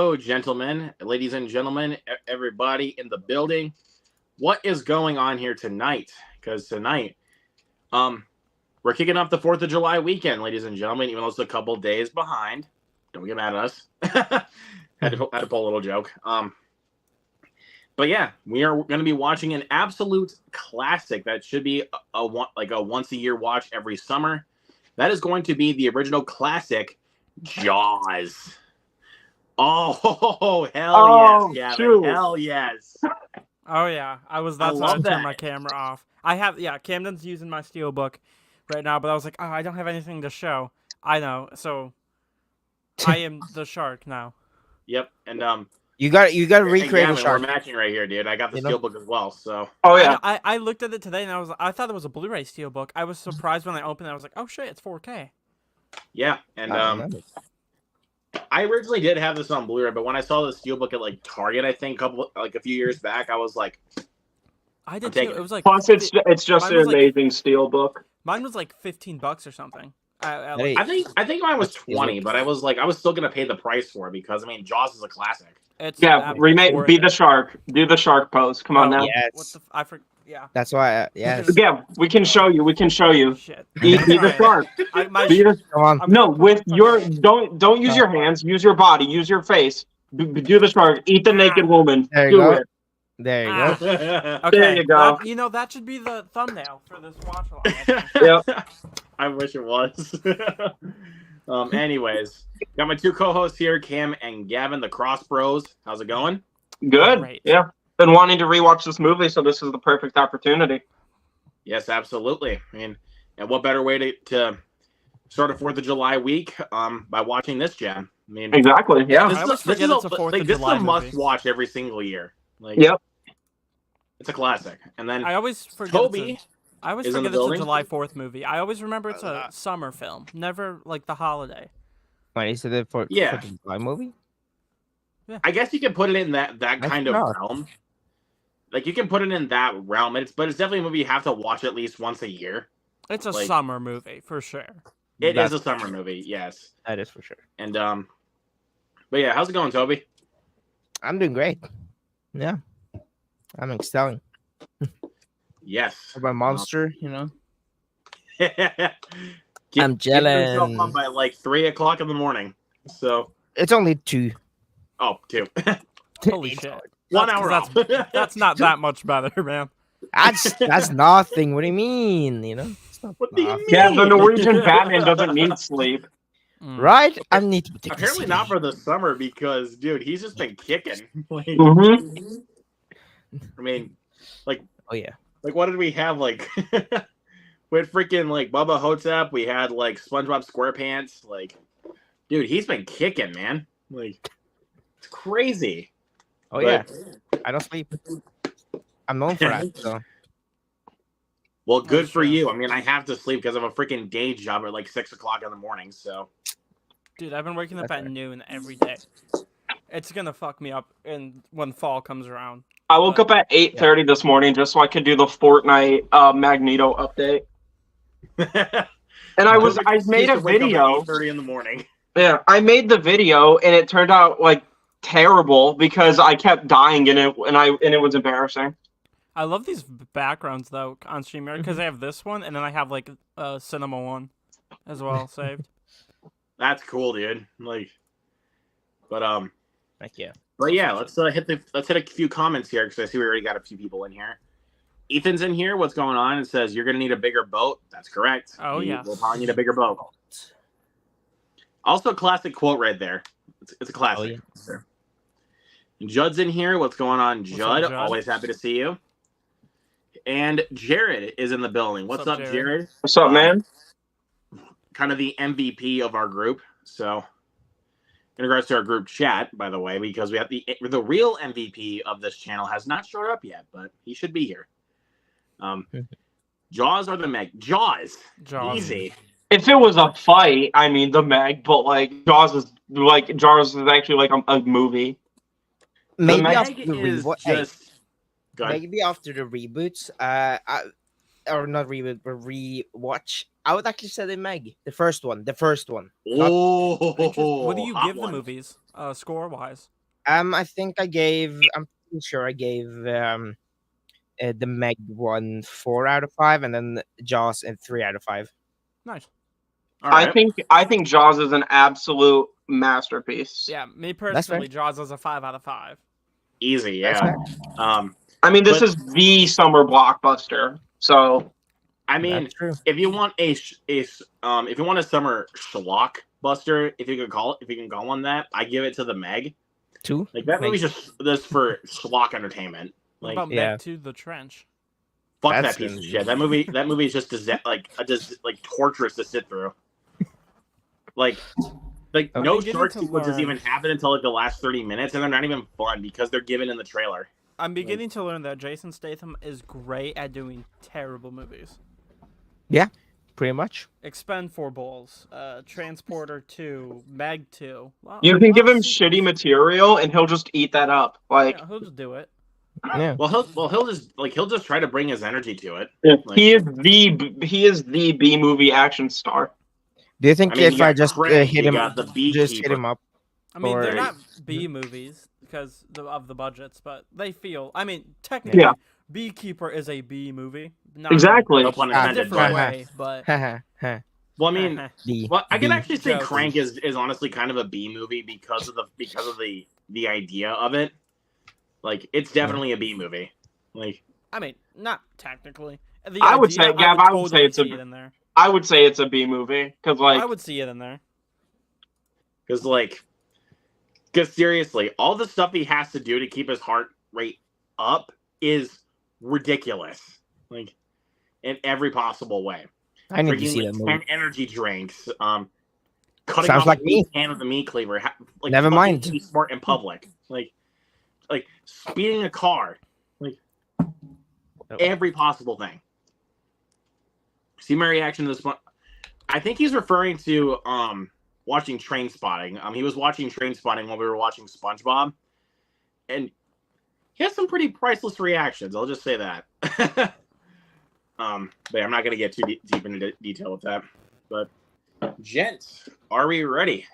Hello, gentlemen, ladies and gentlemen, everybody in the building. What is going on here tonight? Because tonight, we're kicking off the 4th of July weekend, ladies and gentlemen, even though it's a couple days behind. Don't get mad at us. had to pull a little joke. But yeah, we are going to be watching an absolute classic that should be a once a year watch every summer. That is going to be the original classic, Jaws. Oh, hell yes, Gavin. Shoot. Hell yes. Oh yeah, that's why I turned my camera off. Camden's using my steelbook right now, but I was like, I don't have anything to show. I know, so I am the shark now. Yep, and you got to recreate Gavin, a shark. We're matching right here, dude. I got the steelbook as well, so. Oh yeah. I looked at it today and I thought it was a Blu-ray steelbook. I was surprised when I opened it. I was like, oh shit, it's 4K. Yeah, and I originally did have this on Blu-ray, but when I saw the steelbook at Target, I think a few years back, I was like, I did too. It was like plus it's just an amazing steelbook. Mine was like $15 or something. I think mine was 20, but I was still gonna pay the price for it because Jaws is a classic. Be the shark. Do the shark pose. Come on now. Yes. Yeah. That's why. Yes. Yeah, we can show you. Shit. Be the shark. Don't use your hands. Use your body. Use your face. Do the shark. Eat the naked woman. There you do go. it. There you go. Okay. There you go. That should be the thumbnail for this watch Yep. I wish it was. Anyways, got my two co-hosts here, Cam and Gavin, the Cross Bros. How's it going? Good. Great. Yeah. Been wanting to rewatch this movie, so this is the perfect opportunity. Yes, absolutely. And what better way to start a 4th of July week by watching this, Jan? Exactly. Yeah. This is a must-watch every single year. Yep. It's a classic. And then I always forget Toby. I always forget it's a July 4th movie. I always remember it's a summer film, never like the holiday. Wait, is it a 4th of July movie? Yeah. I guess you can put it in that kind of realm. You can put it in that realm, but it's definitely a movie you have to watch at least once a year. It's a summer movie for sure. It is a summer movie, yes. That is for sure. And but yeah, how's it going, Toby? I'm doing great. Yeah, I'm excelling. Yes. My monster, I'm Get jealous. yourself up by 3 o'clock in the morning. So it's only 2. Oh, 2. Holy shit. 1 hour off. That's not that much better, man. That's nothing. What do you mean? What do you mean? Yeah, the Norwegian Batman doesn't need sleep. Right? I need to take apparently not for the summer because, dude, he's just been kicking. Oh yeah. What did we have? We had freaking Bubba Hotep. We had SpongeBob SquarePants. Dude, he's been kicking, man. It's crazy. Oh yeah. I don't sleep. I'm known for that. So. Well, good for you. I have to sleep because I have a freaking day job at 6 o'clock in the morning. So. Dude, I've been waking up at noon every day. It's gonna fuck me up when fall comes around. I woke up at 8:30 this morning just so I could do the Fortnite Magneto update. And I made a video. 8:30 in the morning. Yeah, I made the video and it turned out terrible because I kept dying in it and it was embarrassing. I love these backgrounds though on StreamYard because I have this one and then I have a cinema one as well saved. That's cool, dude. Thank you. But yeah, let's hit a few comments here because I see we already got a few people in here. Ethan's in here. What's going on? It says you're gonna need a bigger boat. That's correct. Oh yeah. We'll probably need a bigger boat. Also, a classic quote right there. It's a classic. Oh, yeah. Judd's in here. What's going on, Judd? Judd? Always happy to see you. And Jared is in the building. What's up, Jared? What's up, man? Kind of the MVP of our group. So, in regards to our group chat, by the way, because we have the real MVP of this channel has not showed up yet, but he should be here. Jaws or the Meg? Jaws. Easy. If it was a fight, the Meg, but Jaws is actually a movie. Maybe after the maybe after the reboots, or not reboot, but rewatch. I would actually say the Meg, the first one. Oh, what do you give the movies, score wise? I think I'm pretty sure I gave the Meg one 4 out of 5, and then Jaws a 3 out of 5. Nice. All right. I think Jaws is an absolute masterpiece. Yeah, me fair. personally, Jaws is a 5 out of 5. Easy, That's yeah. fair. I mean, this But- is the summer blockbuster. So I mean, That's true. if you want if you want a summer schlock buster, if you can call one that, I give it to the Meg. 2. Like that movie's just for schlock entertainment. What Like about yeah. Meg to the Trench? fuck That's that piece of shit. That movie is just like torturous to sit through. Like I'm no beginning short to sequences learn. even happen until like the last 30 minutes, and they're not even fun because they're given in the trailer. I'm beginning to learn that Jason Statham is great at doing terrible movies. Pretty much. Expendables, Transporter 2, Meg 2. Well, you can a give lot him of shitty sequels. material, and he'll just eat that up. Like Yeah, he'll just do it. Yeah. He'll just try to bring his energy to it. Like- he is the B movie action star. Do you think I mean, you if I got just Craig, hit you him, got the just hit Beekeeper. him up? I mean, they're Or- not B movies because of the budgets, but they feel. I mean, technically, Yeah. Beekeeper is a B movie. Not Exactly. No pun In a intended. different But, way, but. well, I mean, well, I can B. actually say Jokes. Crank is honestly kind of a B movie because of the idea of it. Like, it's definitely a B movie. Like, I mean, not technically. The I would idea, say- Gav, I would say it's a- see it in there. I would say it's a B movie because like I would see it in there. because seriously, all the stuff he has to do to keep his heart rate up is ridiculous. Like, in every possible way. I need to Drinking see like that movie. 10 energy drinks. Cutting Sounds off like a me. hand with a meat cleaver. Like, Never fucking mind. being smart in public. Like speeding a car. Like every possible thing. See my reaction to this one. I think he's referring to watching Train Spotting. He was watching Train Spotting while we were watching SpongeBob, and he has some pretty priceless reactions. I'll just say that. But I'm not gonna get too deep into detail with that. But gents, are we ready?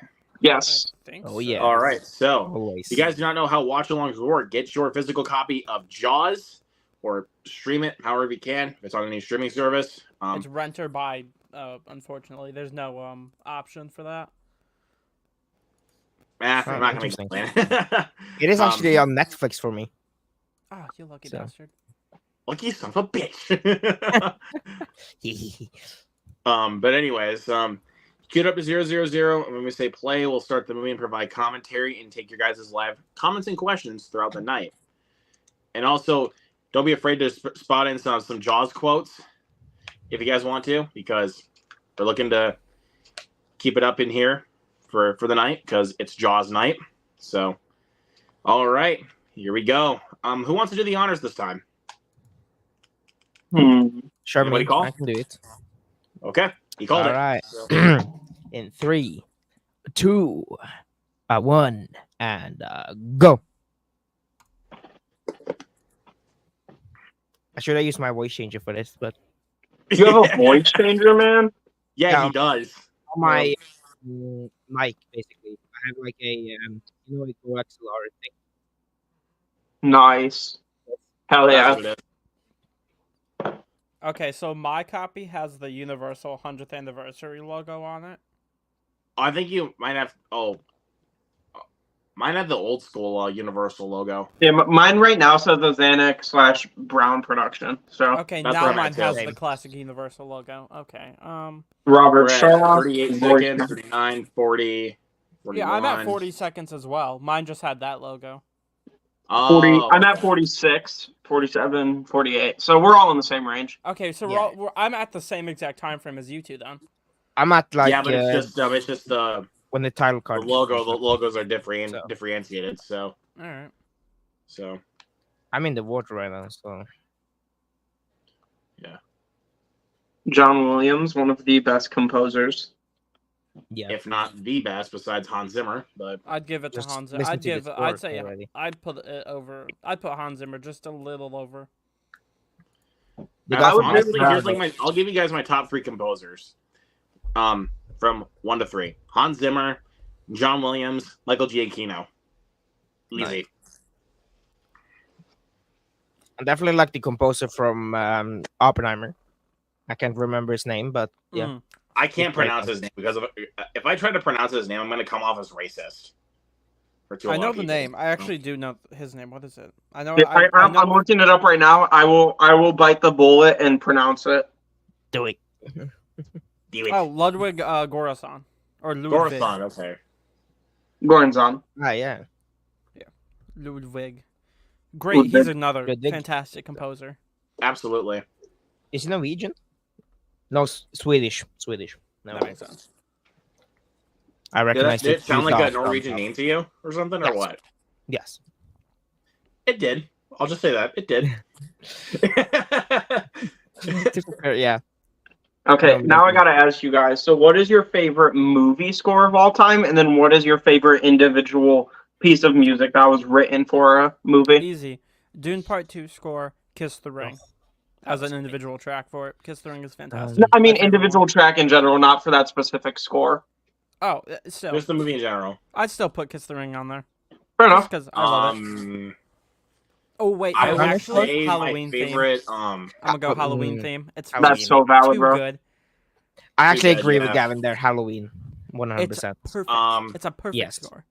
yes. I think Oh, so. yeah. All right. So Always. if you guys do not know how watch-alongs work, get your physical copy of Jaws or stream it however you can. If it's on any streaming service. It's rent or buy. Unfortunately, there's no option for that. I'm not gonna interesting. explain. It is actually on Netflix for me. Oh, you lucky So. bastard. Lucky son of a bitch. But anyways, queue it up to 000. And when we say play, we'll start the movie and provide commentary and take your guys' live comments and questions throughout the night. And also, don't be afraid to spot in some Jaws quotes if you guys want to, because we're looking to keep it up in here for the night because it's Jaws night. So, all right, here we go. Who wants to do the honors this time? Sure, Anybody call? I can do it. Okay, he called All it. right. So- In 3, 2, 1, and go. Should I use my voice changer for this? But You have a voice changer, man. Yeah, Yeah. he does. on my mic, basically, I have like a like the XLR thing. Nice. Hell That's yeah. what it is. Okay, so my copy has the Universal 100th anniversary logo on it. I think you might have. Oh, mine had the old school Universal logo. Yeah, mine right now says the Xanax/Brown production. So Okay, That's now where I'm mine at, has too. the classic Universal logo. Okay. Robert We're at Shaw. 38 seconds, 39, 40. 41. Yeah, I'm at 40 seconds as well. Mine just had that logo. 40. Oh, I'm at 46, 47, 48. So we're all in the same range. Okay, so Yeah. I'm at the same exact time frame as you two then. I'm at like yeah, but it's just the when the title card. logo. The logos are So. differentiated. So All right. I'm in the water right now, so John Williams, one of the best composers. yeah. if not the best, besides Hans Zimmer, but I'd give it to Just Hans Zimmer. listen I'd to the give. score I'd say. already. I'd put it over. I'd put Hans Zimmer just a little over. The I guy would from honestly, Iceland- here's like I'll give you guys my top 3 composers. From 1 to 3: Hans Zimmer, John Williams, Michael Giacchino. Easy. I definitely like the composer from Oppenheimer. I can't remember his name, but yeah. I can't pronounce his name because if I try to pronounce his name, I'm going to come off as racist. I know the name. I actually do know his name. What is it? I know. I'm looking it up right now. I will bite the bullet and pronounce it. Do it. Oh, Ludwig Göransson. Or Ludwig. Göransson, okay. Göransson. Ah, yeah. Yeah. Ludwig. Great. He's another fantastic composer. Absolutely. Is he Norwegian? No, Swedish. No, that makes sense. I recognize Did it sound like a Norwegian name to you or something, or what? Yes. It did. I'll just say that. It did. Yeah. Okay, now I gotta ask you guys. So, what is your favorite movie score of all time? And then, what is your favorite individual piece of music that was written for a movie? Easy. Dune Part 2 score, Kiss the Ring. As an individual track for it. Kiss the Ring is fantastic. No, I mean individual track in general, not for that specific score. Oh, still. Just the movie in general. I'd still put Kiss the Ring on there. Fair enough. Because I love it. Oh wait, I would actually say Halloween my favorite. theme. I'm gonna go Halloween theme. It's That's so valid, too bro. good. I actually good, agree yeah. with Gavin there. Halloween, 100%. It's perfect. It's a perfect score.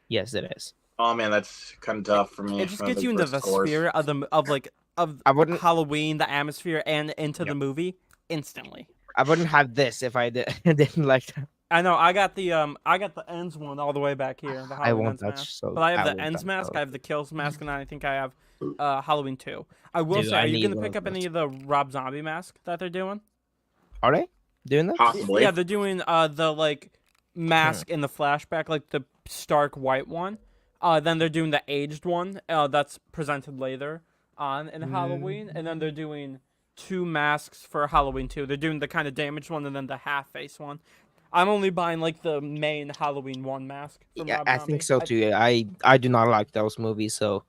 Yes, it is. Oh man, that's kind of tough for me. It just gets you into the spirit of Halloween, the atmosphere, and into the movie instantly. I wouldn't have this if I didn't like that. I know. I got the ends one all the way back here. The I won't Ends mask. touch. So but I have the ends mask. I have the kills mask, and I think I have Halloween 2. I will say, are you gonna pick up any of the Rob Zombie mask that they're doing? Are they doing that? Possibly. Yeah, they're doing the mask in the flashback, like the stark white one. Then they're doing the aged one. That's presented later on in Halloween, and then they're doing 2 masks for Halloween 2. They're doing the kind of damaged one and then the half face one. I'm only buying the main Halloween 1 mask. Yeah, I think so too. I do not like those movies, so.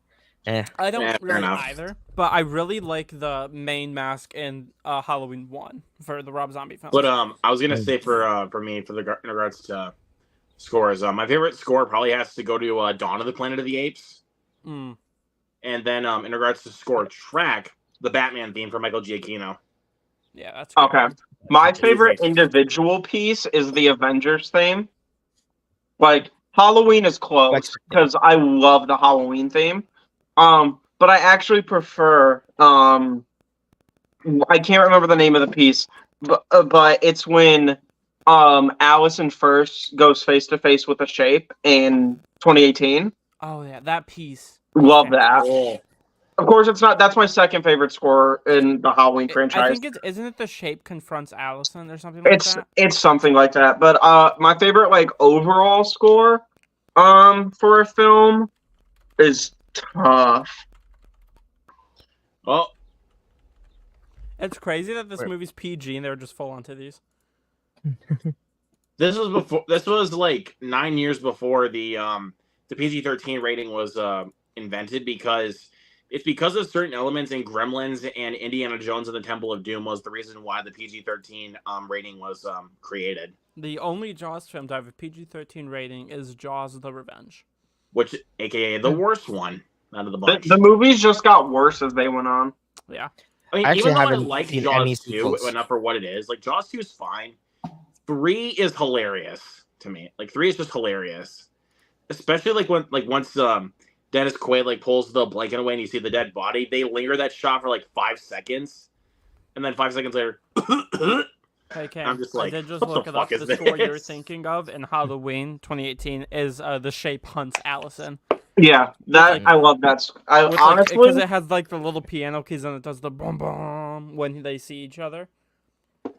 I don't really enough. either, but I really like the main mask in Halloween 1 for the Rob Zombie film. But I was gonna say for me in regards to scores, my favorite score probably has to go to Dawn of the Planet of the Apes. Mm. And then in regards to score track, the Batman theme from Michael Giacchino. Yeah, that's okay. Good. My favorite individual piece is the Avengers theme. Halloween is close because I love the Halloween theme. But I actually prefer I can't remember the name of the piece, but it's when Allison first goes face to face with the Shape in 2018. Oh yeah, that piece. Love that. Oh. Of course, it's not. That's my second favorite score in the Halloween franchise. I think isn't it the Shape confronts Allison or something like that? It's something like that. But my favorite overall score for a film is tough. Well, it's crazy that this movie's PG and they were just full on titties. This was 9 years before the PG-13 rating was invented because of certain elements in Gremlins and Indiana Jones and the Temple of Doom was the reason why the PG-13 rating was created. The only Jaws film to have a PG-13 rating is Jaws: The Revenge, which aka the worst one out of the bunch. The movies just got worse as they went on. Yeah. I mean, even though I like Jaws 2 enough for what it is, Jaws 2 is fine. 3 is hilarious to me. 3 is just hilarious. Especially once Dennis Quaid pulls the blanket away and you see the dead body, they linger that shot for 5 seconds. And then 5 seconds later hey, Cam, I'm just I did just look it up. The score you're thinking of in Halloween 2018 is The Shape hunts Allison. Yeah, I love that. Honestly, because it has the little piano keys and it does the boom boom when they see each other.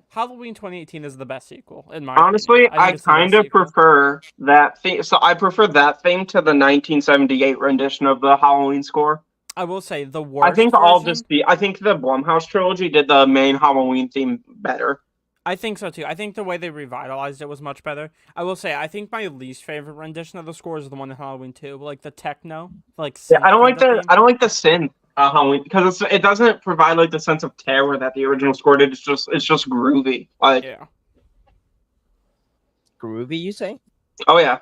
Halloween 2018 is the best sequel in my honestly. opinion. I kind of prefer that theme. So I prefer that theme to the 1978 rendition of the Halloween score. I will say the worst. I think version, I think the Blumhouse trilogy did the main Halloween theme better. I think so too. I think the way they revitalized it was much better. I will say I think my least favorite rendition of the score is the one in Halloween 2, the techno, Yeah, I don't like the synth Halloween because it doesn't provide the sense of terror that the original score did. It's just groovy. Yeah. Groovy, you say? Oh yeah.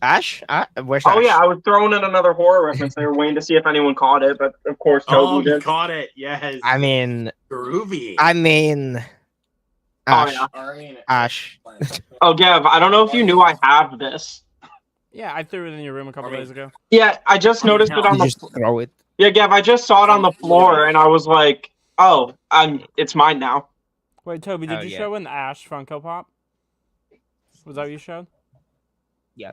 Ash? Where's Oh Ash? yeah, I was throwing in another horror reference. They were waiting to see if anyone caught it, but of course Oh, Toby you did. caught it. Yes. I mean, Groovy. Oh Ash. yeah. Ash. Oh Gav, I don't know if you knew I have this. Yeah, I threw it in your room a couple days ago. Yeah, I just noticed it on You the. just throw it. Yeah, Gav, I just saw it on the floor, and I was like, "Oh, it's mine now." Wait, Toby, did Oh, you yeah. show an Ash Funko Pop? Was that what you showed? Yeah.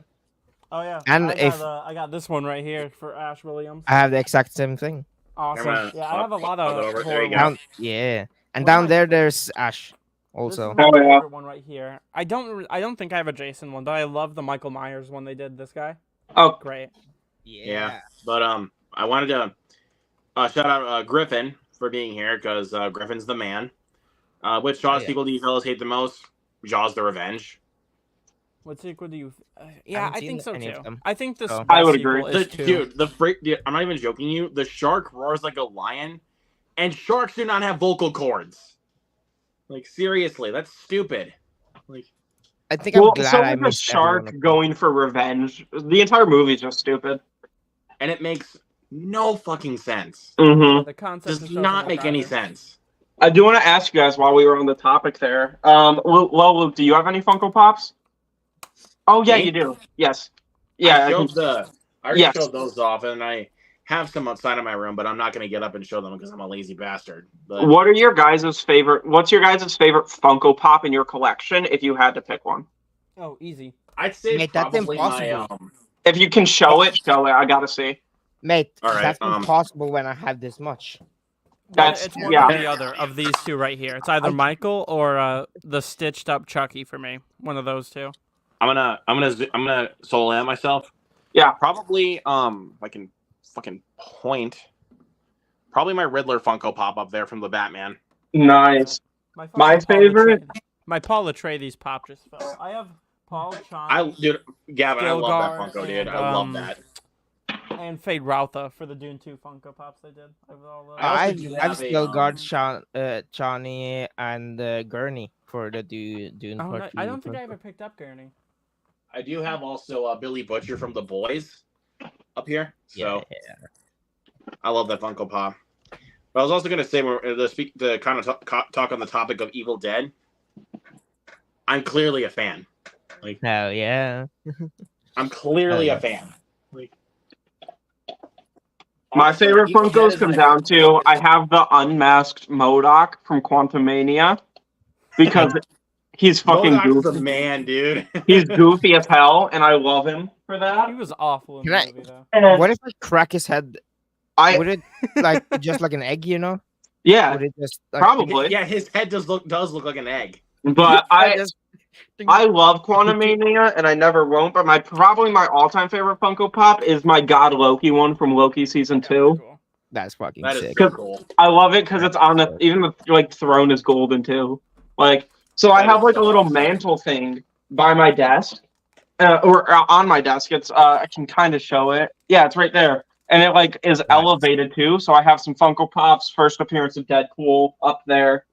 Oh yeah. And I got this one right here for Ash Williams. I have the exact same thing. Awesome. Yeah, I have a lot I'll of go over- there horror you go. ones. Yeah. And What down am I- there, there's Ash. This Also. is my Oh, yeah. favorite one right here. I don't think I have a Jason one, but I love the Michael Myers one they did. This guy. Oh, Great. Yeah. But I wanted to shout out Griffin for being here because Griffin's the man. Which Jaws yeah. sequel do you fellas hate the most? Jaws: The Revenge. What sequel do you? Yeah, haven't I seen think so any of too. them. I think this Oh. best I would sequel agree. is two. Dude, I'm not even joking you. The shark roars like a lion, and sharks do not have vocal cords. Like seriously, that's stupid. Like I think I'm well, glad so I with the missed every one shark of them. going for revenge, the entire movie's just stupid. and it makes no fucking sense. Mm-hmm. The concept Does doesn't not look make any either. sense. I do want to ask you guys while we were on the topic there. Luke, do you have any Funko Pops? Oh yeah, Me? you do. Yes. Yeah. I already Yes. showed those off, and I have some outside of my room, but I'm not gonna get up and show them because I'm a lazy bastard. But What are your guys' favorite? What's your guys' favorite Funko Pop in your collection? If you had to pick one, Oh, easy. I'd say Mate, that's probably my impossible. if you can show it, show it. I gotta see. Mate, All right, that's impossible when I have this much. That's- It's one yeah. or the other of these two right here. It's either Michael or the stitched up Chucky for me. One of those two. I'm gonna solo at myself. Yeah. Probably if I can fucking point. Probably my Riddler Funko Pop up there from the Batman. Nice. My My fucking Paul favorite- Atreides- My Paul Atreides pop just fell. I have Paul Chon Gavin, I love that Stilgar Funko, dude. and, I love that. and Fade Routha for the Dune 2 Funko Pops they did. I have all those. I also I've, do I've have a, still got Johnny and Gurney for the Dune Oh, no, Part I 2 don't think I Funko. ever picked up Gurney. I do have also Billy Butcher from The Boys up here. So I love that Funko Pop. But I was also gonna say to kind of talk on the topic of Evil Dead. I'm clearly a fan. Hell yeah. I'm clearly a fan. My favorite Evil Dead Funkos is come my- down to I have the unmasked MODOK from Quantumania because he's fucking Modok's the goofy. man, dude. He's goofy as hell, and I love him for He that. was awful in Can the I- movie though. And What if I crack his head? I Would it like just like an egg, you know? yeah, Would it just like, probably. Yeah, his head does look like an egg. But I just love Quantumania, and I never won't. But probably my all-time favorite Funko Pop is my God Loki one from Loki season Yeah, 2. cool. That's fucking That is sick. so cool. I love it because it's on the even the like throne is golden too. Like so, I That have is like so a little awesome. mantle thing by my desk, or on my desk. It's I can kind of show it. Yeah, it's right there, and it like is elevated too. So I have some Funko Pops. First appearance of Deadpool up there.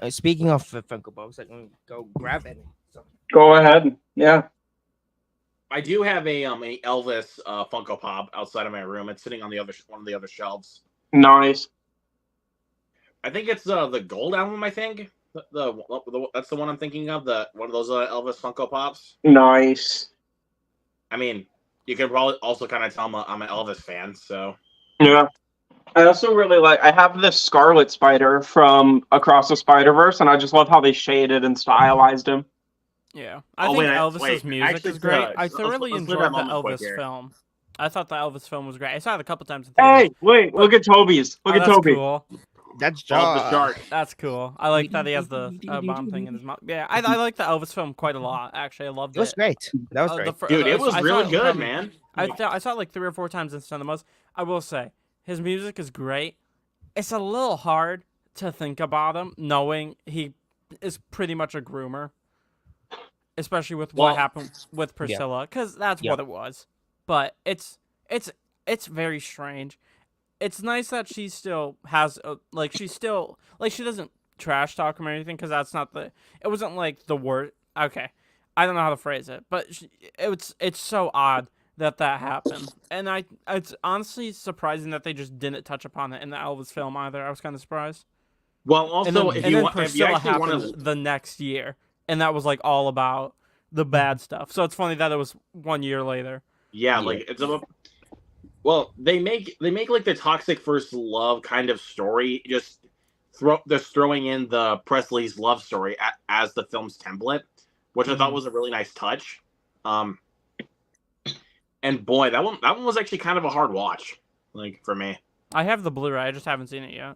Speaking of Funko Pops, I can go grab it. So, Go ahead. Yeah. I do have a Elvis Funko Pop outside of my room. It's sitting on one of the other shelves. Nice. I think it's the Gold album. I think that's the one I'm thinking of. One of those Elvis Funko Pops. Nice. I mean, you can probably also kind of tell I'm an Elvis fan. So Yeah. I also really I have this Scarlet Spider from Across the Spider-Verse, and I just love how they shaded and stylized him. Yeah, I Oh, think wait, Elvis's wait. music Actually, is great. I let's thoroughly live that enjoyed the moment quick Elvis here. film. I thought the Elvis film was great. I saw it a couple times in theaters. Hey, wait, look at Toby's. Look Oh, at that's Toby. cool. that's Jaws the Jaws. shark. That's cool. I like that he has the bomb thing in his mouth. Yeah, I like the Elvis film quite a lot. Actually, I loved It was it. great. That was great. Dude, it was I saw really it good, probably- man. I saw it like 3 or 4 times in cinemas. I will say his music is great. It's a little hard to think about him knowing he is pretty much a groomer, especially with what Well, happened with Priscilla, because that's Yeah. what it was. But it's very strange. It's nice that she still has she doesn't trash talk him or anything, because that's not it wasn't like the word. Okay, I don't know how to phrase it, but it's so odd that happened, and it's honestly surprising that they just didn't touch upon it in the Elvis film either. I was kind of surprised. Well, also, if you Priscilla actually happened want to, the next year, and that was like all about the bad stuff. So it's funny that it was 1 year later. yeah, like it's about. Well, they make like the toxic first love kind of story, just throwing in the Presley's love story as the film's template, which I thought was a really nice touch. And boy, that one was actually kind of a hard watch, like for me. I have the Blu-ray, I just haven't seen it yet.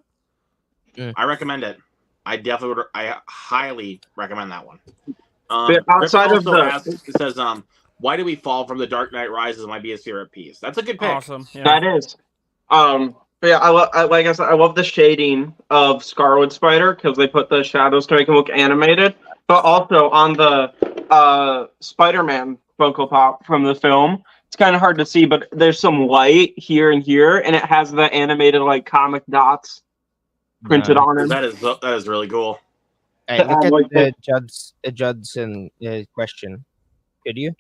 I recommend it. I definitely would. I highly recommend that one. Outside of it says, why do we fall from The Dark Knight Rises? Might be his favorite piece. That's a good pick. Awesome. Yeah. That is. But yeah, like I said, I love the shading of Scarlet Spider because they put the shadows to make him look animated. But also on the Spider-Man Funko Pop from the film, it's kind of hard to see, but there's some light here and here, and it has the animated like comic dots printed on it. That is really cool. Hey, look at the Judson question. Could you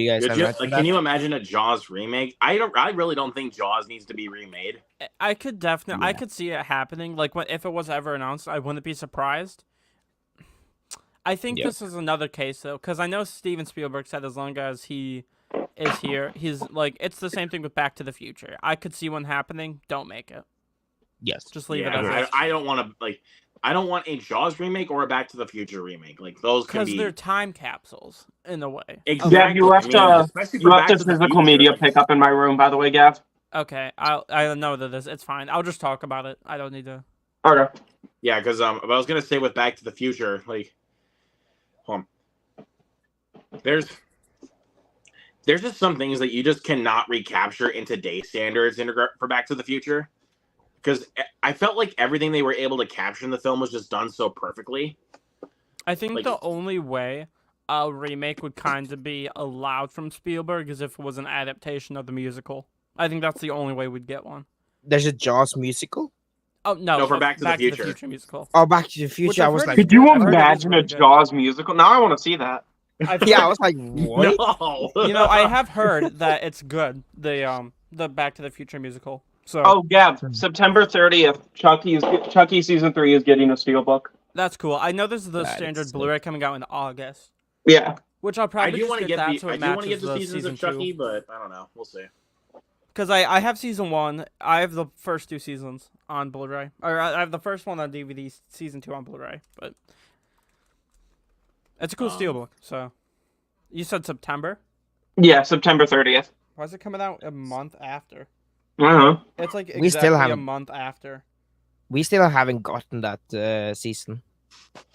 guys can you imagine a Jaws remake? I really don't think Jaws needs to be remade. I could definitely I could see it happening. Like if it was ever announced, I wouldn't be surprised. I think this is another case though, because I know Steven Spielberg said as long as he is here, he's like it's the same thing with Back to the Future. I could see one happening. Don't make it. Yes, just leave it as is. I don't want to like. I don't want a Jaws remake or a Back to the Future remake. Like those can be because they're time capsules in a way. Exactly. Yeah, you left a physical media pickup in my room, by the way, Gav. Okay, I know that it's fine. I'll just talk about it. I don't need to. Okay. Yeah, because I was gonna say with Back to the Future, like, there's just some things that you just cannot recapture in today's standards for Back to the Future. Because I felt like everything they were able to capture in the film was just done so perfectly. I think the only way a remake would kind of be allowed from Spielberg is if it was an adaptation of the musical. I think that's the only way we'd get one. There's a Jaws musical? Oh, no. For Back to the Future musical. Oh, Back to the Future. I was like... Could you imagine a Jaws musical? Now I want to see that. Yeah, I was like, what? No. I have heard that it's good, the Back to the Future musical. So, oh, Gab, September 30th, Chucky Season 3 is getting a steelbook. That's cool. I know there's the standard Blu-ray coming out in August. Yeah. Which I'll probably I do want to get the seasons of Chucky, but I don't know. We'll see. Because I have season 1. I have the first 2 seasons on Blu-ray. Or I have the first one on DVD, season 2 on Blu-ray. But it's a cool steelbook. So you said September? Yeah, September 30th. Why is it coming out a month after? I don't know. It's like exactly a month after. We still haven't gotten that season.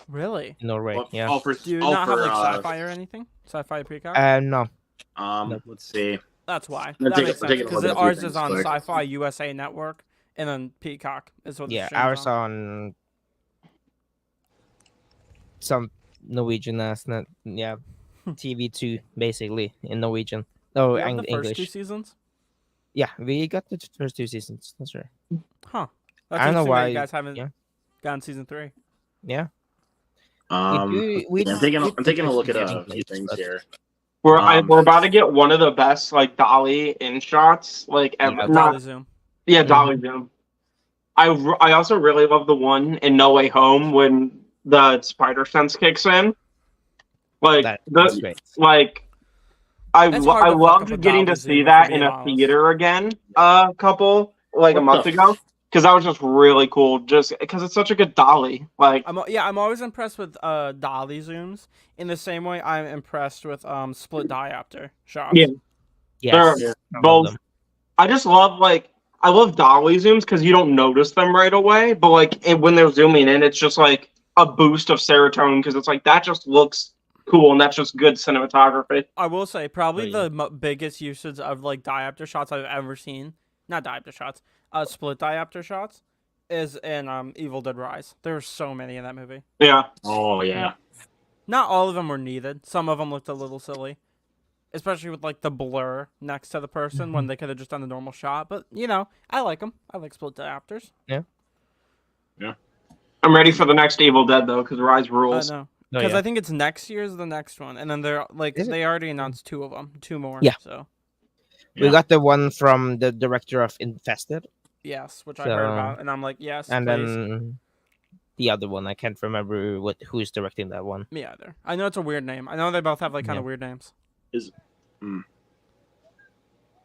Really? In Norway, yeah. Do you not have like Sci-Fi or anything? Sci-Fi Peacock? No. Let's see. That's why. That makes sense. Because ours is on Sci-Fi USA Network, and then Peacock is what. Yeah, ours on some Norwegian net. Yeah, TV2 basically in Norwegian. Oh, and English. First 2 seasons. Yeah, we got the first 2 seasons. That's right. Huh. I don't know why you guys haven't gotten season 3. Yeah. I'm taking a look at a few things here. We're about to get one of the best like dolly in shots like ever. Dolly zoom. Yeah, dolly zoom. I also really love the one in No Way Home when the spider sense kicks in. Like I loved getting to see that in a theater again a month ago. Because that was just really cool, just because it's such a good dolly. Like, I'm always impressed with dolly zooms. In the same way, I'm impressed with split diopter shots. Yeah, yes. Both. I just love I love dolly zooms because you don't notice them right away, but when they're zooming in, it's just like a boost of serotonin because it's like that just looks cool and that's just good cinematography. I will say probably the biggest usage of diopter shots I've ever seen. Not diopter shots. Split diopter shots is in Evil Dead Rise. There were so many in that movie. Yeah. Oh yeah. Not all of them were needed. Some of them looked a little silly, especially with the blur next to the person when they could have just done the normal shot. But I like them. I like split diopters. Yeah. Yeah. I'm ready for the next Evil Dead though, because Rise rules. No. Because I think it's next year's the next one, and then they're like they already announced 2 of them, 2 more. Yeah. So we got the one from the director of Infested. Yes, which I heard about, and I'm like, yes, and please. then the other one, I can't remember who's directing that one. Me either. I know it's a weird name. I know they both have like kind of weird names.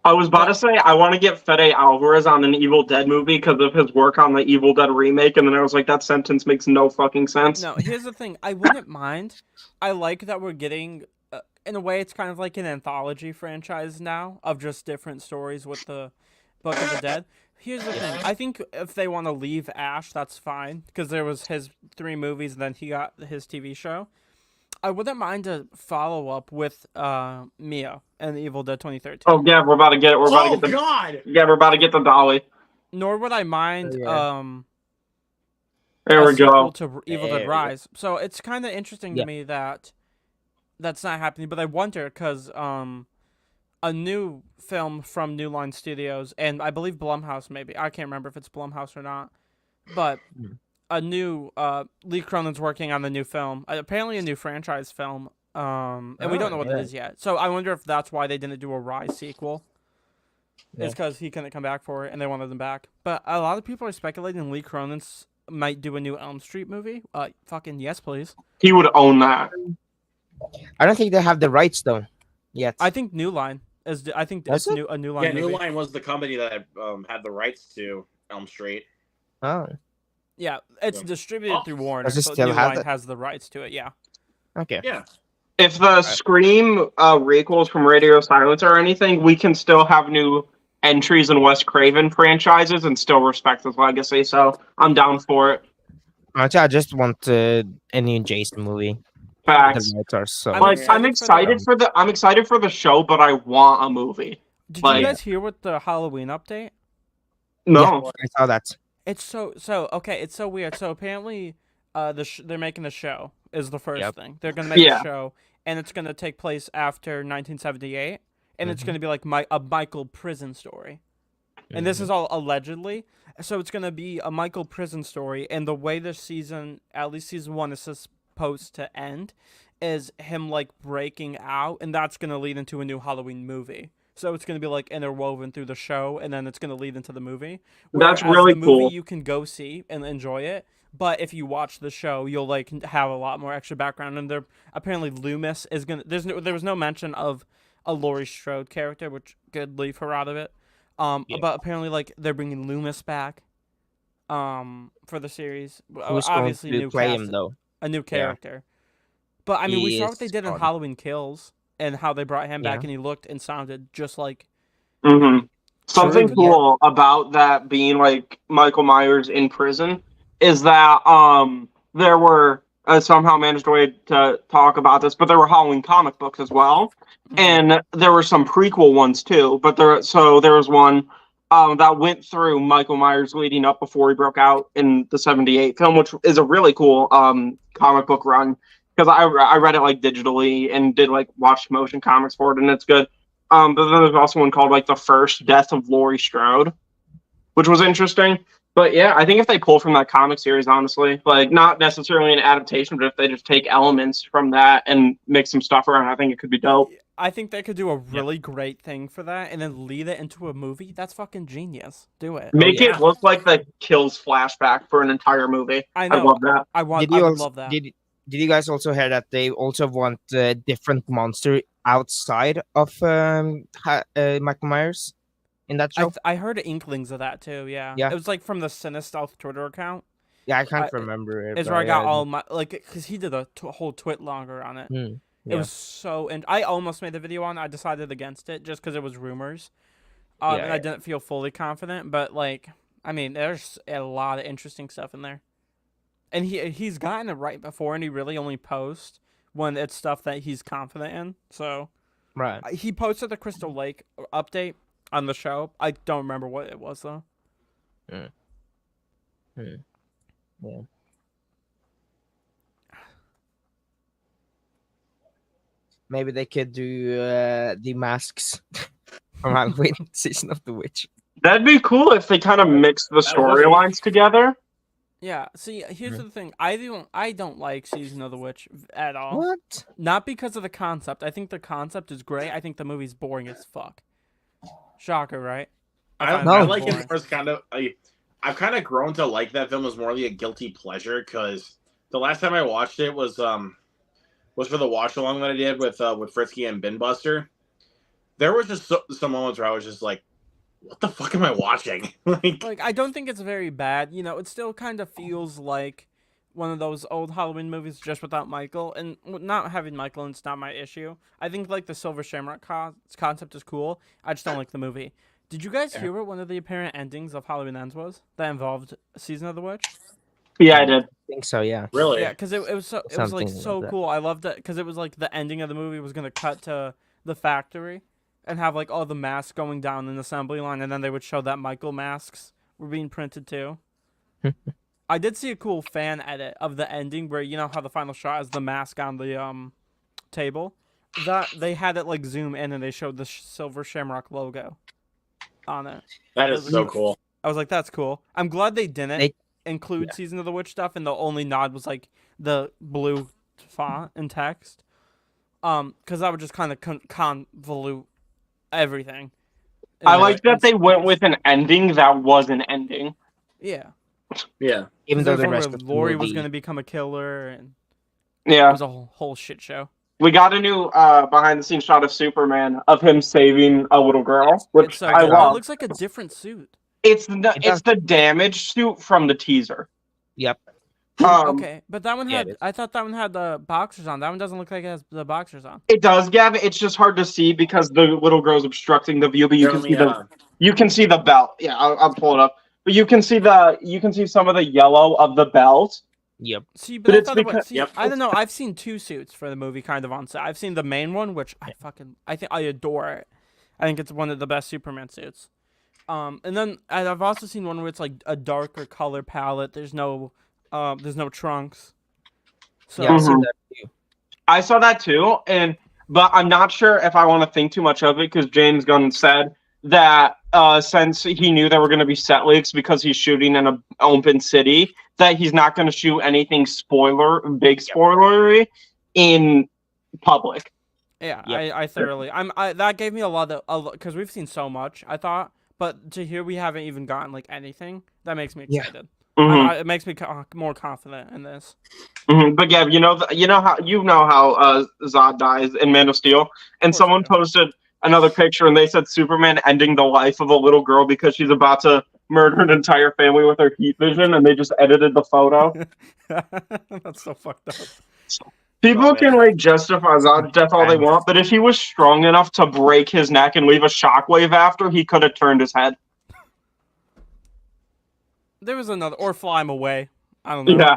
I was about to say I want to get Fede Alvarez on an Evil Dead movie because of his work on the Evil Dead remake, and then I was like, that sentence makes no fucking sense. No, here's the thing. I wouldn't mind. I like that we're getting, in a way, it's kind of like an anthology franchise now of just different stories with the Book of the Dead. Here's the thing. I think if they want to leave Ash, that's fine, because there was his 3 movies, and then he got his TV show. I wouldn't mind a follow-up with Mia and Evil Dead 2013. Oh, yeah, we're about to get it. We're about to get the... God! Yeah, we're about to get the dolly. Nor would I mind there we go. to Evil Dead Rise. So it's kind of interesting to me that that's not happening, but I wonder because a new film from New Line Studios, and I believe Blumhouse maybe. I can't remember if it's Blumhouse or not, but a new Lee Cronin's working on the new film, apparently a new franchise film, and we don't know what it is yet. So I wonder if that's why they didn't do a Rise sequel. It's because he couldn't come back for it, and they wanted him back. But a lot of people are speculating Lee Cronin might do a new Elm Street movie. Fucking yes, please. He would own that. I don't think they have the rights though yet. I think New Line is. I think it's a New Line. Yeah, movie. New Line was the company that had the rights to Elm Street. Oh. Yeah, it's distributed through Warner. Does it So still New have Line has the rights to it. Yeah. Okay. Yeah. If the Scream requels from Radio Silence or anything, we can still have new entries in Wes Craven franchises and still respect his legacy. So I'm down for it. I just want a new Jason movie. Facts. The rights are so. I'm excited for the show, but I want a movie. Did you guys hear what the Halloween update? No, yeah, I saw that. It's so okay. It's so weird. So apparently, they're making a show is the first thing. They're gonna make a show, and it's gonna take place after 1978, and it's gonna be like a Michael prison story. And this is all allegedly. So it's gonna be a Michael prison story, and the way the season, at least season 1, is supposed to end, is him like breaking out, and that's gonna lead into a new Halloween movie. So it's going to be like interwoven through the show, and then it's going to lead into the movie. That's really the cool. movie you can go see and enjoy it, but if you watch the show, you'll like have a lot more extra background. And there apparently Loomis is going to. There was no mention of a Laurie Strode character, which could leave her out of it. But apparently like they're bringing Loomis back, for the series. Who's obviously going to new play cast, him though? A new character. But I mean, we saw what they did in Halloween Kills. And how they brought him back, and he looked and sounded just like. Something cool about that being like Michael Myers in prison is that there were somehow managed a way to talk about this, but there were Halloween comic books as well, and there were some prequel ones too. But there was one that went through Michael Myers leading up before he broke out in the '78 film, which is a really cool comic book run. Because I read it like digitally and did like watch motion comics for it, and it's good. But then there's also one called like The First Death of Laurie Strode, which was interesting. But yeah, I think if they pull from that comic series, honestly, like not necessarily an adaptation, but if they just take elements from that and make some stuff around, I think it could be dope. I think they could do a really great thing for that, and then lead it into a movie. That's fucking genius. Do it. Make it look like the Kills flashback for an entire movie. I know. I love that. I would love that. Did you guys also hear that they also want a different monster outside of Michael Myers in that show? I heard inklings of that too. Yeah. It was like from the Cinestealth Twitter account. Yeah, I can't remember it. It's where I got all my because he did a whole twit longer on it. It was so, and I almost made the video on it. I decided against it just because it was rumors, and I didn't feel fully confident. But like, I mean, there's a lot of interesting stuff in there. And he's gotten it right before, and he really only posts when it's stuff that he's confident in. So, he posted the Crystal Lake update on the show. I don't remember what it was though. Yeah. Maybe they could do the masks from Halloween Season of the Witch. That'd be cool if they kind of mix the storylines together. Yeah. See, here's the thing. I don't like Season of the Witch at all. What? Not because of the concept. I think the concept is great. I think the movie's boring as fuck. Shocker, right? I find it like it boring. more as kind of. I've kind of grown to like that film as more like a guilty pleasure because the last time I watched it was for the watch along that I did with Frisky and Bin Buster. There was just some moments where I was just like, "What the fuck am I watching?" Like, I don't think it's very bad. You know, it still kind of feels like one of those old Halloween movies just without Michael. And not having Michael, it's not my issue. I think, like, the Silver Shamrock concept is cool. I just don't like the movie. Did you guys hear what one of the apparent endings of Halloween Ends was that involved Season of the Witch? Yeah, I did. I think so, yeah. Really? Yeah, because it was like Something so like that. cool. I loved it because it was like the ending of the movie was gonna cut to the factory and have like all the masks going down an assembly line, and then they would show that Michael masks were being printed too. I did see a cool fan edit of the ending where you know how the final shot is the mask on the table. That they had it like zoom in and they showed the Silver Shamrock logo on it. That is so cool. I was like, that's cool. I'm glad they didn't They- include Season of the Witch stuff, and the only nod was like the blue font and text. Because that would just kind of convolute everything. I like that they went with an ending that was an ending. Yeah. Yeah. Even though There's the one rest where of the Lori was movie- going to become a killer, and Yeah. it was a whole shit show. We got a new behind the scenes shot of Superman of him saving a little girl, which It's so I good. It love. looks like a different suit. It's does. the damaged suit from the teaser. Yep. Okay, but that one yeah, had. it is. I thought that one had the boxers on. That one doesn't look like it has the boxers on. It does, Gav. It's just hard to see because the little girl's obstructing the view, but you can see you can see the belt. Yeah, I'll pull it up. But you can see some of the yellow of the belt. Yep. See, But but I it's thought it was, because- see, Yep. I don't know. I've seen two suits for the movie kind of on set. I've seen the main one, which I think I adore it. I think it's one of the best Superman suits. And then I've also seen one where it's like a darker color palette. There's no trunks. So Yeah, I've seen Mhm. that too. I saw that too, but I'm not sure if I want to think too much of it because James Gunn said that since he knew there were going to be set leaks because he's shooting in an open city, that he's not going to shoot anything big spoilery in public. yeah, Yep. I thoroughly. That gave me a lot of because we've seen so much. I thought, but to hear we haven't even gotten like anything, that makes me Yeah. excited. Mhm. It makes me more confident in this. Mhm. But Gav, you know how Zod dies in Man of Steel, and course I someone do. posted another picture, and they said Superman ending the life of a little girl because she's about to murder an entire family with her heat vision, and they just edited the photo. That's so fucked up. People Oh, can man. like justify Zod's death all they want, but if he was strong enough to break his neck and leave a shockwave after, he could have turned his head. There was another, or fly him away. I don't know. Yeah.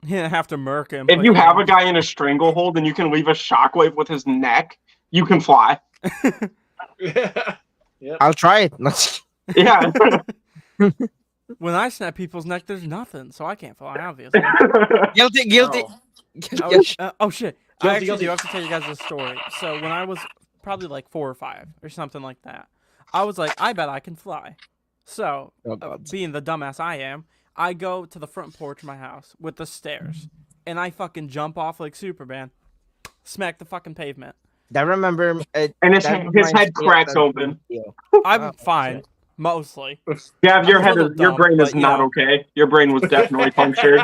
He didn't have to murk him. If but you yeah. have a guy in a stranglehold and you can leave a shockwave with his neck, you can fly. I'll try it. Yeah. When I snap people's neck, there's nothing, so I can't fly, obviously. Guilty. Oh. Oh shit! Guilty, I actually guilty. do have to tell you guys a story. So when I was probably like 4 or 5 or something like that, I was like, I bet I can fly. So Oh, God. being the dumbass I am, I go to the front porch of my house with the stairs, and I fucking jump off like Superman, smack the fucking pavement. I remember. And his that head reminds me of cracks that open. video. I'm Oh, fine, shit. mostly. Yeah, your I'm a little your dumb, brain is but, you not know. okay. Your brain was definitely punctured.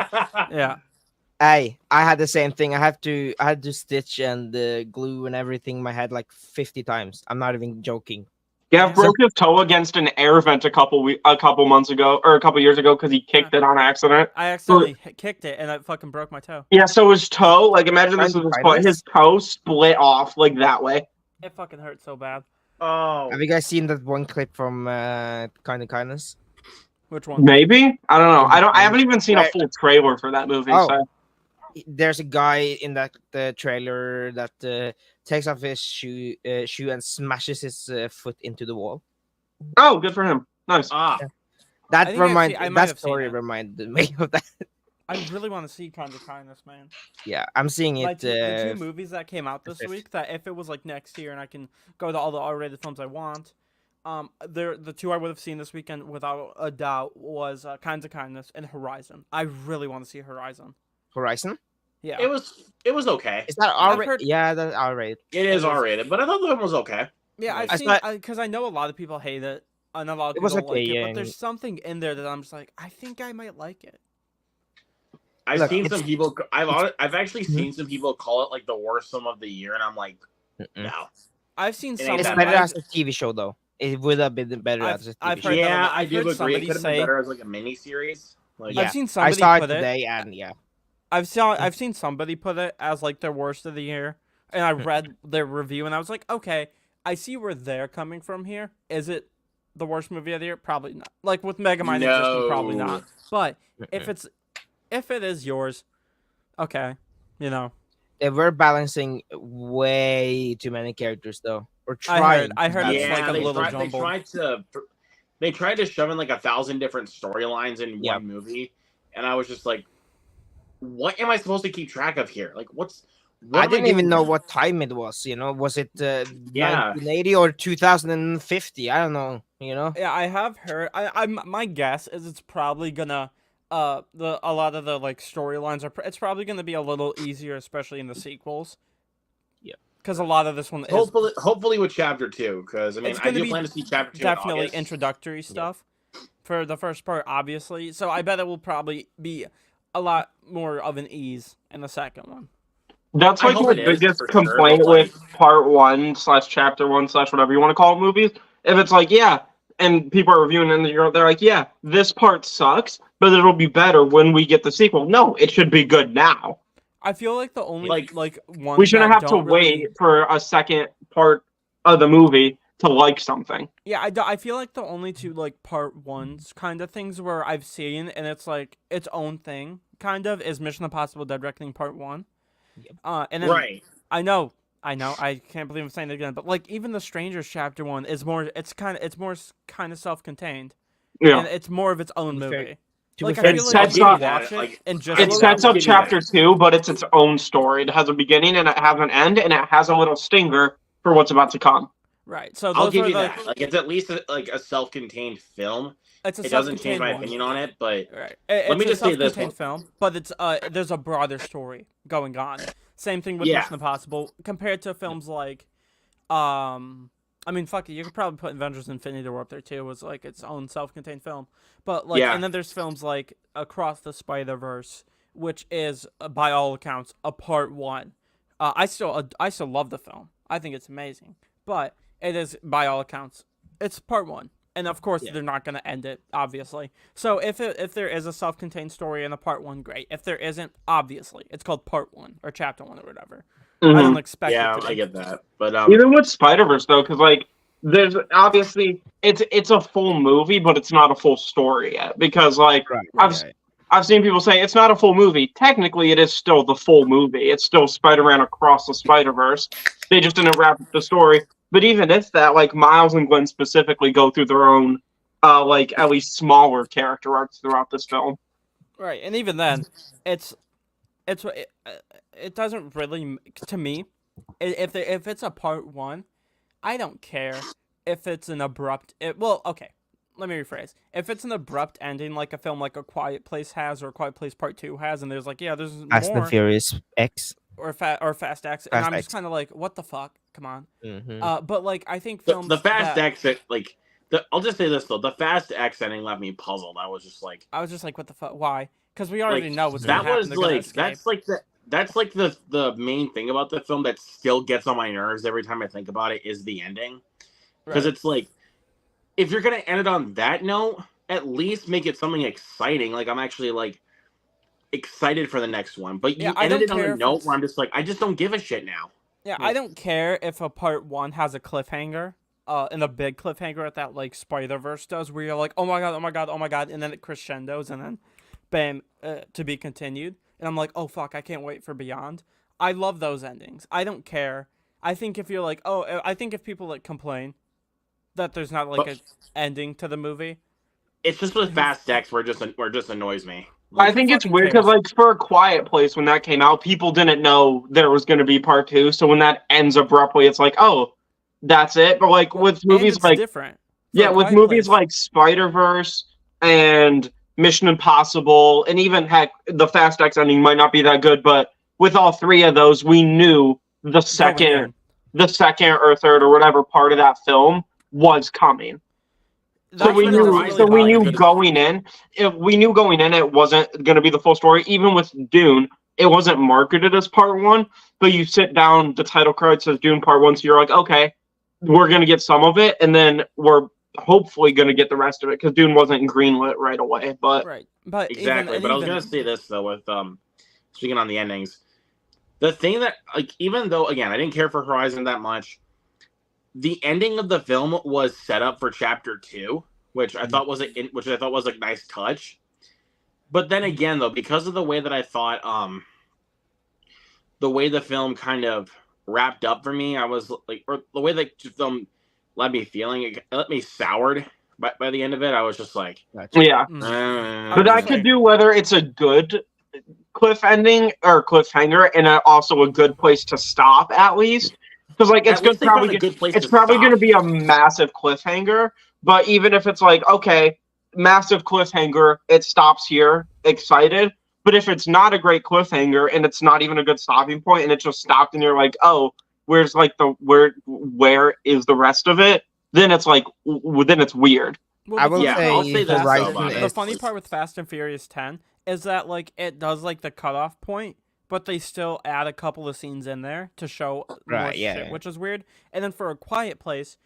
Yeah. Hey, I had the same thing. I had to stitch and glue and everything in my head like 50 times. I'm not even joking. Gav broke his toe against an air vent a couple months ago or a couple years ago because he kicked it on accident. I accidentally kicked it, and I fucking broke my toe. Yeah, so his toe, like imagine this was his Tendonitis? foot, his toe split off like that way. It fucking hurt so bad. Oh. Have you guys seen that one clip from Kind of Kindness? Which one? Maybe? I don't know. I haven't even seen a full trailer for that movie. Oh. So. There's a guy in that trailer that takes off his shoe and smashes his foot into the wall. Oh, good for him. Nice. Ah. That think I might that have seen story it. reminded me of that. I really want to see Kind of Kindness, man. Yeah, I'm seeing it. Like the 2 movies that came out this fifth. week, that if it was like next year and I can go to all the R-rated films I want, The two I would have seen this weekend without a doubt was Kinds of Kindness and Horizon. I really want to see Horizon. Horizon? Yeah. It was okay. Is that I've R-rated? heard- Yeah, that's R-rated. It is R-rated, but I thought the one was okay. Yeah, I've I seen thought- because I know a lot of people hate it, and a lot of It people was don't okay, like it. yeah, But there's something in there that I'm just like, I think I might like it. I've Look, seen it's- some people. I've actually Mhm. seen some people call it like the worst film of the year, and I'm like, Mm-mm. no. I've seen It some. ain't It's that better bad. as a TV show, though. It would have been better as a TV I've show. heard that Yeah, I've I do heard agree. It somebody could have say- been better as like a mini series. Like, Yeah, I've seen I somebody saw it put it. today, and yeah. I've seen somebody put it as like their worst of the year, and I read their review, and I was like, okay, I see where they're coming from here. Is it the worst movie of the year? Probably not. Like with Megamind existing, probably No. not. But if Mm-mm. if it is yours, okay, you know. They were balancing way too many characters, though. Or I trying. heard- I heard to it's balance. like a they little tried, jumbled. they tried to shove in like 1,000 different storylines in Yeah. one movie, and I was just like, what am I supposed to keep track of here? Like, what I am didn't even doing know here? what time it was. Was it Yeah. 1980 or 2050? I don't know. Yeah, I have heard. I'm my guess is it's probably gonna a lot of the like storylines are. It's probably gonna be a little easier, especially in the sequels. Yeah. Because a lot of this one is Hopefully with chapter 2, because I mean It's I gonna do be plan to see chapter 2 in definitely August. introductory stuff for the first part, obviously. So I bet it will probably be a lot more of an ease in the second one. That's I like hope my it is, biggest for sure, complaint but, with part 1 / chapter 1 / whatever you want to call it movies. If it's like, yeah, and people are reviewing it and they're like, yeah, this part sucks, but it'll be better when we get the sequel. No, it should be good now. I feel like the only Like, one We shouldn't that have to don't really- wait for a second part of the movie to like something. Yeah, I feel like the only two like part ones kind of things where I've seen and it's like its own thing kind of is Mission Impossible: Dead Reckoning Part 1. Yep. And then right. I know, I can't believe I'm saying it again, but like even The Strangers Chapter 1 is more. It's more kind of self-contained, Yeah. and it's more of its own To be fair- movie. To Like be I fair, feel It like sets you up- can watch it like, and just It will sets give up you chapter that. 2, but it's its own story. It has a beginning and it has an end, and it has a little stinger for what's about to come. right. So I'll those give are you like that. Like, it's at least like a self-contained film. it's a It doesn't change self-contained my one. opinion on it, but Right. Let me It's a just say this self-contained film, but it's there's a broader story going on. Same thing with Yeah. Mission Impossible compared to films like, I mean, fuck it, you could probably put Avengers: Infinity War up there too. It was like its own self-contained film, but like, Yeah. and then there's films like Across the Spider-Verse, which is by all accounts a part 1. I still love the film. I think it's amazing, but it is by all accounts it's part 1. And of course, Yeah. they're not going to end it, obviously. So if there is a self-contained story in a part 1, great. If there isn't, obviously, it's called part 1 or chapter 1 or whatever. I Mhm. don't expect yeah, it to I be. get that. But Even with Spider-Verse, though, because like there's obviously it's a full movie, but it's not a full story yet. Because like I've seen people say it's not a full movie. Technically, it is still the full movie. It's still Spider-Man Across the Spider-Verse. They just didn't wrap up the story. But even if that, like Miles and Gwen specifically go through their own, like at least smaller character arcs throughout this film. Right, and even then, it doesn't really, to me, if it's a part 1, I don't care if it's an abrupt. Okay, let me rephrase. If it's an abrupt ending, like a film like A Quiet Place has, or A Quiet Place Part 2 has, and there's like, yeah, there's Fast and more, Furious X. or Fast X, and Fast I'm just X. kind of like, what the fuck? Come on. Mm-hmm. But like, I think the, films the Fast that- X, like, I'll just say this though: the Fast X ending left me puzzled. I was just like, I was just like, what the fuck? Why? Because we already like, know what's that gonna happen. was They're gonna like escape. that's like the main thing about the film that still gets on my nerves every time I think about it is the ending, because Right. it's like, if you're gonna end it on that note, at least make it something exciting. Like, I'm actually like excited for the next one, but you Yeah, I ended it don't on care a if note it's- where I'm just like, I just don't give a shit now. Yeah, I don't care if a part 1 has a cliffhanger, and a big cliffhanger at that like Spider-Verse does, where you're like, oh my god, oh my god, oh my god, and then it crescendos, and then, bam, to be continued, and I'm like, oh fuck, I can't wait for Beyond. I love those endings. I don't care. I think if you're like, I think if people like complain that there's not like But- a ending to the movie, It's just with Fast X where it just annoys me. I think it's fucking weird because, cares? like, for A Quiet Place, when that came out, people didn't know there was going to be part 2. So when that ends abruptly, it's like, oh, that's it. But like with and movies it's like different. Yeah, with movies like Spider-Verse and Mission Impossible, and even heck, the Fast X ending might not be that good, but with all three of those, we knew the second or third or whatever part of that film was coming. So we knew going in. We knew going in it wasn't going to be the full story. Even with Dune, it wasn't marketed as part one. But you sit down, the title card says Dune Part 1, so you're like, okay, we're going to get some of it, and then we're hopefully going to get the rest of it because Dune wasn't greenlit right away. But exactly. But I was going to say this though, with speaking on the endings, the thing that even though again I didn't care for Horizon that much. The ending of the film was set up for Chapter 2, which I thought was a nice touch. But then again, though, because of the way that I thought, the way the film kind of wrapped up for me, I was like, or the way that the film left me feeling, it left me soured by the end of it. I was just like, yeah. But I could do whether it's a good cliff ending or cliffhanger, and also a good place to stop at least. Because it's probably going to be a massive cliffhanger. But even if it's like, okay, massive cliffhanger, it stops here, excited. But if it's not a great cliffhanger and it's not even a good stopping point, and it just stopped, and you're like, oh, where is the rest of it? Then it's like, then it's weird. Well, I'll say that. The funny part with Fast and Furious 10 is that it does the cutoff point. But they still add a couple of scenes in there to show more shit, which is weird. And then for A Quiet Place,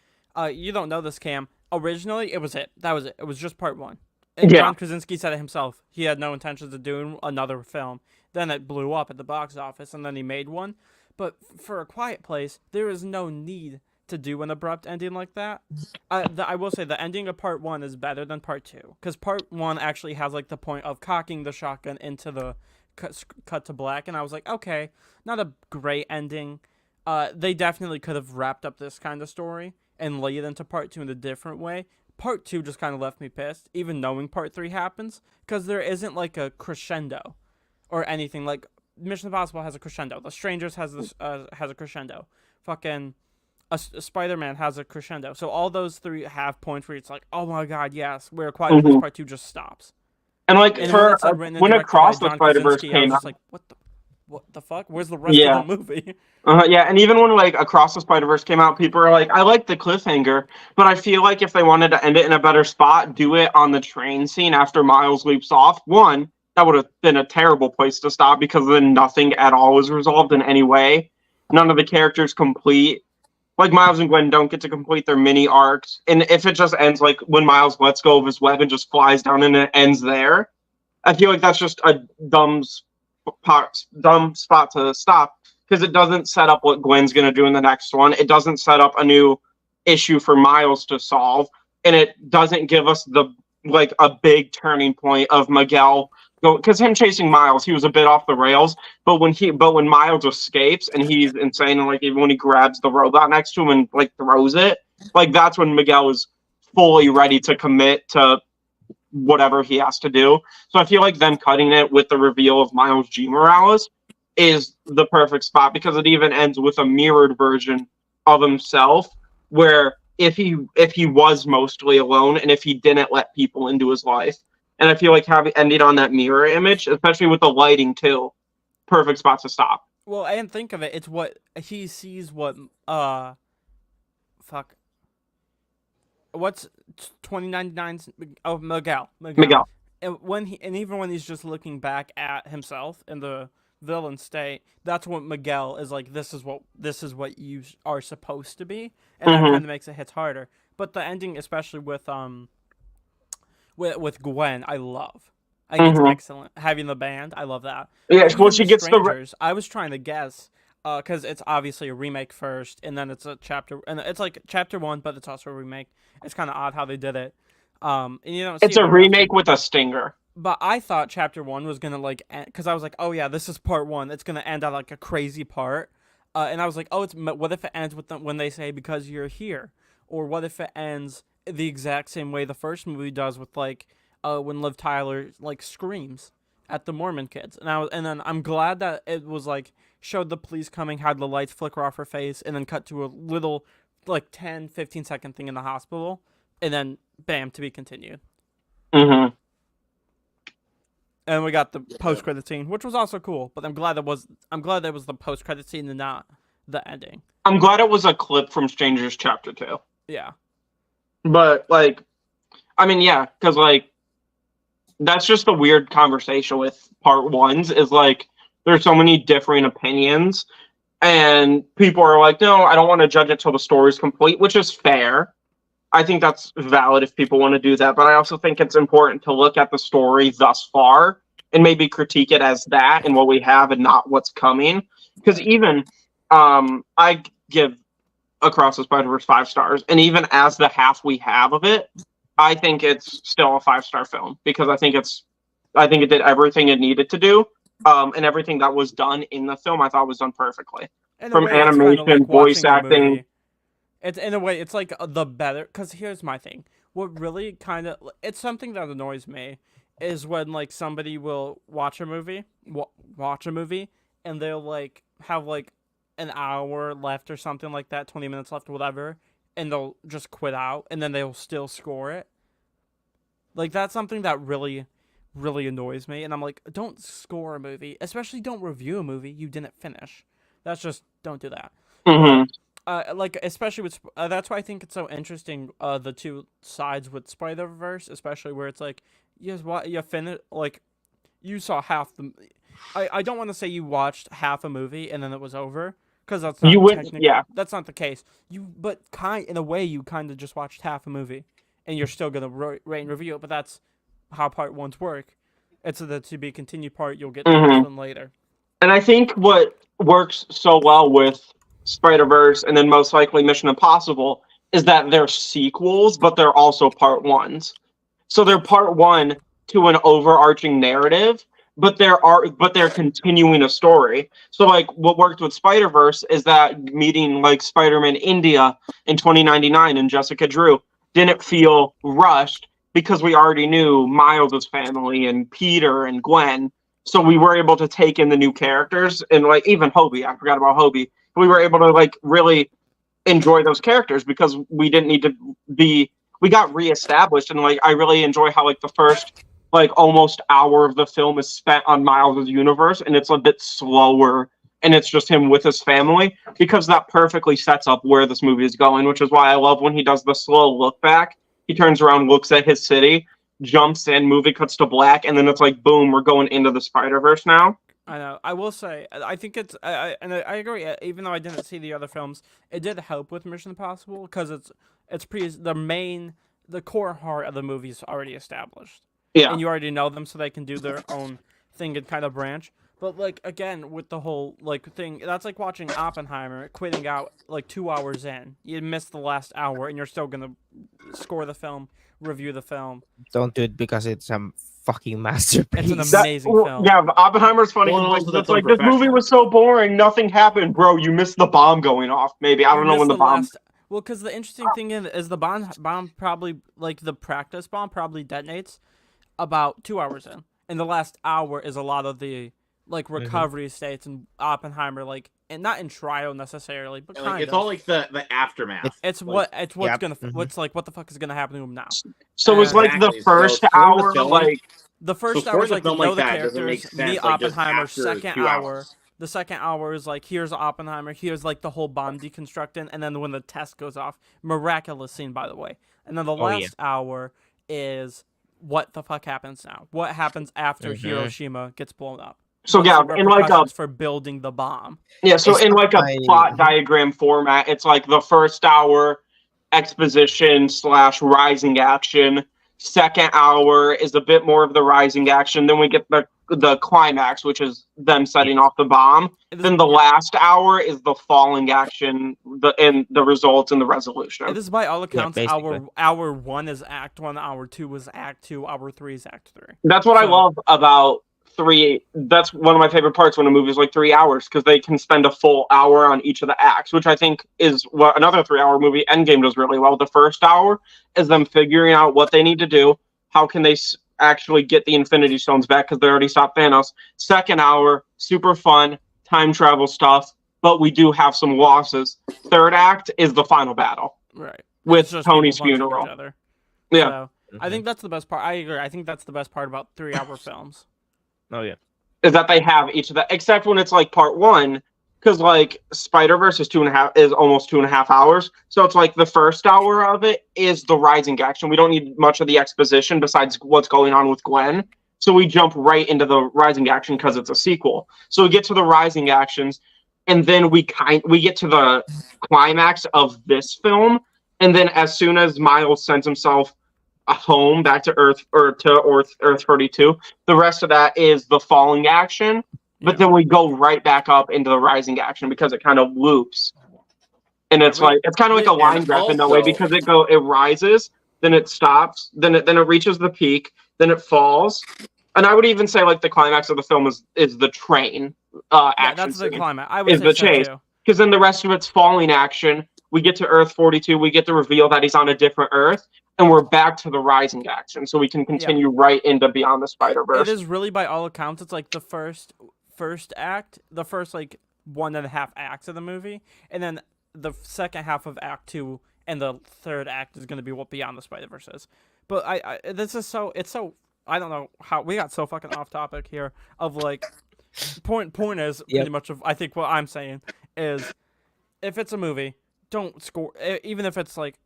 you don't know this, Cam. Originally, it was it. That was it. It was just part one. And John Krasinski said it himself. He had no intentions of doing another film. Then it blew up at the box office, and then he made one. But for A Quiet Place, there is no need to do an abrupt ending like that. I will say the ending of part one is better than part two. Because part one actually has the point of cocking the shotgun into the... Cut to black, and I was like, okay, not a great ending. They definitely could have wrapped up this kind of story and laid into part two in a different way. Part two just kind of left me pissed, even knowing part three happens, because there isn't a crescendo or anything. Mission Impossible has a crescendo. The Strangers has a crescendo. Fucking a Spider-Man has a crescendo. So all those three have points where it's like, oh my god, yes. Where Quiet Place Part 2 just stops. And when Across the Spider-Verse came out, what the fuck? Where's the rest of the movie? And even when Across the Spider-Verse came out, people were like, I like the cliffhanger, but I feel like if they wanted to end it in a better spot, do it on the train scene after Miles leaps off. One, that would have been a terrible place to stop because then nothing at all was resolved in any way. None of the characters complete. Miles and Gwen don't get to complete their mini arcs. And if it just ends when Miles lets go of his web and just flies down and it ends there, I feel like that's just a dumb spot to stop because it doesn't set up what Gwen's going to do in the next one. It doesn't set up a new issue for Miles to solve. And it doesn't give us a big turning point of Miguel. Because him chasing Miles, he was a bit off the rails. But when Miles escapes and he's insane, and even when he grabs the robot next to him and throws it, that's when Miguel is fully ready to commit to whatever he has to do. So I feel like them cutting it with the reveal of Miles G. Morales is the perfect spot because it even ends with a mirrored version of himself, where if he was mostly alone and if he didn't let people into his life. And I feel like ending on that mirror image, especially with the lighting too, perfect spot to stop. Well, and think of it, it's what he sees. What's 2099's? Oh, Miguel. And even when he's just looking back at himself in the villain state, that's what Miguel is like. This is what you are supposed to be, and that kind of makes it hit harder. But the ending, especially with Gwen, I love. I think it's excellent. Having the band, I love that. Yeah, well, she gets Strangers, I was trying to guess, because it's obviously a remake first, and then it's a chapter, and it's chapter one, but it's also a remake. It's kind of odd how they did it. And it's a remake with a stinger. But I thought chapter one was gonna because I was like, oh yeah, this is part one. It's gonna end on a crazy part, and I was like, oh, what if it ends with them when they say because you're here, or what if it ends the exact same way the first movie does with when Liv Tyler screams at the Mormon kids, and then I'm glad that it was showed the police coming, had the lights flicker off her face, and then cut to a little 10-15 second thing in the hospital. and then bam, to be continued. Mm-hmm. And we got the post-credit scene, which was also cool. But I'm glad that was the post-credit scene and not the ending. I'm glad it was a clip from Strangers Chapter 2. Yeah. But, like, I mean, yeah, because, like, that's just the weird conversation with part ones, is, like, there's so many differing opinions, and people are like, no, I don't want to judge it till the story's complete, which is fair. I think that's valid if people want to do that, but I also think it's important to look at the story thus far and maybe critique it as that and what we have and not what's coming. Because even I give Across the Spider-Verse 5 stars, and even as the half we have of it, I think it's still a 5-star film because I think it did everything it needed to do, and everything that was done in the film I thought was done perfectly. From animation, voice acting. It's in a way, it's like the better, because here's my thing. What really kind of, it's something that annoys me, is when like somebody will watch a movie, and they'll like have like an hour left or something like that, 20 minutes left or whatever, and they'll just quit out, and then they'll still score it. Like, that's something that really, really annoys me, and I'm like, don't score a movie, especially don't review a movie you didn't finish. That's just, don't do that. Mm-hmm. Like, especially with, that's why I think it's so interesting, the two sides with Spider-Verse, especially where it's like, you finish, like, you saw half the, I don't want to say you watched half a movie and then it was over, because that's not that's not the case. But in a way, you kind of just watched half a movie, and you're still gonna rate and review it. But that's how part ones work. It's the to be continued part. You'll get to this one later. And I think what works so well with Spider-Verse and then most likely Mission Impossible is that they're sequels, but they're also part ones. So they're part one to an overarching narrative, but they're continuing a story. So like what worked with Spider-Verse is that meeting like Spider-Man India in 2099 and Jessica Drew didn't feel rushed because we already knew Miles' family and Peter and Gwen. So we were able to take in the new characters and like even Hobie. I forgot about Hobie. We were able to like really enjoy those characters because we didn't need to be. We got reestablished, and like I really enjoy how like the first like almost hour of the film is spent on Miles' universe, and it's a bit slower, and it's just him with his family because that perfectly sets up where this movie is going. Which is why I love when he does the slow look back. He turns around, looks at his city, jumps in, movie cuts to black, and then it's like boom, we're going into the Spider-Verse now. I know. I will say, I think it's, I agree. Even though I didn't see the other films, it did help with Mission Impossible because the core heart of the movie is already established. Yeah, and you already know them, so they can do their own thing and kind of branch. But like again, with the whole like thing, that's like watching Oppenheimer quitting out like 2 hours in. You missed the last hour, and you're still gonna score the film, review the film. Don't do it because it's a fucking masterpiece. It's an amazing film. Yeah, Oppenheimer's funny. It's like this movie was so boring, nothing happened, bro. You missed the bomb going off. Maybe I don't know when the bomb. Well, because the interesting thing is the bomb probably like the practice bomb probably detonates about 2 hours in, and the last hour is a lot of the like recovery states and Oppenheimer, like, and not in trial necessarily, but kind of. It's all like the aftermath. It's like, what the fuck is gonna happen to him now? So it's like the first hour, like the first hour is like know the characters, meet Oppenheimer. Second hour, the second hour is like here's Oppenheimer, here's like the whole bomb deconstructing, and then when the test goes off, miraculous scene by the way, and then the last hour is what the fuck happens now? What happens after Hiroshima gets blown up? So yeah, in like for building the bomb. Yeah, so in like a plot diagram format, it's like the first hour exposition / rising action. Second hour is a bit more of the rising action. Then we get the climax, which is them setting off the bomb. Then the last hour is the falling action, and the results and the resolution. This is by all accounts. Hour 1 is Act 1. Hour 2 is Act 2. Hour 3 is Act 3. That's what I love about 3. That's one of my favorite parts when a movie is like 3 hours because they can spend a full hour on each of the acts, which I think is what another 3-hour movie, Endgame, does really well. The first hour is them figuring out what they need to do. How can they actually get the Infinity Stones back because they already stopped Thanos. Second hour, super fun, time travel stuff, but we do have some losses. Third act is the final battle. Right. With Tony's funeral. Yeah. So I think that's the best part. I agree. I think that's the best part about 3-hour films. Oh yeah. Is that they have each of that, except when it's like part one, because like Spider-Verse is almost 2.5 hours. So it's like the first hour of it is the rising action. We don't need much of the exposition besides what's going on with Gwen. So we jump right into the rising action because it's a sequel. So we get to the rising actions, and then we get to the climax of this film. And then as soon as Miles sends himself home back to Earth or to Earth 32, the rest of that is the falling action. But then we go right back up into the rising action because it kind of loops. And it's like it's kind of like a line graph in that way because it rises, then it stops, then it reaches the peak, then it falls. And I would even say like the climax of the film is the train action. That's the scene. climax. I would say the so chase. too. Because then the rest of it's falling action. We get to Earth 42, we get the reveal that he's on a different Earth, and we're back to the rising action. So we can continue right into Beyond the Spider-Verse. It is really, by all accounts, it's like the first act, the first like 1.5 acts of the movie, and then the second half of Act 2 and the third act is going to be what Beyond the Spider-Verse is. But it's so I don't know how we got so fucking off topic here of like point is pretty much of I think what I'm saying is if it's a movie, don't score, even if it's like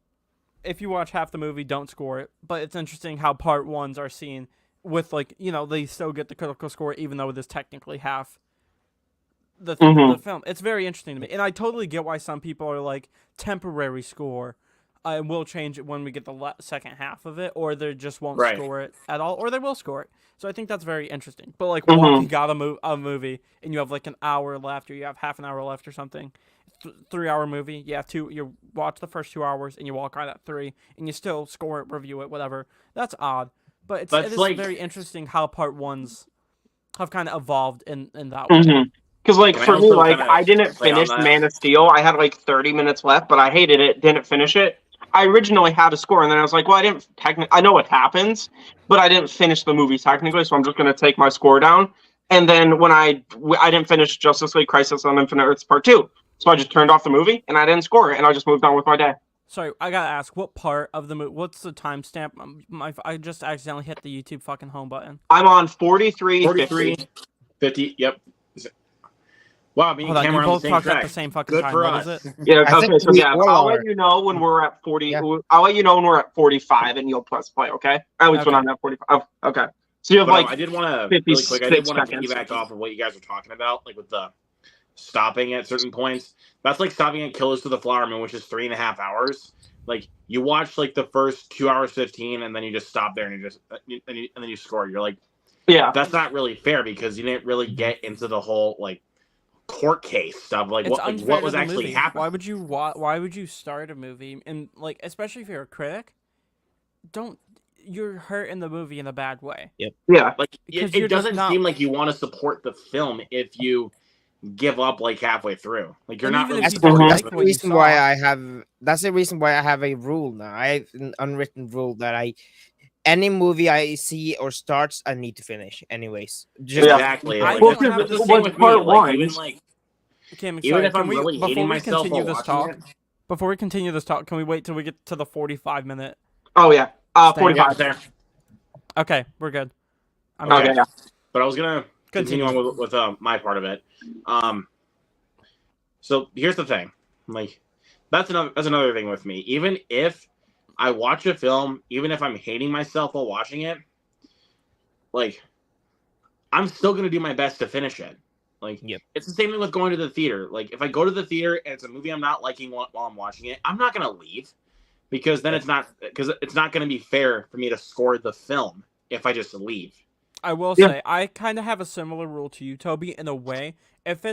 if you watch half the movie, don't score it. But it's interesting how part ones are seen with like, you know, they still get the critical score even though it is technically half the film. It's very interesting to me, and I totally get why some people are like temporary score. And we'll change it when we get the second half of it, or they just won't score it at all, or they will score it. So I think that's very interesting. But like, walking got a movie, and you have like an hour left, or you have half an hour left, or something. 3-hour movie, you watch the first 2 hours, and you walk out at 3, and you still score it, review it, whatever. That's odd, but it is like, very interesting how part ones have kind of evolved in that way. Because, like, for me, like, I didn't finish Man of Steel. I had, like, 30 minutes left, but I hated it, didn't finish it. I originally had a score, and then I was like, well, I know what happens, but I didn't finish the movie technically, so I'm just going to take my score down. And then when I didn't finish Justice League Crisis on Infinite Earths Part 2, so I just turned off the movie, and I didn't score it, and I just moved on with my day. Sorry, I gotta ask, what part of the movie, what's the timestamp? I just accidentally hit the YouTube fucking home button. I'm on 43, 50, yep. Wow, me and Cameron both on the same track. At the same fucking Good time. for what us. Is it? Yeah, okay, so yeah, I'll let you know when we're at 40. Yeah. I'll let you know when we're at 45, and you'll press play, okay? At least when I'm at 45. Oh, okay. So you have I did want to really quick. I did want to piggyback off of what you guys were talking about, like with the stopping at certain points. That's like stopping at Killers to the Flower Moon, which is 3.5 hours. Like you watch like the first 2 hours 15, and then you just stop there and and then you score. You're like, yeah, that's not really fair because you didn't really get into the whole like court case stuff, like what was actually happening. Why would you start a movie and like, especially if you're a critic, you're hurting the movie in a bad way. Yep. Yeah. Like it doesn't seem like you want to support the film if you give up like halfway through. Like you're not really. That's the reason why I have. That's the reason why I have a rule now. I have an unwritten rule that any movie I see or starts, I need to finish. Anyways, exactly. What's part one? Even if I'm really hating myself while watching it. Before we continue this talk, can we wait till we get to the 45-minute? Oh yeah, 45 there. Okay, we're good. Okay, yeah. But I was gonna continue on with my part of it. So here's the thing, like that's another thing with me. Even if I watch a film, even if I'm hating myself while watching it, like I'm still gonna do my best to finish it. Like it's the same thing with going to the theater. Like if I go to the theater and it's a movie I'm not liking while I'm watching it, I'm not gonna leave because then it's not gonna be fair for me to score the film if I just leave. I will say I kind of have a similar rule to you, Toby, in a way. If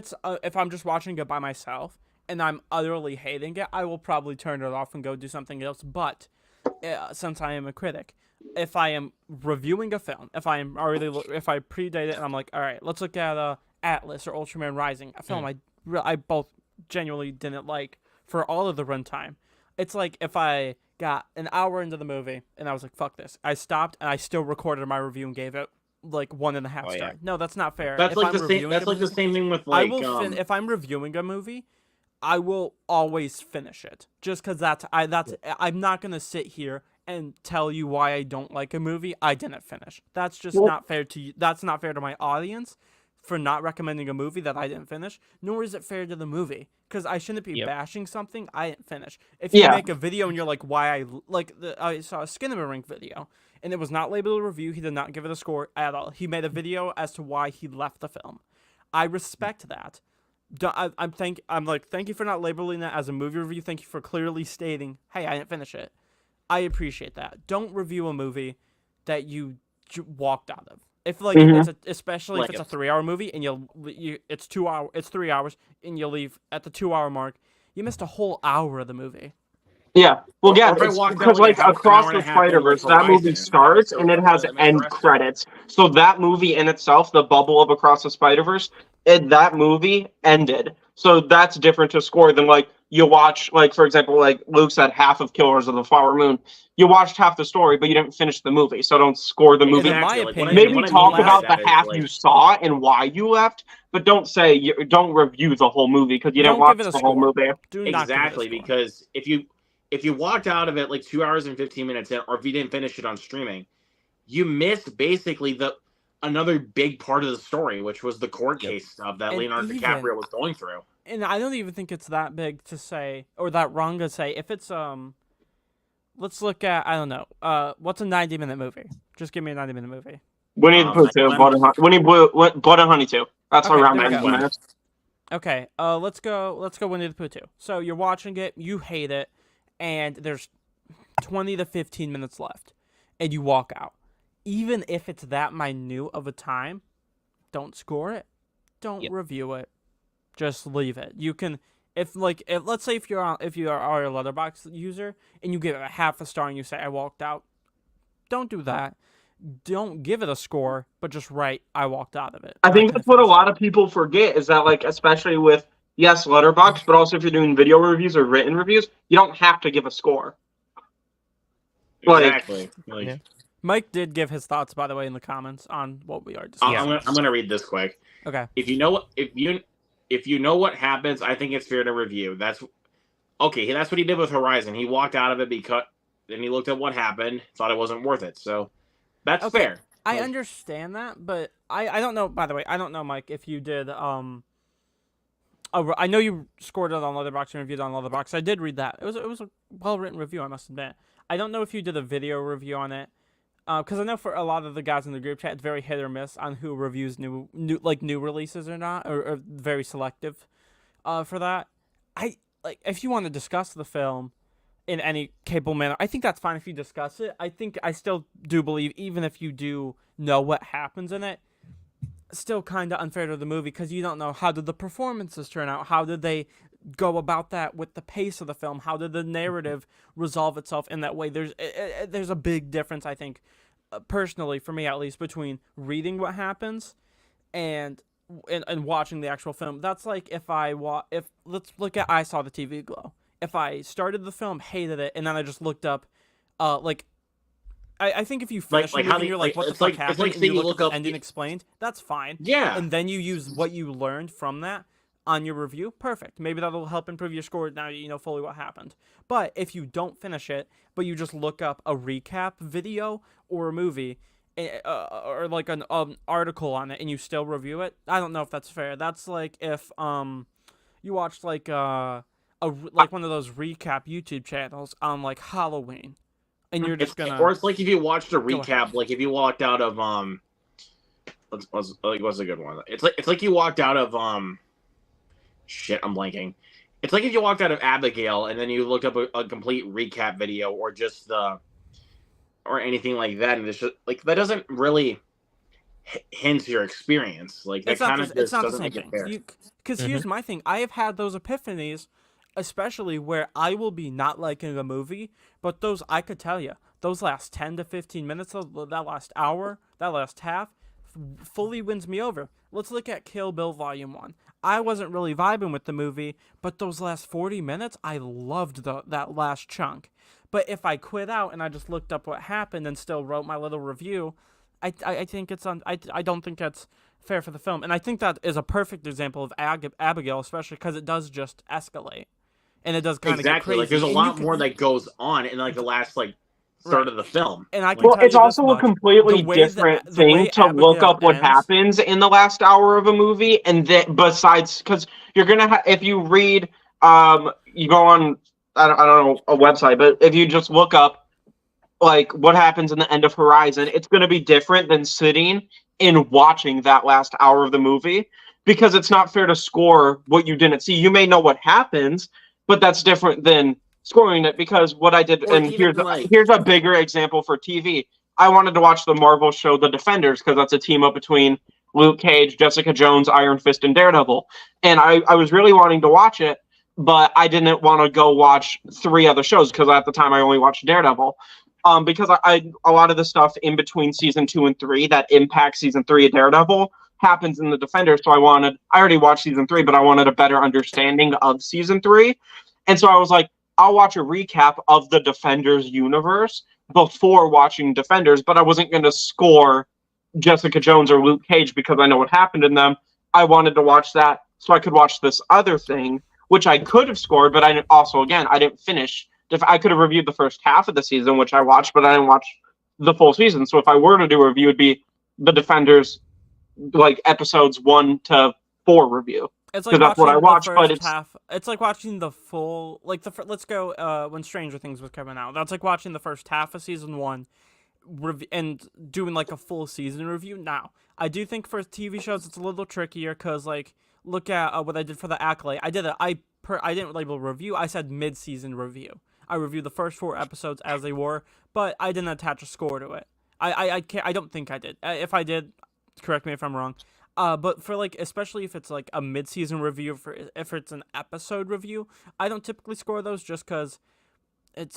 I'm just watching it by myself and I'm utterly hating it, I will probably turn it off and go do something else. But since I am a critic, if I am reviewing a film, if I predate it and I'm like, all right, let's look at Atlas or Ultraman Rising, a film I both genuinely didn't like for all of the runtime. It's like if I got an hour into the movie and I was like, fuck this. I stopped and I still recorded my review and gave it like 1.5 stars. Yeah. No, that's not fair. That's like the same. That's like the same thing with like. If I'm reviewing a movie, I will always finish it just because I'm not gonna sit here and tell you why I don't like a movie I didn't finish. That's just not fair to you. That's not fair to my audience for not recommending a movie that I didn't finish, nor is it fair to the movie, because I shouldn't be bashing something I didn't finish. If you make a video and you're like, I saw a Skinamarink video, and it was not labeled a review. He did not give it a score at all. He made a video as to why he left the film. I respect that. I'm like, thank you for not labeling that as a movie review. Thank you for clearly stating, hey, I didn't finish it. I appreciate that. Don't review a movie that you walked out of. If like especially if it's a 3-hour movie and it's 3 hours and you leave at the 2-hour mark, you missed a whole hour of the movie. Yeah, well, yeah, because like Across the Spider-Verse, that movie starts and it has end credits. So that movie in itself, the bubble of Across the Spider-Verse, that movie ended. So that's different to score than like you watch, like for example, like Luke said, half of Killers of the Flower Moon. You watched half the story, but you didn't finish the movie, so don't score the movie. In my opinion, maybe talk about the half you saw and why you left, but don't review the whole movie because you didn't watch the whole movie. Exactly, because if you walked out of it like 2 hours and 15 minutes in, or if you didn't finish it on streaming, you missed basically another big part of the story, which was the court case stuff that Leonardo DiCaprio was going through. And I don't even think it's that big to say, or that wrong to say. If it's let's look at, I don't know, what's a 90-minute movie? Just give me a 90-minute movie. Winnie the Pooh 2, Blood and Honey 2. That's around 90 minutes. Okay, let's go Winnie the Pooh 2. So you're watching it, you hate it, and there's 20 to 15 minutes left, and you walk out. Even if it's that minute of a time, don't score it. Don't review it. Just leave it. You can, let's say if you are a Letterboxd user and you give it a half a star and you say I walked out, don't do that. Don't give it a score, but just write I walked out of it. I think that's what a lot of people forget is that, like, especially with Letterboxd, but also if you're doing video reviews or written reviews, you don't have to give a score. Exactly. Mike did give his thoughts, by the way, in the comments on what we are discussing. I'm gonna read this quick. Okay. If you know what happens, I think it's fair to review. That's what he did with Horizon. He walked out of it because then he looked at what happened, thought it wasn't worth it. So that's fair. I understand that, but I don't know. By the way, I don't know, Mike, if you did. I know you scored it on Letterboxd and reviewed it on Letterboxd. I did read that. It was a well written review, I must admit. I don't know if you did a video review on it. Because I know for a lot of the guys in the group chat, it's very hit or miss on who reviews new releases or not, or very selective for that. If you want to discuss the film in any capable manner, I think that's fine if you discuss it. I still do believe, even if you do know what happens in it, still kind of unfair to the movie because you don't know how did the performances turn out, how did they go about that with the pace of the film, how did the narrative resolve itself in that way. There's a big difference, I think, personally for me at least, between reading what happens and watching the actual film. That's like if let's look at I Saw the TV Glow. If I started the film, hated it, and then I just looked up I think if you finish it and you're like, what the fuck happened, and you look up the ending explained, that's fine. Yeah. And then you use what you learned from that on your review, perfect. Maybe that'll help improve your score now you know fully what happened. But if you don't finish it, but you just look up a recap video or a movie, or like an article on it, and you still review it, I don't know if that's fair. That's like if you watched like one of those recap YouTube channels on like Halloween, and you're just or it's like if you watched a recap, like if you walked out of what's a good one? It's like you walked out of shit, I'm blanking. It's like if you walked out of Abigail and then you looked up a complete recap video or just or anything like that, and it's just like that doesn't really hint your experience. Like that kind of just doesn't make it fair. Because here's my thing: I have had those epiphanies, especially where I will be not liking a movie, but those I could tell you, those last 10 to 15 minutes, that last hour, that last half, fully wins me over. Let's look at Kill Bill Volume 1. I wasn't really vibing with the movie, but those last 40 minutes, I loved that last chunk. But if I quit out and I just looked up what happened and still wrote my little review, I think it's I don't think that's fair for the film. And I think that is a perfect example of Abigail, especially because it does just escalate. And it does kind of get crazy. Like there's a lot more that goes on in like the last like start of the film. And I can Well, tell it's you this also a much, completely the way different the thing way to look Abigail up what ends- happens in the last hour of a movie, and then besides, because you're gonna if you read, you go on, I don't know, a website, but if you just look up like what happens in the end of Horizon, it's gonna be different than sitting and watching that last hour of the movie, because it's not fair to score what you didn't see. You may know what happens, but that's different than scoring it, because what I did, Or and even, like- here's a bigger example for TV. I wanted to watch the Marvel show The Defenders because that's a team up between Luke Cage, Jessica Jones, Iron Fist, and Daredevil. And I was really wanting to watch it, but I didn't want to go watch 3 other shows because at the time I only watched Daredevil. Because I a lot of the stuff in between season 2 and 3 that impacts season 3 of Daredevil happens in The Defenders. So I already watched season 3, but I wanted a better understanding of season 3. And so I was like, I'll watch a recap of the Defenders universe before watching Defenders, but I wasn't going to score Jessica Jones or Luke Cage because I know what happened in them. I wanted to watch that so I could watch this other thing, which I could have scored, but I didn't finish. I could have reviewed the first half of the season, which I watched, but I didn't watch the full season. So if I were to do a review, it'd be the Defenders, like episodes 1 to 4 review. It's like that's what I watched, but it's half. It's like watching the full, like let's go when Stranger Things was coming out. That's like watching the first half of season 1, and doing like a full season review. Now, I do think for TV shows it's a little trickier because like look at what I did for the Acolyte. I didn't label review. I said mid-season review. I reviewed the first 4 episodes as they were, but I didn't attach a score to it. I don't think I did. If I did, correct me if I'm wrong. But for like, especially if it's like a mid-season review, if it's an episode review, I don't typically score those just because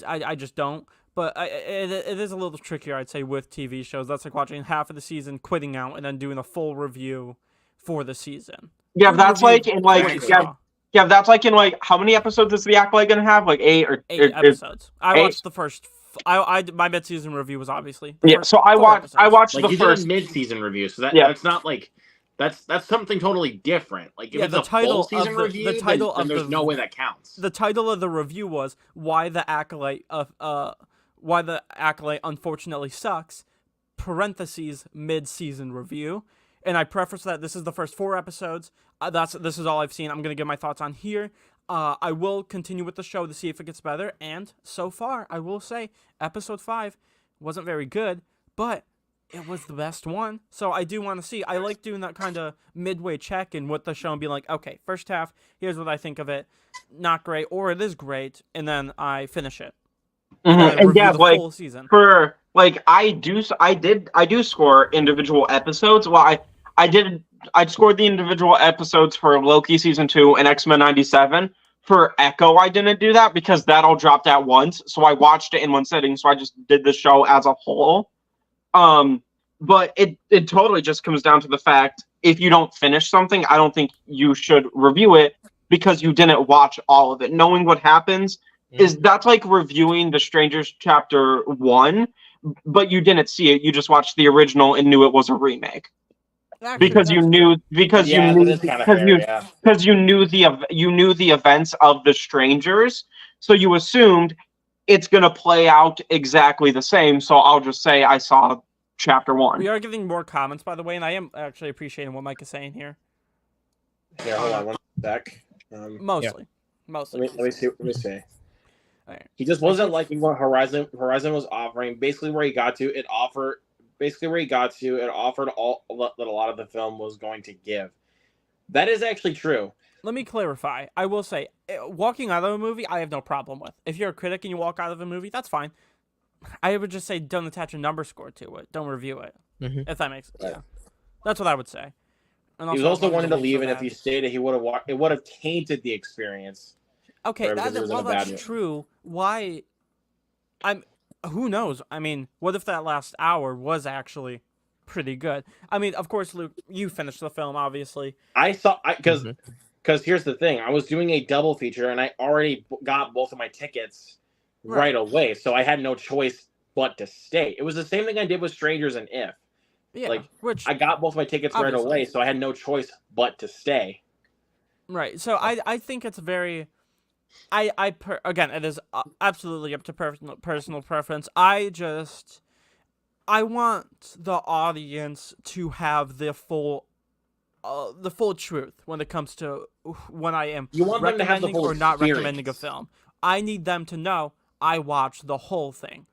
I just don't. But it is a little trickier, I'd say, with TV shows. That's like watching half of the season, quitting out, and then doing a full review for the season. Yeah, that's like in like that's like in like how many episodes is the Acolyte gonna have? Like 8 or 8 episodes. I watched the first. My mid-season review was obviously so I watched like the first mid-season review. So that's not like that's something totally different. Like if it's a full season review, then there's no way that counts. The title of the review was why the Acolyte unfortunately sucks. Parentheses mid-season review. And I preface that this is the first 4 episodes. This is all I've seen. I'm gonna give my thoughts on here. I will continue with the show to see if it gets better. And so far, I will say episode 5 wasn't very good, but it was the best one. So I do want to see. I like doing that kind of midway check in with the show and being like, okay, first half, here's what I think of it. Not great, or it is great, and then I finish it. And yeah, like full season. for like I do score individual episodes. Well, I scored the individual episodes for Loki season 2 and X-Men 97. For Echo, I didn't do that because that all dropped at once. So I watched it in one sitting. So I just did the show as a whole. But it totally just comes down to the fact if you don't finish something, I don't think you should review it because you didn't watch all of it. Knowing what happens that's like reviewing The Strangers Chapter 1, but you didn't see it. You just watched the original and knew it was a remake. Actually, Because you knew the events of The Strangers, so you assumed it's gonna play out exactly the same. So I'll just say I saw Chapter 1. We are getting more comments, by the way, and I am actually appreciating what Mike is saying here. Yeah, hold on one sec. Mostly. Let me see. Right. He just wasn't liking what Horizon was offering. Basically, where he got to, it offered all that a lot of the film was going to give. That is actually true. Let me clarify. I will say, walking out of a movie, I have no problem with. If you're a critic and you walk out of a movie, that's fine. I would just say don't attach a number score to it. Don't review it. If that makes sense. Right. Yeah. That's what I would say. And he was also wanting to leave, and if he stayed, it would have tainted the experience. Okay, that's true. Why? Who knows? I mean, what if that last hour was actually pretty good? I mean, of course, Luke, you finished the film, obviously. Because here's the thing. I was doing a double feature, and I already got both of my tickets right away, so I had no choice but to stay. It was the same thing I did with Strangers and If. Yeah, which I got both my tickets right away, so I had no choice but to stay. Right. So I think it's very Again, it is absolutely up to personal preference. I want the audience to have the full truth when it comes to when I am You want them to have the recommending full or not recommending a experience. film. I need them to know I watched the whole thing.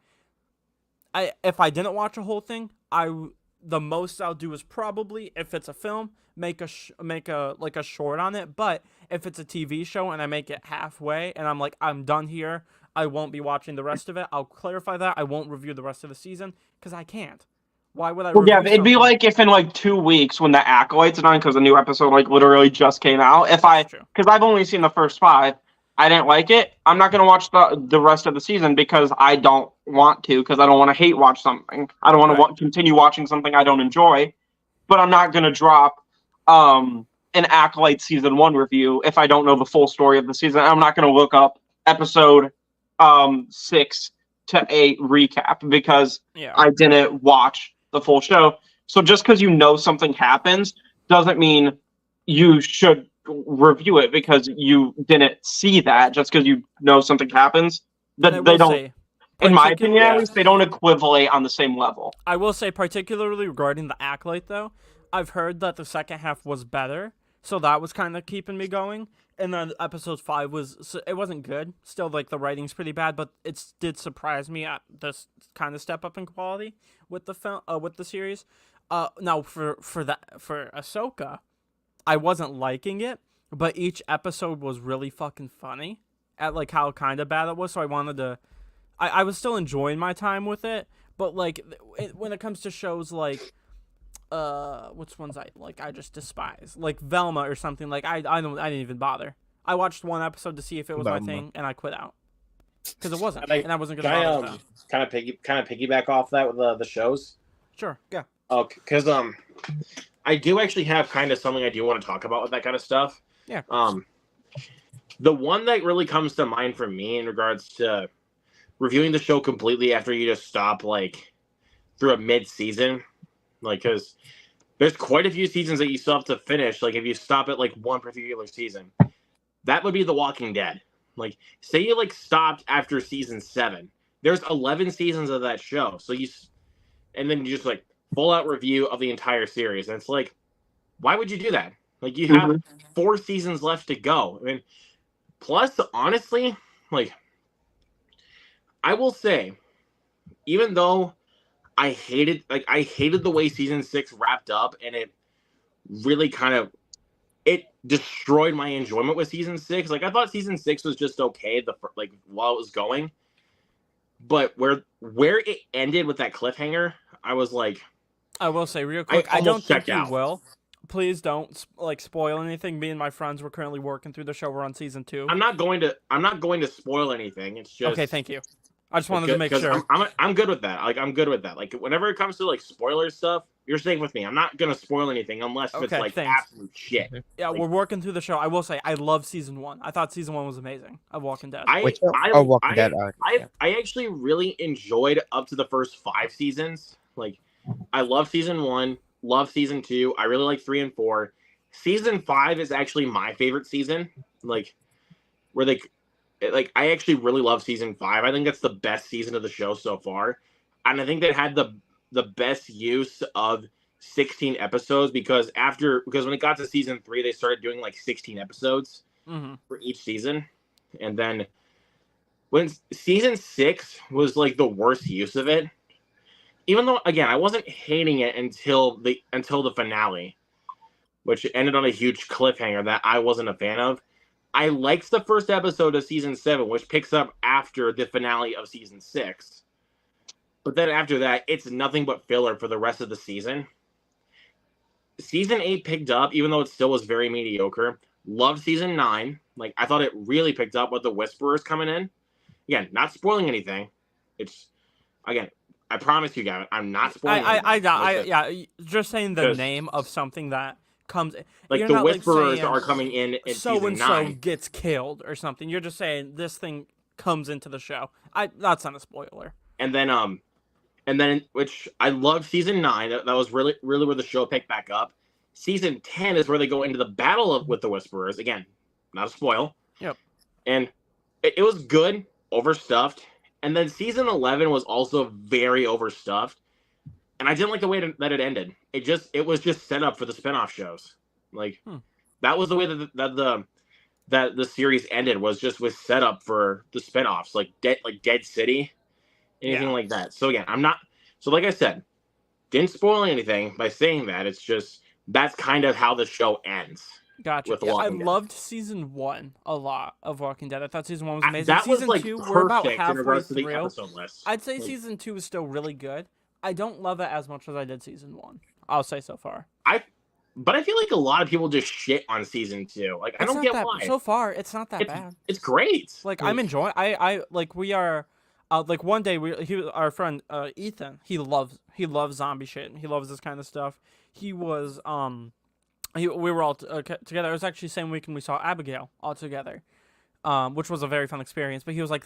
If I didn't watch a whole thing, the most I'll do is probably, if it's a film, make a short on it. But if it's a TV show and I make it halfway and I'm like, I'm done here, I won't be watching the rest of it. I'll clarify that I won't review the rest of the season because I can't. Why would I? Well, yeah, review it'd be something? like if in like 2 weeks when the Acolytes are on, because the new episode like literally just came out. That's true. Because I've only seen the first 5, I didn't like it. I'm not gonna watch the rest of the season because I don't want to. Because I don't want to hate watch something. I don't want to continue watching something I don't enjoy. But I'm not gonna drop an Acolyte season 1 review if I don't know the full story of the season. I'm not gonna look up episode 6 to 8 recap because I didn't watch the full show. So just because you know something happens doesn't mean you should review it because you didn't see that. Just because you know something happens, that they don't. In my opinion, at least, they don't equivalate on the same level. I will say, particularly regarding the Acolyte, though, I've heard that the second half was better, so that was kind of keeping me going. And then episode 5 it wasn't good. Still, like, the writing's pretty bad, but it did surprise me at this kind of step up in quality with the film, with the series. Now for Ahsoka, I wasn't liking it, but each episode was really fucking funny at like how kind of bad it was. So I wanted to. I was still enjoying my time with it, but like when it comes to shows like which ones I just despise, like Velma or something, like I didn't even bother. I watched 1 episode to see if it was my thing, and I quit out because it wasn't, and I wasn't gonna bother with that. kind of piggyback off that with the shows. Sure, yeah. Oh, because I do actually have kind of something I do want to talk about with that kind of stuff. Yeah. The one that really comes to mind for me in regards to reviewing the show completely after you just stop like through a mid-season, like because there's quite a few seasons that you still have to finish. Like if you stop at like one particular season, that would be The Walking Dead. Like say you like stopped after season 7, there's 11 seasons of that show, so and then you just like full out review of the entire series, and it's like, why would you do that? Like you have 4 seasons left to go. I mean, plus honestly, like I will say, even though I hated the way season 6 wrapped up, and it really kind of destroyed my enjoyment with season 6. Like I thought season 6 was just okay while it was going, but where it ended with that cliffhanger, I was like, I will say real quick, I don't think you will. Please don't like spoil anything. Me and my friends were currently working through the show. We're on season 2. I'm not going to spoil anything. It's just okay. Thank you. I just wanted to make sure. I'm good with that. Like I'm good with that. Like whenever it comes to like spoiler stuff, you're safe with me. I'm not gonna spoil anything unless it's like absolute shit. Yeah, we're working through the show. I will say I love season 1. I thought season 1 was amazing of Walking Dead. I actually really enjoyed up to the first 5 seasons. Like I love season 1, love season 2. I really like 3 and 4. Season 5 is actually my favorite season. Like where I actually really love season 5. I think that's the best season of the show so far. And I think that had the best use of 16 episodes because when it got to season 3, they started doing like 16 episodes for each season. And then when season 6 was like the worst use of it, even though again, I wasn't hating it until the finale, which ended on a huge cliffhanger that I wasn't a fan of. I liked the first episode of season 7, which picks up after the finale of season 6. But then after that, it's nothing but filler for the rest of the season. Season 8 picked up, even though it still was very mediocre. Loved season 9. Like, I thought it really picked up with the Whisperers coming in. Again, not spoiling anything. Again, I promise you, Gavin, I'm not spoiling anything. Just saying the name of something that comes like the Whisperers are coming in so and so gets killed or something. You're just saying this thing comes into the show. That's not a spoiler. And then which I love season 9. That was really really where the show picked back up. Season 10 is where they go into the battle with the Whisperers. Again, not a spoil. Yep. And it was good, overstuffed, and then season 11 was also very overstuffed, and I didn't like the way that it ended. It was just set up for the spinoff shows. Like that was the way that the series ended, was just with set up for the spinoffs, like Dead City, anything like that. So again, like I said, didn't spoil anything by saying that. It's just that's kind of how the show ends. Gotcha. Yeah, I loved season 1 a lot of Walking Dead. I thought season 1 was amazing. That season was like 2, perfect we're about in halfway regards to through. the episode list. I'd say season 2 is still really good. I don't love it as much as I did season 1. I'll say so far. But I feel like a lot of people just shit on season 2. Like I don't get why. So far, it's not that bad. It's great. Like I'm enjoying. I like we are. Like one day our friend Ethan, he loves zombie shit. He loves this kind of stuff. He was we were all together. It was actually the same weekend we saw Abigail all together, which was a very fun experience. But he was like,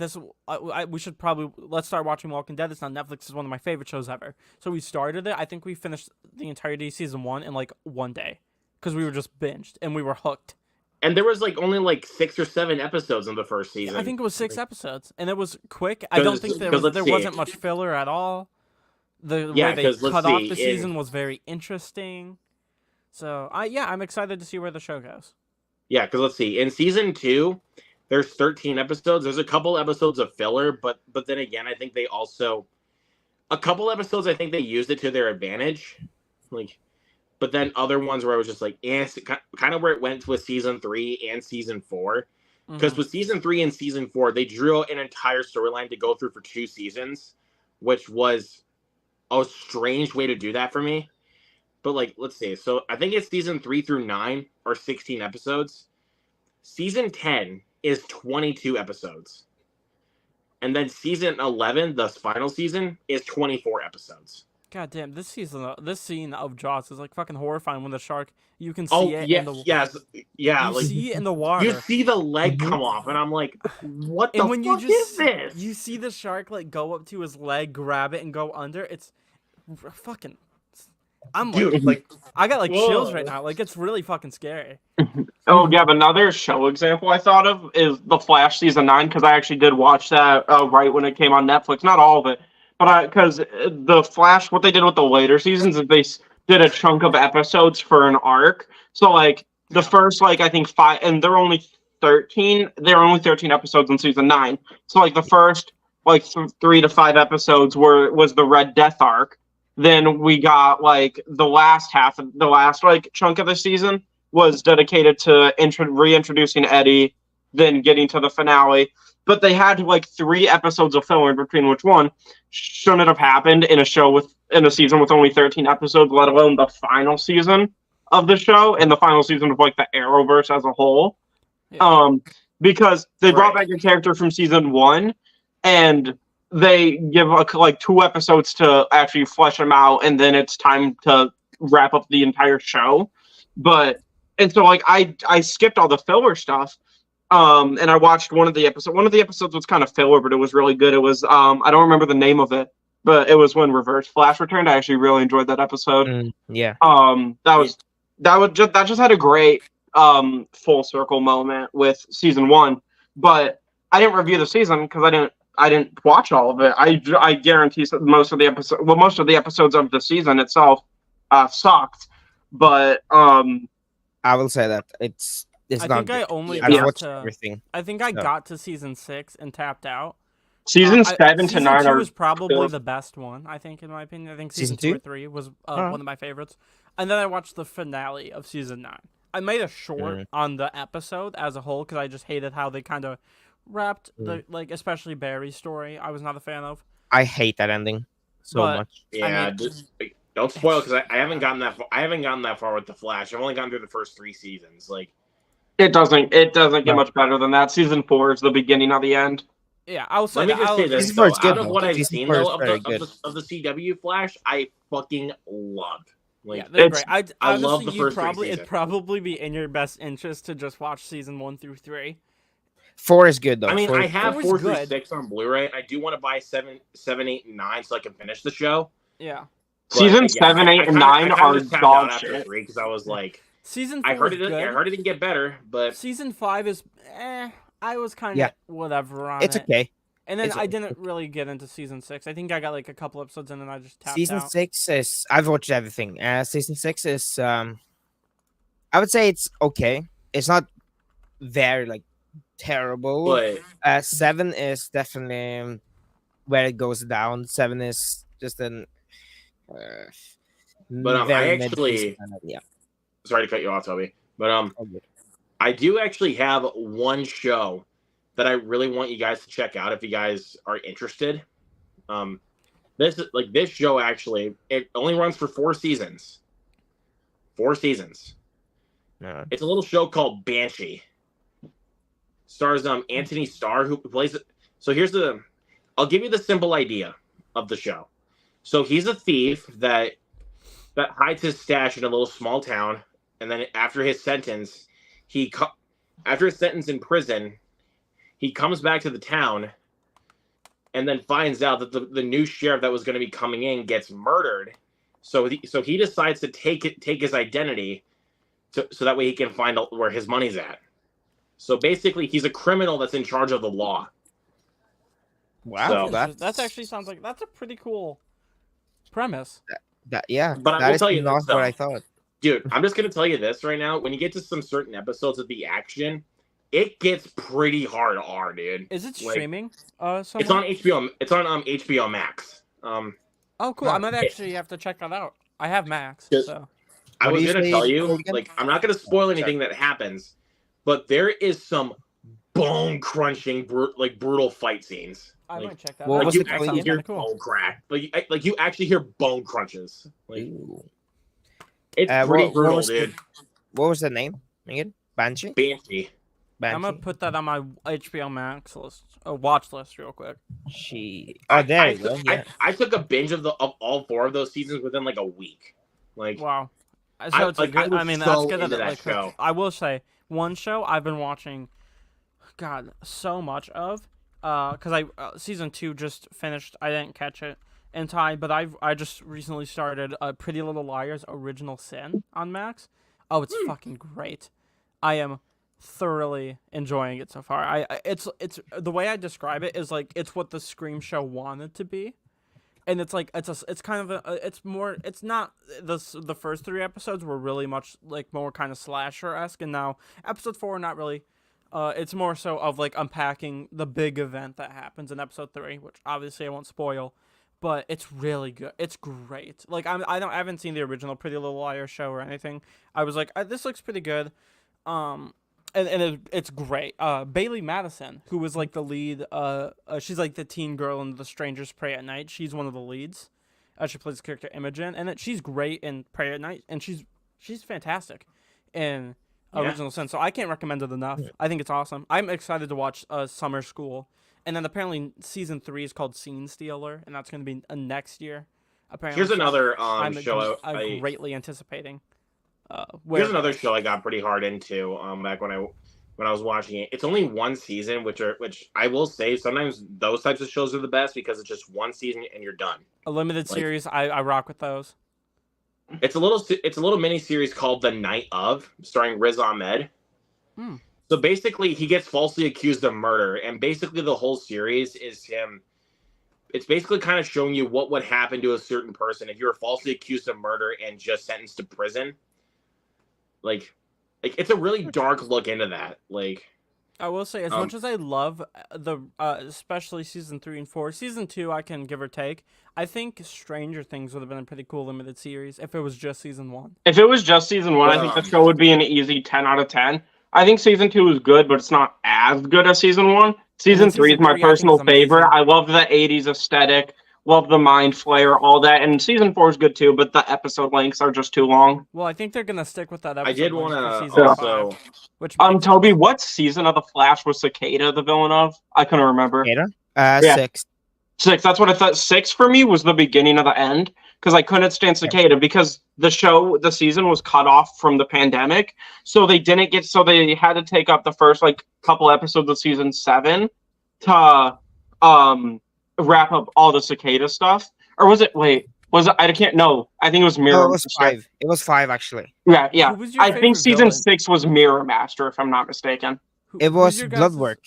we should probably let's start watching Walking Dead. It's on Netflix. It's one of my favorite shows ever. So we started it. I think we finished the entirety of season 1 in like one day because we were just binged and we were hooked. And there was only 6 or 7 episodes in the first season. I think it was 6 episodes, and it was quick. I don't think there wasn't much filler at all. The way they cut off the season was very interesting. So I'm excited to see where the show goes. Yeah, because let's see. In season 2, there's 13 episodes. There's a couple episodes of filler, but then again, I think they also a couple episodes. I think they used it to their advantage, But then other ones where I was just like, kind of where it went with season 3 and season 4. Because with season 3 and season 4, they drew out an entire storyline to go through for 2 seasons, which was a strange way to do that for me. But let's see. So I think it's season 3 through 9 or 16 episodes. Season 10 is 22 episodes. And then season 11, the final season, is 24 episodes. God damn, this scene of Jaws is fucking horrifying when the shark, you can see it in the water. You see it in the water. You see the leg come off, and I'm like, what the fuck is this? You see the shark go up to his leg, grab it, and go under. It's fucking... I'm I got chills right now. It's really fucking scary. Oh, yeah, another show example I thought of is The Flash season 9, because I actually did watch that right when it came on Netflix. Not all of it. But because The Flash, what they did with the later seasons is they did a chunk of episodes for an arc. So, the first, I think 5, and there are only 13. There are only 13 episodes in season 9. So, the first, 3 to 5 episodes was the Red Death arc. Then we got, the last chunk of the season was dedicated to reintroducing Eddie, then getting to the finale. But they had 3 episodes of filler in between, which one shouldn't have happened in a season with only 13 episodes, let alone the final season of the show and the final season of the Arrowverse as a whole. Yeah. Because they brought back a character from season 1, and they give 2 episodes to actually flesh him out, and then it's time to wrap up the entire show. And so I skipped all the filler stuff. And I watched one of the episodes. One of the episodes was kind of filler, but it was really good. It was I don't remember the name of it, but it was when Reverse Flash returned. I actually really enjoyed that episode. Yeah. That just had a great full circle moment with season 1. But I didn't review the season because I didn't watch all of it. I guarantee most of the episodes of the season itself sucked. But I will say that it's I not. think I only watched everything. I think I got to season 6 and tapped out. Season 7 to 9 2 was probably the best one. I think, in my opinion, I think season 2 or 3 was one of my favorites. And then I watched the finale of season 9. I made a short on the episode as a whole because I just hated how they kind of wrapped the especially Barry's story. I was not a fan of. I hate that ending so much. Yeah, don't spoil because I haven't gotten that far. I haven't gotten that far with the Flash. I've only gone through the first 3 seasons. It doesn't get much better than that. Season 4 is the beginning of the end. Yeah, I'll say. Let me just say this. Out of what I've seen of the CW Flash, I fucking loved. Yeah, they're great. I love the first 3 seasons. It'd probably be in your best interest to just watch season 1 through 3. 4 is good though. I mean, I have 4 through 6 on Blu-ray. I do want to buy 7, 8, and 9 so I can finish the show. Yeah. Season 7, 8, and 9 are dog shit. Because I was like, season 4 I heard it didn't get better, but season 5 is I was kind of Yeah. whatever on It's it. okay. And then It's I didn't really get into season 6. I think I got like a couple episodes in and I just tapped Season out. 6 is I've watched everything. Season 6 is I would say it's okay. It's not very like terrible. But 7 is definitely where it goes down. 7 is just an But, very I mid actually- season kind of- yeah. sorry to cut you off, Toby. But all good. I do actually have one show that I really want you guys to check out if you guys are interested. This show actually, it only runs for 4 seasons. 4 seasons. No. It's a little show called Banshee. Stars Anthony Starr, who plays it. So I'll give you the simple idea of the show. So he's a thief that hides his stash in a little small town, and then after his sentence, in prison, he comes back to the town, and then finds out that the new sheriff that was going to be coming in gets murdered. So he decides to take his identity, so that way he can find out where his money's at. So basically, he's a criminal that's in charge of the law. Wow, So- That actually sounds like that's a pretty cool premise. yeah. But I that will is tell you not this, though. what I thought. Dude, I'm just going to tell you this right now. When you get to some certain episodes of the action, it gets pretty hard R, dude. Is it Like, streaming? It's on HBO. It's on HBO Max. Oh, cool. I might actually have to check that out. I have Max, Yes. so I What was do you going to say tell it's you, called again? I'm not going to spoil anything that happens, but there is some bone-crunching, brutal fight scenes. I Like, might check that what out. was you the That actually sounds called hear kinda cool. bone crack. Like you actually hear bone crunches. Like, Ooh. it's What- pretty what brutal, was the- dude. What was the name again? Banshee. Banshee. I'm gonna put that on my HBO Max list, watch list, real quick. There you go. Yeah. I took a binge of all 4 of those seasons within like a week. Like, Wow. So I- it's a like, I good. was I mean, so that's good into that, that like, show. I will say one show I've been watching. God, so much of. Because season 2 just finished. I didn't catch it in time, but I just recently started Pretty Little Liars Original Sin on Max. Oh, it's fucking great. I am thoroughly enjoying it so far. It's the way I describe it is like it's what the Scream show wanted to be, and it's like it's kind of it's not the first 3 episodes were really much like more kind of slasher-esque, and now episode 4 not really. It's more so of like unpacking the big event that happens in episode 3, which obviously I won't spoil, but it's really good. It's great. Like I haven't seen the original Pretty Little Liars show or anything. I was like, this looks pretty good. It's great. Bailey Madison, who was like the lead, she's like the teen girl in The Strangers Pray at Night. She's one of the leads. She plays the character Imogen, and she's great in Pray at Night, and she's fantastic in Original Sin. So I can't recommend it enough. I think it's awesome. I'm excited to watch Summer School, and then apparently season 3 is called Scene Stealer, and that's going to be next year. Apparently, here's another I'm show. greatly anticipating. Here's another show I got pretty hard into back when I was watching it. It's only 1 season, which I will say sometimes those types of shows are the best because it's just 1 season and you're done. A limited like- series. I rock with those. It's a little mini series called The Night of, starring Riz Ahmed. Hmm. So basically, he gets falsely accused of murder, and basically the whole series is him. It's basically kind of showing you what would happen to a certain person if you were falsely accused of murder and just sentenced to prison. Like it's a really dark look into that. Like, I will say, as much as I love especially season 3 and 4, season 2 I can give or take. I think Stranger Things would have been a pretty cool limited series if it was just season 1. If it was just season 1, I think the show would be an easy 10 out of 10. I think season 2 is good, but it's not as good as season 1. Season 3 is my 3 I think personal is amazing. favorite. I love the 80s aesthetic, love the mind flayer, all that. And season 4 is good too, but the episode lengths are just too long. Well, I think they're gonna stick with that episode. I did length want for to season also. 5, which makes Toby, what season of The Flash was Cicada the villain of? I couldn't remember. Ada? Yeah. 6. 6, that's what I thought. 6 for me was the beginning of the end, because I couldn't stand Cicada, because the season was cut off from the pandemic, so they had to take up the first couple episodes of season 7 to wrap up all the Cicada stuff. Or was it I can't know. I think it was Mirror No, it was 5. It was 5 actually. Yeah. Who was your I think favorite season villain? 6 was Mirror Master, if I'm not mistaken. It was Bloodwork.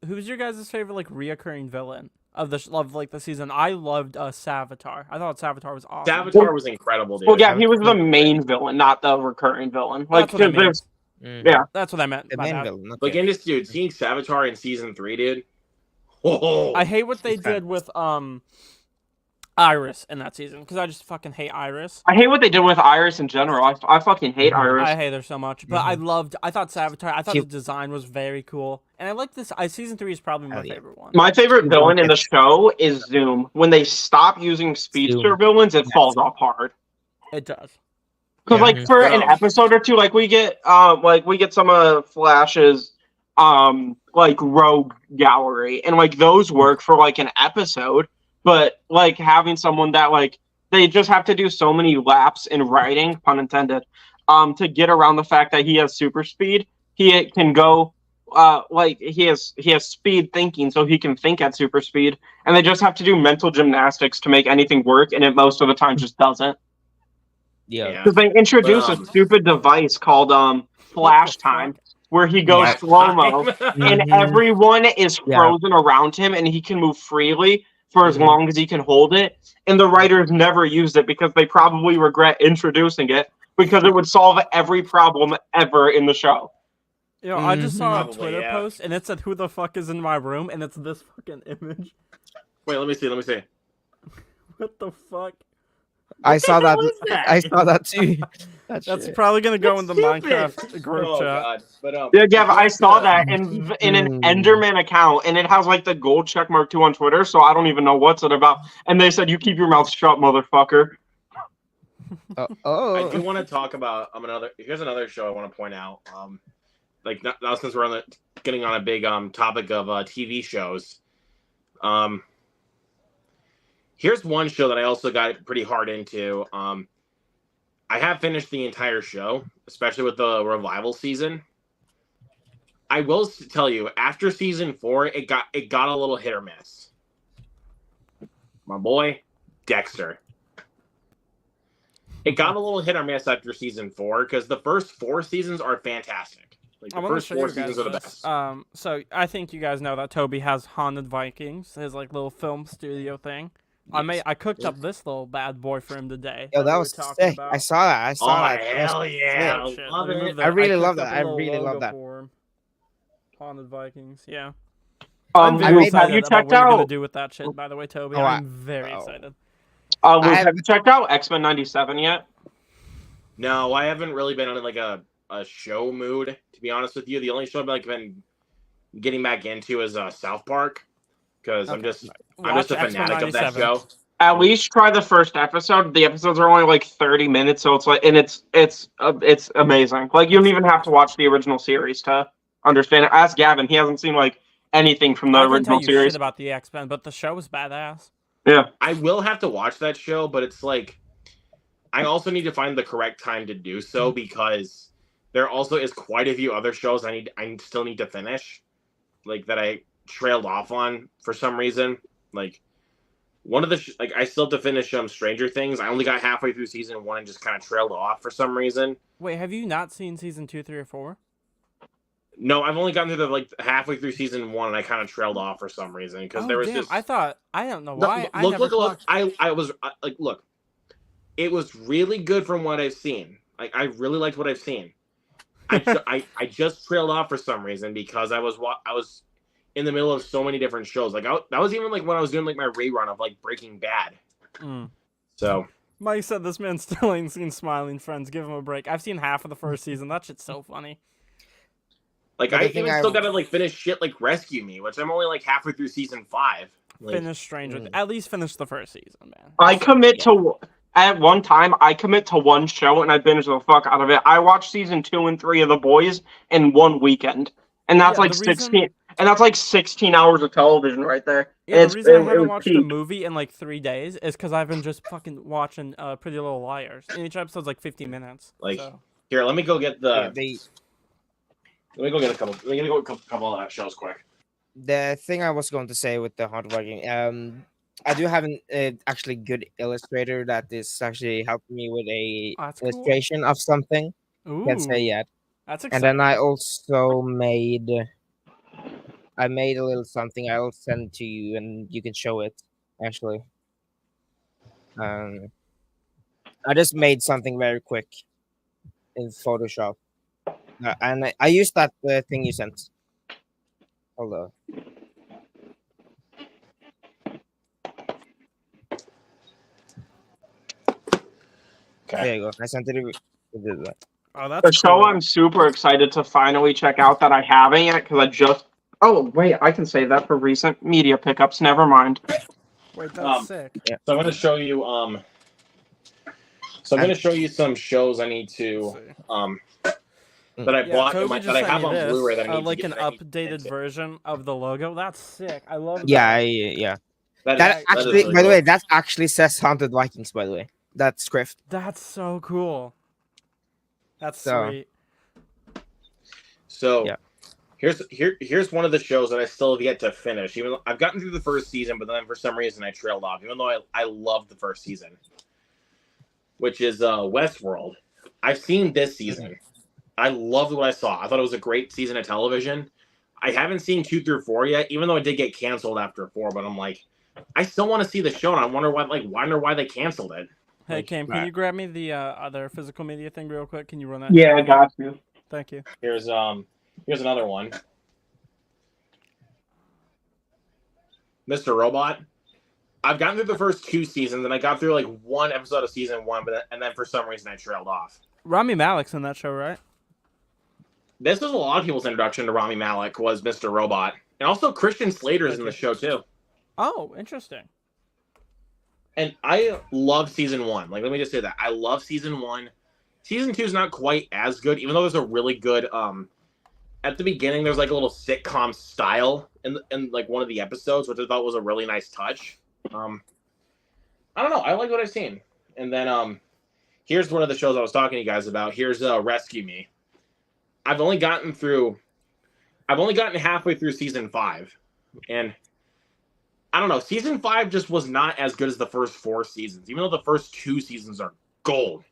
Who's your guys' favorite like reoccurring villain of the season? I loved Savitar. I thought Savitar was awesome. Savitar was incredible, dude. Well, yeah, he was the main villain, not the recurring villain. Like, That's what I mean. Yeah, that's what I meant. The by main that. villain. Okay. Like, in this, dude, seeing Savitar in season 3, dude. Oh, I hate what they did with Iris in that season because I just fucking hate Iris. I hate what they did with Iris in general. I fucking hate Iris. I hate her so much, but I thought Savitar. I thought the design was very cool, and I like this. Season 3 is probably my favorite one. My favorite villain in the show is Zoom. When they stop using speedster villains, it falls off hard. It does. Because like for an episode or two, like we get some of Flash's like rogue gallery, and like those work for like an episode. But like having someone that like they just have to do so many laps in writing, pun intended, to get around the fact that he has super speed. He can go like he has speed thinking, so he can think at super speed, and they just have to do mental gymnastics to make anything work, and it most of the time just doesn't. Yeah. Because they introduce a stupid device called Flash Time, where he goes slow-mo, and everyone is frozen around him, and he can move freely for as long as he can hold it. And the writers never used it because they probably regret introducing it because it would solve every problem ever in the show. You know, I just saw a Twitter post, and it said, "Who the fuck is in my room?" And it's this fucking image. Wait, let me see. What the fuck? I saw that. I saw that too. That's probably gonna go in the Minecraft group chat. God. But, yeah, Gav, I saw that in an Enderman account, and it has like the gold checkmark too on Twitter, so I don't even know what's it about. And they said, "You keep your mouth shut, motherfucker." I do want to talk about here's another show I want to point out. Like now since we're getting on a big topic of TV shows. Here's one show that I also got pretty hard into. I have finished the entire show, especially with the revival season. I will tell you, after season 4, it got a little hit or miss. My boy, Dexter. It got a little hit or miss after season 4 because the first 4 seasons are fantastic. Like the first 4 seasons are the best. So I think you guys know that Toby has Haunted Vikings, his like little film studio thing. Yes. I cooked up this little bad boy for him today. Yo, that was sick. I saw that. Hell yeah. I really love that. I really love that. Haunted Vikings, yeah. Have you checked out what you're gonna do with that shit, by the way, Toby? I'm very excited. Have you checked out X-Men 97 yet? No, I haven't really been in like a show mood, to be honest with you. The only show I've been getting back into is South Park. Because I'm just a fanatic of that show. At least try the first episode. The episodes are only like 30 minutes, so it's like, and it's amazing. Like you don't even have to watch the original series to understand it. Ask Gavin; he hasn't seen like anything from the original series. Shit about the X-Men, but the show was badass. Yeah, I will have to watch that show, but it's like I also need to find the correct time to do so because there also is quite a few other shows I still need to finish, like that I trailed off on for some reason. Like one of the I still have to finish Stranger Things. I only got halfway through season 1 and just kind of trailed off for some reason. Wait, have you not seen season 2, 3, or 4? No, I've only gotten to halfway through season 1 and I kind of trailed off for some reason because there was just I don't know why. Look. I was like, look, it was really good from what I've seen. Like I really liked what I've seen. I just trailed off for some reason because I was in the middle of so many different shows. Like that was even like when I was doing like my rerun of like Breaking Bad. So Mike said this man still ain't seen Smiling Friends. Give him a break. I've seen half of the first season. That shit's so funny. Like I even still gotta like finish shit like Rescue Me, which I'm only like halfway through season 5. Like, finish Stranger. At least finish the first season, man. At one time, I commit to one show and I binge the fuck out of it. I watched season 2 and 3 of The Boys in one weekend, and that's 16. And that's like 16 hours of television right there. Yeah, the reason I haven't watched a movie in like 3 days is because I've been just fucking watching Pretty Little Liars. And each episode's like 50 minutes. Like, here, let me go get Let me go get a couple of shows quick. The thing I was going to say with the Haunted Viking, I do have an actually good illustrator that is actually helping me with a illustration of something. Ooh, Can't say yet. That's exciting. And then I also made I made a little something. I'll send to you, and you can show it. Actually, um, I just made something very quick in Photoshop, and I used that thing you sent. Hold on. Okay. There you go. I sent it. Oh, that's The show cool. I'm super excited to finally check out that I haven't yet because I just. Oh wait, I can save that for recent media pickups. Never mind. Wait, that's sick. Yeah. So I'm going to show you. So I'm going to show you some shows I need to that I bought Toby that just I sent have me on this, Blu-ray that I need like to an get. That I need to get updated into. version of the logo. That's sick. I love Yeah, that. yeah. That That is actually, really by the cool. way, that actually says Haunted Vikings. By the way, that script. That's so cool. That's So- sweet. So Yeah. here's one of the shows that I still have yet to finish. Even though I've gotten through the first season, but then for some reason I trailed off. Even though I loved the first season, which is Westworld. I've seen this season. I loved what I saw. I thought it was a great season of television. I haven't seen 2 through 4 yet, even though it did get canceled after 4. But I'm like, I still want to see the show, and I wonder why they canceled it. Hey, Like, Cam, can you grab me the other physical media thing real quick? Can you run that? Yeah, I got you. Thank you. Here's another one. Mr. Robot. I've gotten through the first 2 seasons, and I got through like 1 episode of season 1, and then for some reason I trailed off. Rami Malek's in that show, right? This was a lot of people's introduction to Rami Malek was Mr. Robot, and also Christian Slater's in the show too. Oh, interesting. And I love season 1. Like, let me just say that I love season 1. Season 2 is not quite as good, even though there's a really good. At the beginning, there's like a little sitcom style in like one of the episodes, which I thought was a really nice touch. I don't know. I like what I've seen. And then here's one of the shows I was talking to you guys about. Here's Rescue Me. I've only gotten halfway through season 5, and I don't know. Season 5 just was not as good as the first 4 seasons, even though the first 2 seasons are gold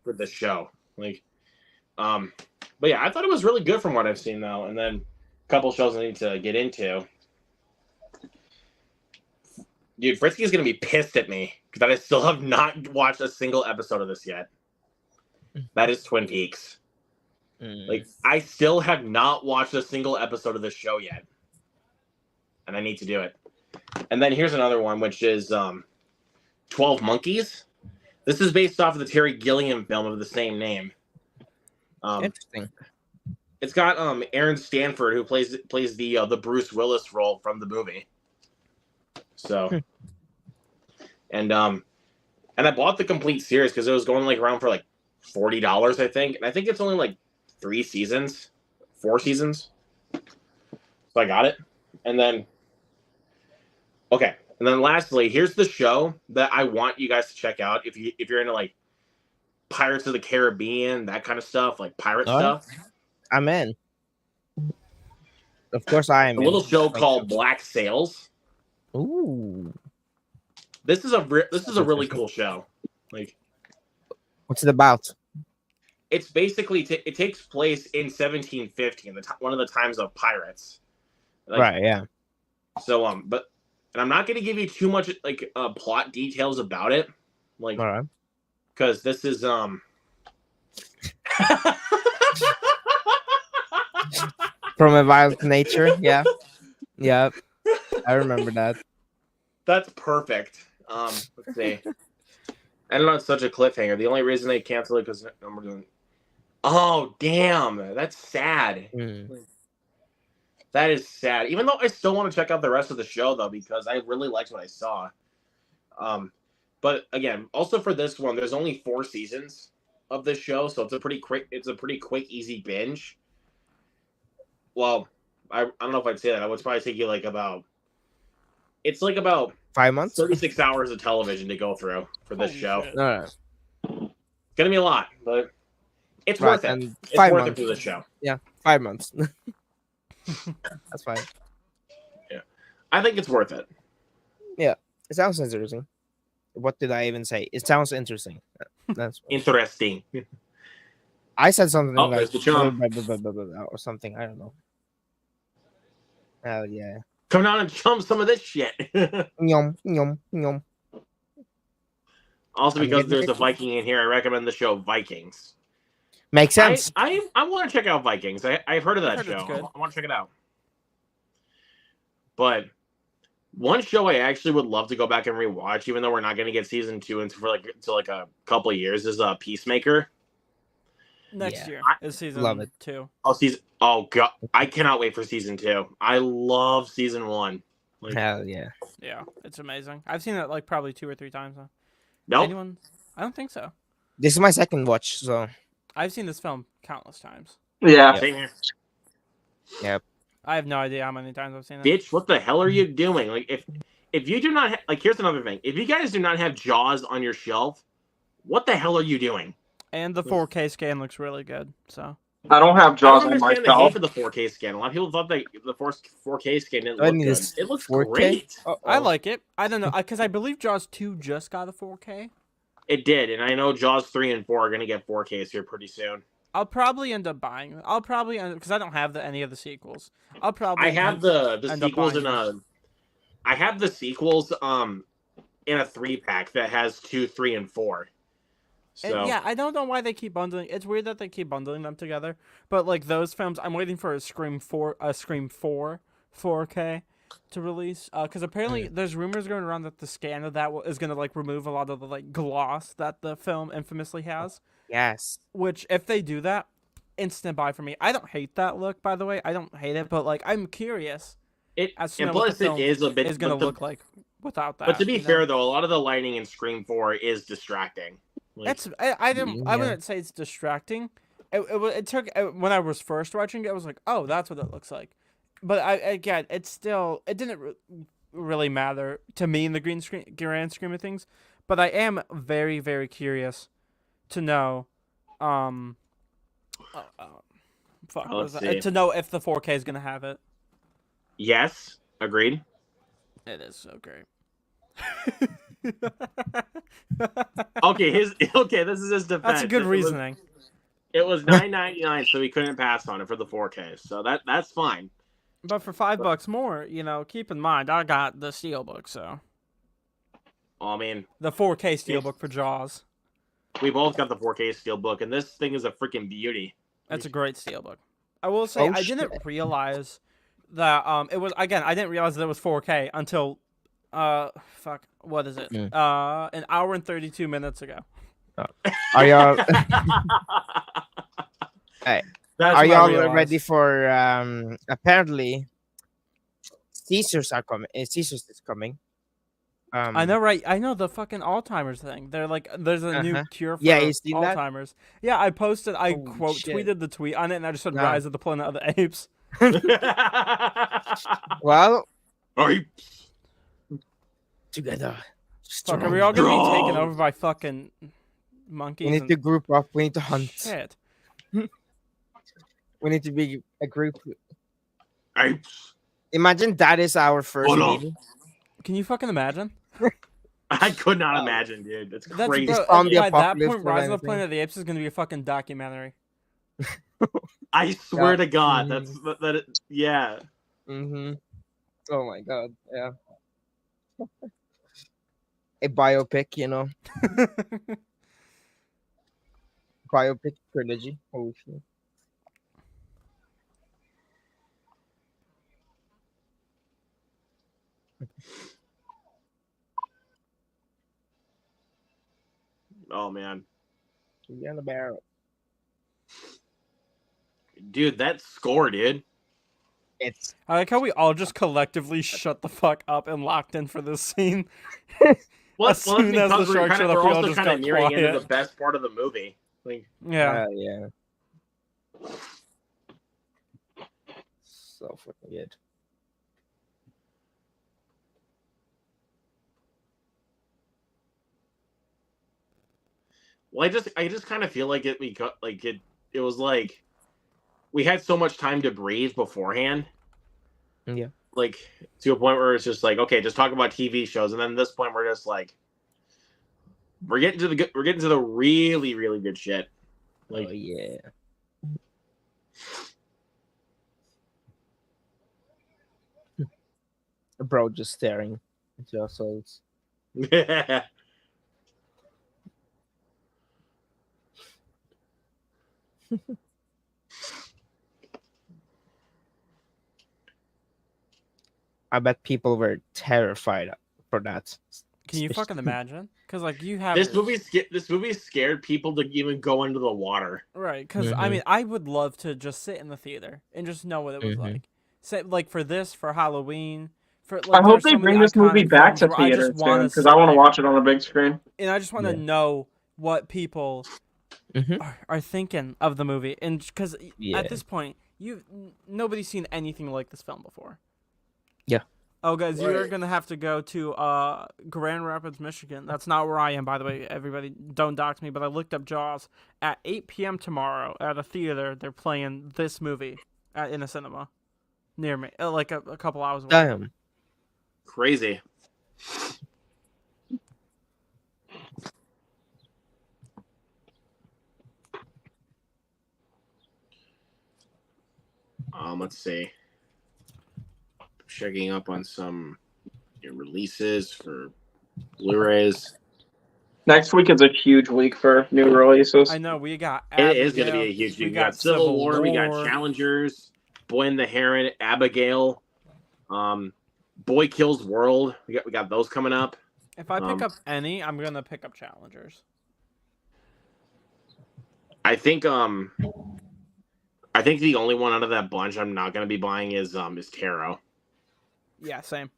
for this show. Like, but yeah, I thought it was really good from what I've seen though. And then a couple shows I need to get into. Dude, Frisky's gonna be pissed at me because I still have not watched a single episode of this yet. That is Twin Peaks. Like, I still have not watched a single episode of this show yet, and I need to do it. And then here's another one, which is 12 Monkeys. This is based off of the Terry Gilliam film of the same name. Interesting. It's got Aaron Stanford, who plays the Bruce Willis role from the movie. So, and I bought the complete series because it was going like around for like $40, I think, and I think it's only like 4 seasons. So I got it, and then lastly, here's the show that I want you guys to check out if you're into like Pirates of the Caribbean, that kind of stuff, like pirate stuff. I'm in. Of course, I am. A little show called Black Sails. Ooh, This is a really cool show. Like, what's it about? it's basically it takes place in 1750, one of the times of pirates. Like, Right. Yeah. So and I'm not going to give you too much like plot details about it, like, All right. because this is From a Violent Nature. Yeah. Yeah. I remember that. That's perfect. Let's see. I don't know. It's such a cliffhanger. The only reason they canceled it because we're doing. Oh damn! That's sad. That is sad. Even though I still want to check out the rest of the show though, because I really liked what I saw. But again, also for this one, there's only 4 seasons of this show, so it's a pretty quick, easy binge. Well, I don't know if I'd say that. I would probably take you like about. It's like about 5 months. 36 hours of television to go through for this show. Shit. All right. It's gonna be a lot, but it's Right, worth it. and It's 5 worth months. it for this show. 5 months. That's fine. I think it's worth it. It sounds interesting. What did I even say? It sounds interesting. That's Interesting. I said something Oh, like there's the charm. blah, blah, blah, blah, blah, or something. I don't know. Oh yeah. Come down and chum some of this shit. Yum yum yum. Also, I'm because getting there's a it. Viking in here, I recommend the show Vikings. Makes sense. I want to check out Vikings. I've heard of that I've heard it's show. good. I want to check it out. But one show I actually would love to go back and rewatch, even though we're not going to get season 2 until a couple of years, is Peacemaker. Next Yeah. year is season Love it. 2. Oh god, I cannot wait for season 2. I love season 1. Like, Hell yeah. Yeah, it's amazing. I've seen it like probably 2 or 3 times now. nope. Anyone? I don't think so. This is my second watch, so I've seen this film countless times. Yeah. Same here. I have no idea how many times I've seen it. Bitch, what the hell are you doing? Like, if you do not here's another thing. If you guys do not have Jaws on your shelf, what the hell are you doing? And the 4K scan looks really good. So I don't have I Jaws don't on understand the hate myself. for the 4K scan. A lot of people thought that the 4K scan didn't Do I look need good. this It looks 4K? great. I like it. I don't know because I believe Jaws 2 just got a 4K. It did, and I know Jaws 3 and 4 are gonna get 4Ks here pretty soon. I'll probably end up buying it. I'll probably end because I don't have any of the sequels. I'll probably. I have the end up sequels buying in a. I have the sequels in a 3-pack that has 2, 3, and 4. So And yeah, I don't know why they keep bundling. It's weird that they keep bundling them together. But like those films, I'm waiting for a Scream 4 4K to release. Because apparently there's rumors going around that the scan of that is gonna like remove a lot of the like gloss that the film infamously has. yes. Which if they do that, instant buy for me. I don't hate that look, by the way. I don't hate it, but like I'm curious it as to and know what plus the it film is a bit is gonna but the- look like without that. But to be you know? fair though, a lot of the lighting in Scream 4 is distracting. Like, I didn't I Yeah. wouldn't say it's distracting. It took when I was first watching it, I was like, oh, that's what it looks like. But it didn't really matter to me in the grand scheme of things. But I am very very curious to know, fuck, what was Let's that? see. To know if the 4K is gonna have it. yes, agreed. It is so great. Okay, this is his defense. That's a good reasoning. It was $9.99, so he couldn't pass on it for the 4K. So that's fine. But for $5 more, keep in mind I got the Steelbook, so I mean, the 4K Steelbook for Jaws. we both got the 4K Steelbook, and this thing is a freaking beauty. That's a great Steelbook. I will say I didn't realize that it was again. I didn't realize that it was 4K until what is it? An hour and 32 minutes ago. Are y'all That's are what I y'all realized. ready for apparently Caesars are coming. Caesars is coming. I know, right? I know the fucking Alzheimer's thing. They're like, there's a new cure for Yeah, you seen that? Alzheimer's. Yeah, I posted. I Holy quote shit. tweeted the tweet on it, and I just said Nah. "Rise of the Planet of the Apes." Well, Are together. Fuck, are we all gonna be taken Strong. over by fucking monkeys? We need to group up. We need to hunt. Shit. We need to be a group. you? Imagine that is our first Hold on. meeting. Can you fucking imagine? I could not imagine, dude. That's That's crazy. bro, Zombie by that apocalypse point, or Rise of the anything. Planet of the Apes is gonna be a fucking documentary. I swear to God, Mhm. yeah. Mm-hmm. Oh my god, yeah. A biopic, biopic trilogy. Oh shit. Oh man, Yeah, the barrel. dude, that score, dude. It's I like how we all just collectively shut the fuck up and locked in for this scene. Well, As soon as the shark showed up, we're we all also just kind of got nearing into quiet. the best part of the movie. Like, Yeah. yeah. So fucking good. well, I just kind of feel like it. We got like it. It was like we had so much time to breathe beforehand. Yeah. Like to a point where it's just like, okay, just talk about TV shows, and then at this point we're just like, we're getting to the really really good shit. Like, Oh yeah. bro just staring into our souls. I bet people were terrified for that. Can you fucking imagine? Because like you have This movie scared people to even go into the water. right. Because I mean, I would love to just sit in the theater and just know what it was like. Say like for Halloween. For like, I hope there's they so many bring this movie iconic back films to where I theater just wanna soon because sit I want to there. watch it on the big screen. And I just want to know what people are thinking of the movie, and because at this point, nobody's seen anything like this film before. Yeah. Oh, guys, Right. you're gonna have to go to Grand Rapids, Michigan. That's not where I am, by the way. Everybody, don't dox me, but I looked up Jaws at 8 p.m. tomorrow at a theater. They're playing this movie in a cinema near me, like a couple hours away. Damn. Crazy. Let's see. Checking up on some releases for Blu-rays. Next week is a huge week for new releases. I know we got. It is going to Abigail, be a huge. We We got Civil War. We got Challengers. Boy and the Heron. Abigail. Boy Kills World. We got those coming up. If I pick up any, I'm gonna pick up Challengers. I think the only one out of that bunch I'm not going to be buying is Tarot. Yeah, same.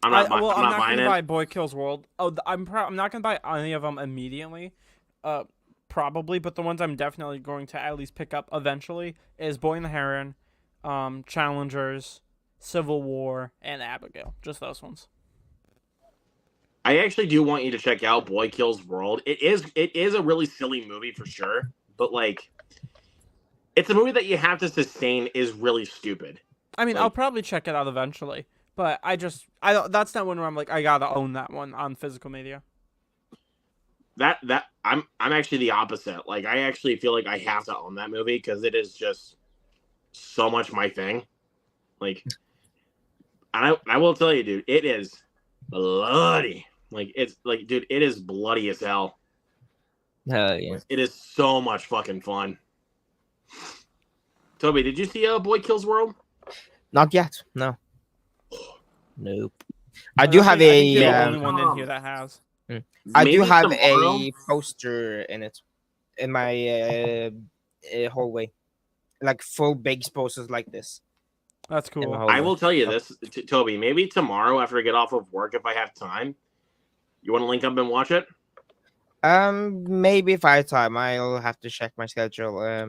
I'm not I'm not buying gonna it. buy Boy Kills World. Oh, I'm not gonna buy any of them immediately, probably. But the ones I'm definitely going to at least pick up eventually is Boy and the Heron, Challengers, Civil War, and Abigail. Just those ones. I actually do want you to check out Boy Kills World. It is a really silly movie for sure, but like, it's a movie that you have to sustain is really stupid. I mean, Like- I'll probably check it out eventually, but I don't. That's not one where I'm like, I gotta own that one on physical media. That I'm actually the opposite. Like, I actually feel like I have to own that movie because it is just so much my thing. Like, and I will tell you, dude, it is bloody. Like, it's like, dude, it is bloody as hell. Hell yeah. It is so much fucking fun. Toby, did you see Boy Kills World? Not yet. No. Nope. I do have think you're the a. only one in here that has. I do Maybe have tomorrow? a poster in it, in my hallway, like full big posters like this. That's in the cool. hallway. I will tell you this, Toby. Maybe tomorrow after I get off of work, if I have time, you want to link up and watch it? Maybe if I have time, I'll have to check my schedule. I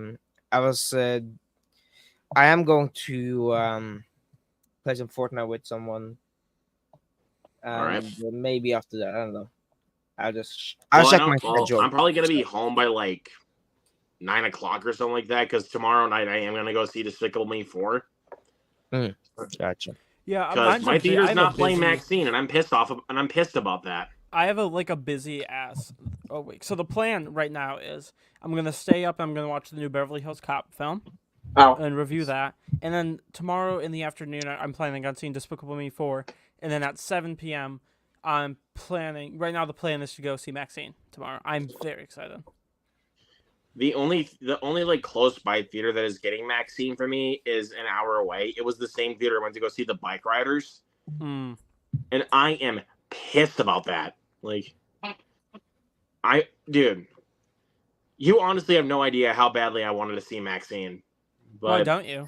am going to play some Fortnite with someone. All right. Maybe after that, I don't know. I'll Well, check I my know- well, schedule. I'm probably gonna be home by like 9 o'clock or something like that because tomorrow night I am gonna go see Despicable Me 4 Gotcha. Yeah, because mine's my I theater's have a not playing busy- Maxine and I'm pissed about that. I have a busy ass week. So the plan right now is I'm gonna stay up. I'm gonna watch the new Beverly Hills Cop film Oh, and review that. And then tomorrow in the afternoon, I'm planning on seeing Despicable Me 4. And then at 7 p.m., I'm planning. Right now, the plan is to go see Maxine tomorrow. I'm very excited. The only like close by theater that is getting Maxine for me is an hour away. It was the same theater I went to go see the Bike Riders, Hmm. and I am pissed about that. Like, dude, you honestly have no idea how badly I wanted to see Maxine. Why But don't you?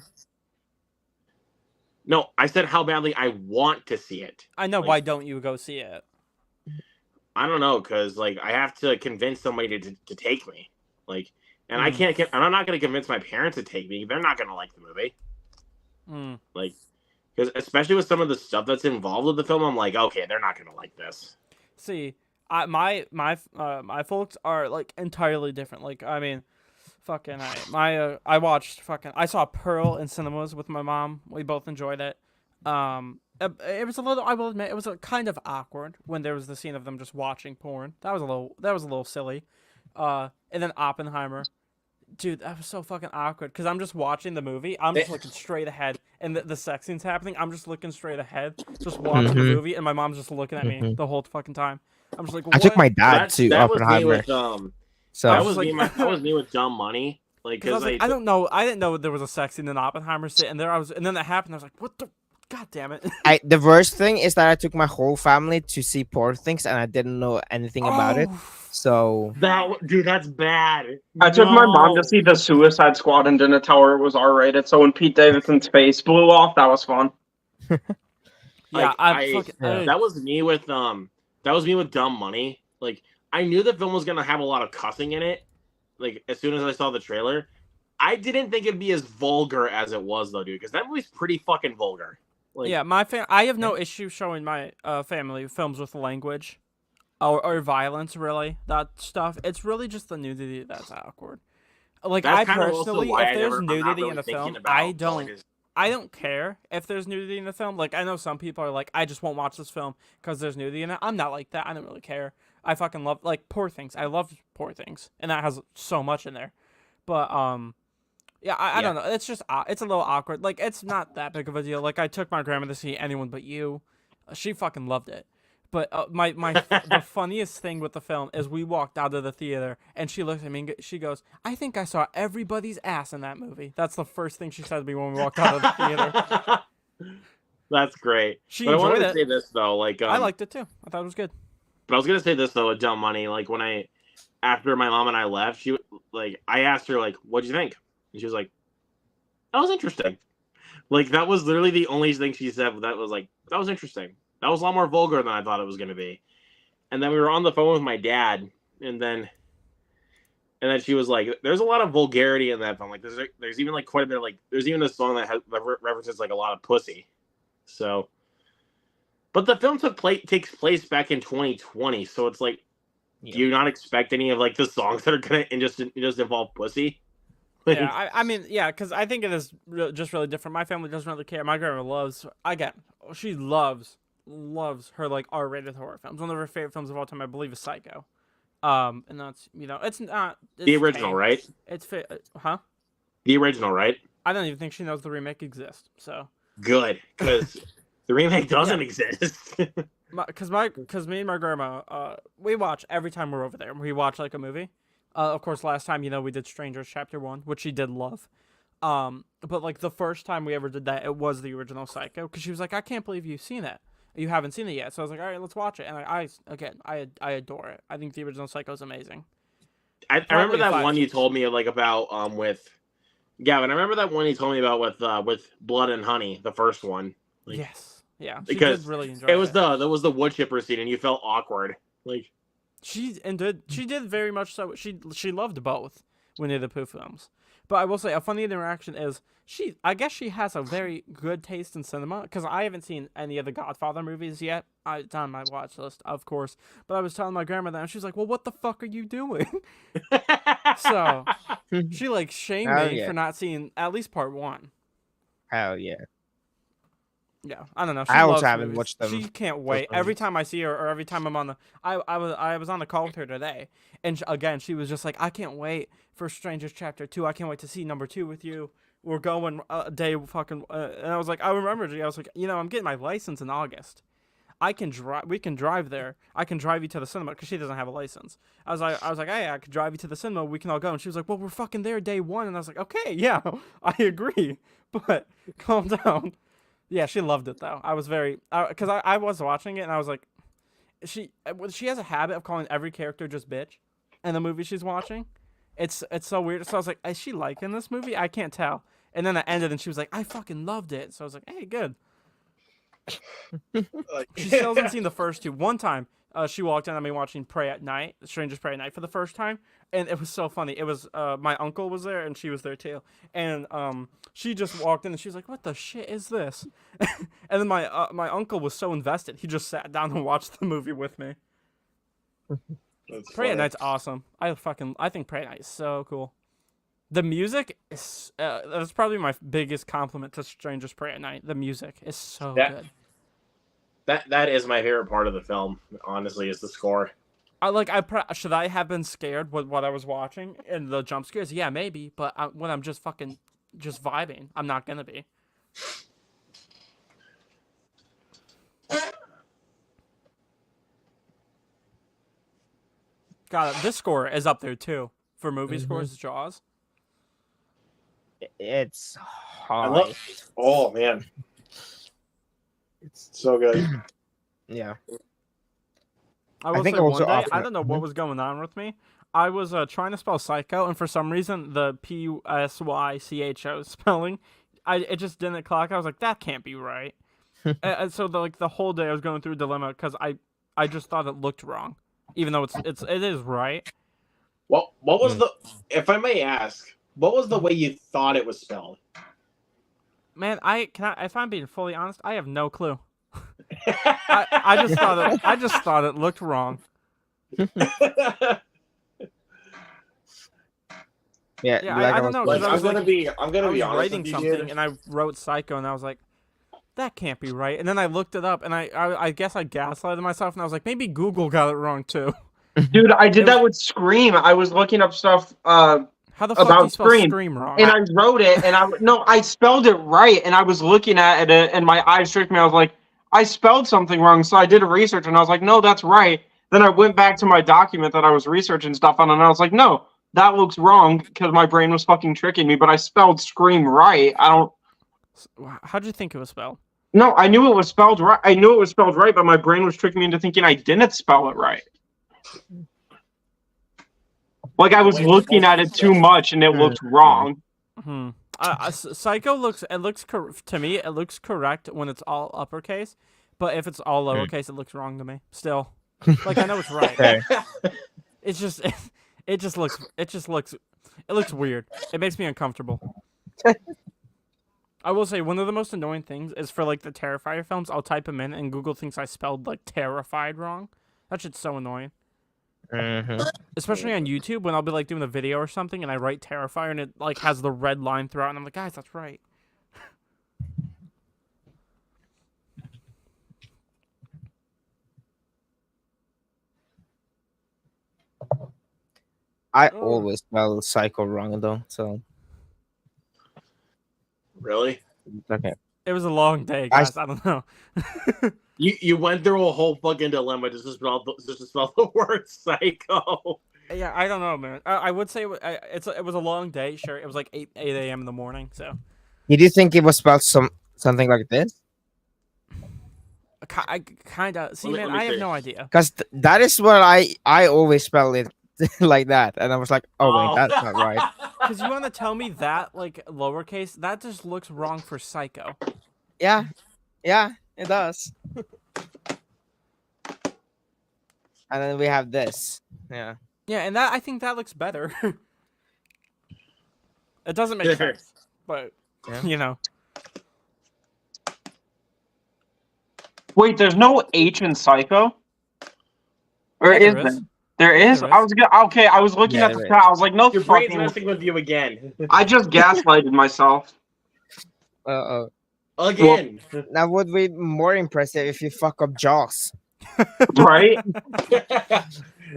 no, I said how badly I want to see it. I know. Like- Why don't you go see it? I don't know, because like I have to convince somebody to take me, like, and I Hmm. can't. And I'm not going to convince my parents to take me. They're not going to like the movie, Hmm. like, because especially with some of the stuff that's involved with the film, I'm like, okay, they're not going to like this. See, my folks are like entirely different. Like, I mean, fucking I watched I saw Pearl in cinemas with my mom. We both enjoyed it. It was a little, I will admit, it was a kind of awkward when there was the scene of them just watching porn. That was a little silly. And then Oppenheimer, Dude, that was so fucking awkward because I'm just watching the movie. I'm just looking straight ahead, and the sex scene's happening. I'm just looking straight ahead, just watching the movie, and my mom's just looking at me the whole fucking time. I'm just like, what? I took my dad to that was me Oppenheimer. with So that was me with Dumb Money. Like, because I don't know, I didn't know there was a sex scene in Oppenheimer sitting there. And then that happened. I was like, what the? God damn it! the worst thing is that I took my whole family to see Poor Things, and I didn't know anything about it. So dude, that's bad. I took my mom to see The Suicide Squad and didn't tell her it was R-rated. So when Pete Davidson's face blew off, that was fun. Yeah, that was me with Dumb Money. Like, I knew the film was gonna have a lot of cussing in it. Like, as soon as I saw the trailer, I didn't think it'd be as vulgar as it was, though, dude. Because that movie's pretty fucking vulgar. Like, yeah, I have no issue showing my family films with language, or violence. Really, that stuff. It's really just the nudity that's awkward. Like, that's I personally, if there's nudity in the film, I don't like, care if there's nudity in the film. Like, I know some people are like, I just won't watch this film because there's nudity in it. I'm not like that. I don't really care. I fucking love, like, Poor Things. I love Poor Things, and that has so much in there. But yeah, I don't know. It's just it's a little awkward. Like, it's not that big of a deal. Like, I took my grandma to see Anyone But You. She fucking loved it. But the funniest thing with the film is we walked out of the theater and she looked at me and she goes, "I think I saw everybody's ass in that movie." That's the first thing she said to me when we walked out of the theater. That's great. She but I wanted enjoyed to say this though, like I liked it too. I thought it was good. But I was gonna say this though, with Dumb Money. Like, after my mom and I left, I asked her, like, "What'd you think?" And she was like, "That was interesting." Like, that was literally the only thing she said. That was interesting. That was a lot more vulgar than I thought it was going to be. And then we were on the phone with my dad, and then she was like, "There's a lot of vulgarity in that film. Like, there's even like quite a bit of, like, there's even a song that references like a lot of pussy." So, but the film takes place back in 2020, so it's like, do you not expect any of like the songs that are gonna just involve pussy? Yeah, I mean, yeah, because I think it is just really different. My family doesn't really care. My grandma she loves her like R-rated horror films. One of her favorite films of all time, I believe, is Psycho. And that's, it's not the original, tame. Right? It's huh? The original, right? I don't even think she knows the remake exists. So good, because the remake doesn't exist. Because me and my grandma, we watch every time we're over there. We watch like a movie. Of course, last time, we did Strangers Chapter 1, which she did love. But like the first time we ever did that, it was the original Psycho, because she was like, "I can't believe you've seen it. You haven't seen it yet." So I was like, "All right, let's watch it." And I adore it. I think the original Psycho is amazing. I remember that one you told me like about with Gavin. I remember that one you told me about with Blood and Honey, the first one. Like, yes, yeah, because did really enjoy it was the wood chipper scene, and you felt awkward. Like, she did very much so. She loved both Winnie the Pooh films. But I will say, a funny interaction is I guess she has a very good taste in cinema, because I haven't seen any of the Godfather movies yet. It's on my watch list, of course. But I was telling my grandma that, and she was like, "Well, what the fuck are you doing?" So she like shamed me for not seeing at least part 1. Hell yeah. Yeah, I don't know. I also haven't watched them. She can't wait. Every time I see her, or every time I'm on the, I was on the call with her today, and again she was just like, "I can't wait for Strangers Chapter 2. I can't wait to see number 2 with you. We're going day fucking." And I was like, I remembered. I was like, I'm getting my license in August. I can drive. We can drive there. I can drive you to the cinema, because she doesn't have a license. I was like, "Hey, I could drive you to the cinema. We can all go." And she was like, "Well, we're fucking there day 1." And I was like, "Okay, yeah, I agree, but calm down." Yeah, she loved it though. I was very, because I was watching it and I was like, she has a habit of calling every character just bitch in the movie she's watching. It's so weird. So I was like, is she liking this movie? I can't tell. And then it ended and she was like, "I fucking loved it." So I was like, "Hey, good." She still hasn't seen the first 2. One time, she walked in on me watching Strangers Pray at Night for the first time, and it was so funny. It was my uncle was there and she was there too, and she just walked in and she was like, "What the shit is this?" And then my uncle was so invested, he just sat down and watched the movie with me. Pray at Night's awesome. I think Pray at Night is so cool. The music is that's probably my biggest compliment to Strangers Pray at Night. The music is so good. That is my favorite part of the film, honestly, is the score. should I have been scared with what I was watching and the jump scares? Yeah, maybe. But when I'm just vibing, I'm not gonna be. God, this score is up there too for movie scores. Jaws. It's I high. Oh man, it's so good. Yeah. I will think say also one day, after- I don't know what was going on with me. I was trying to spell psycho, and for some reason, the P-U-S-Y-C-H-O spelling, it just didn't clock. I was like, that can't be right. And so the whole day I was going through a dilemma because I just thought it looked wrong, even though it is right. What was the? If I may ask, what was the way you thought it was spelled? Man, if I'm being fully honest, I have no clue. I just thought it looked wrong. Yeah, I don't know. Like, I was I'm gonna be I honest was writing with you, something dude. and I wrote psycho and I was like, that can't be right. And then I looked it up and I guess I gaslighted myself and I was like, maybe Google got it wrong too. Dude, I did that with Scream. I was looking up stuff How the fuck about do you spell Scream, scream wrong? and I wrote it, and I spelled it right, and I was looking at it, and my eyes tricked me. I was like, I spelled something wrong, so I did a research, and I was like, no, that's right. Then I went back to my document that I was researching stuff on, and I was like, no, that looks wrong because my brain was fucking tricking me. But I spelled Scream right. How'd you think it was spelled? No, I knew it was spelled right. I knew it was spelled right, but my brain was tricking me into thinking I didn't spell it right. Like I was looking at it too much, and it looked wrong. Psycho to me, it looks correct when it's all uppercase, but if it's all lowercase, it looks wrong to me. Still, like I know it's right. Okay. It's just, it looks weird. It makes me uncomfortable. I will say one of the most annoying things is for like the Terrifier films. I'll type them in, and Google thinks I spelled like terrified wrong. That shit's so annoying. Especially on YouTube when I'll be like doing a video or something and I write Terrifier and it like has the red line throughout and I'm like, guys, that's right. I always spell psycho wrong though, so Really? okay. It was a long day, guys. I don't know. You went through a whole fucking dilemma just to spell the word psycho. Yeah, I don't know, man. I would say it was a long day. Sure, it was like 8 a.m. in the morning. So, Did you think it was spelled something like this? I kind of see, Let me man. I have see. no idea. Because that is what I always spell it like that, and I was like, oh wait, that's not right. Because you want to tell me that like lowercase, that just looks wrong for psycho. Yeah, it does. And then we have this. Yeah. Yeah, and I think that looks better. It doesn't make sense, but you know. Wait, there's no H in Psycho? Or Yeah, is there there? is. There is? There is. I was okay, I was looking Yeah, at the there chat. I was like, no Your brain's fucking. messing with you again. I just gaslighted myself. Again. Now would be more impressive if you fuck up Jaws. Right?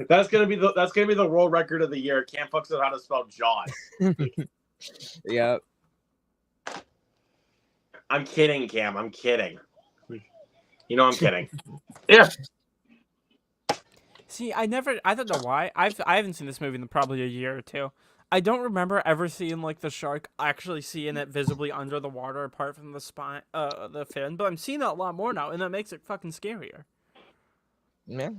That's gonna be the world record of the year. Cam fucks up how to spell Jaws. Yeah. I'm kidding, Cam. I'm kidding. You know I'm kidding. Yeah. See, I don't know why. I haven't seen this movie in probably a year or two. I don't remember ever seeing like the shark actually seeing it visibly under the water apart from the spine, the fin. But I'm seeing it a lot more now, and that makes it fucking scarier. Yeah.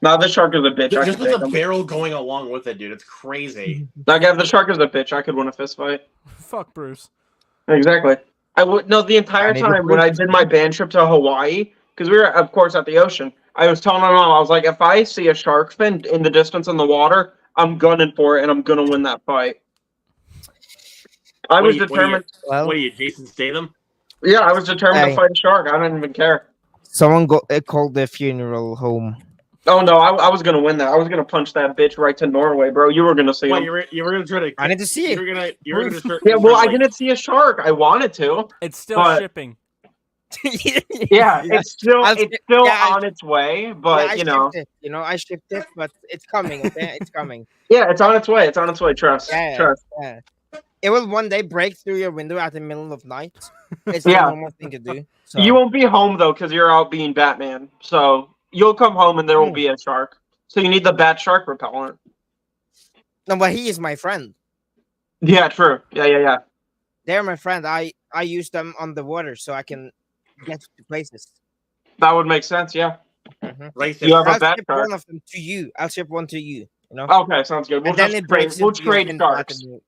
Now the shark is a bitch. I Just could with take the him. barrel going along with it, dude. It's crazy. Like, if the shark is a bitch, I could win a fist fight. Fuck Bruce. Exactly. I would no the entire I need time to when I did my band trip to Hawaii, because we were of course at the ocean. I was telling my mom, I was like, if I see a shark fin in the distance in the water, I'm gunning for it and I'm gonna win that fight. I was determined. Well, What are you, Jason Statham? Yeah, I was determined Hey. to fight a shark. I didn't even care. someone called the funeral home. Oh no, I was gonna win that. I was gonna punch that bitch right to Norway, bro. You were gonna see What, him. you were gonna try to? I need to see You it. were gonna start. Yeah, well, I like, didn't see a shark. I wanted to. It's still But- shipping. Yeah, it's still I'll it's skip- still yeah, I- on its way, Yeah, but I you know, shipped it. I shipped it, but it's coming. Okay, it's coming. yeah, it's on its way. It's on its way. Trust, Yeah, trust. yeah. It will one day break through your window at the middle of night. It's a Yeah, normal thing to do. So you won't be home though because you're out being Batman. So you'll come home and there will be a shark. So you need the bat shark repellent. no, but he is my friend. Yeah, true. Yeah. They're my friend. I use them on the water so I can get to places. That would make sense. Yeah. Racist. You have a I'll bat ship shark. one of them to you. I'll ship one to you. Okay, sounds good. We'll And then just it trade. breaks We'll into your trade window at sharks. the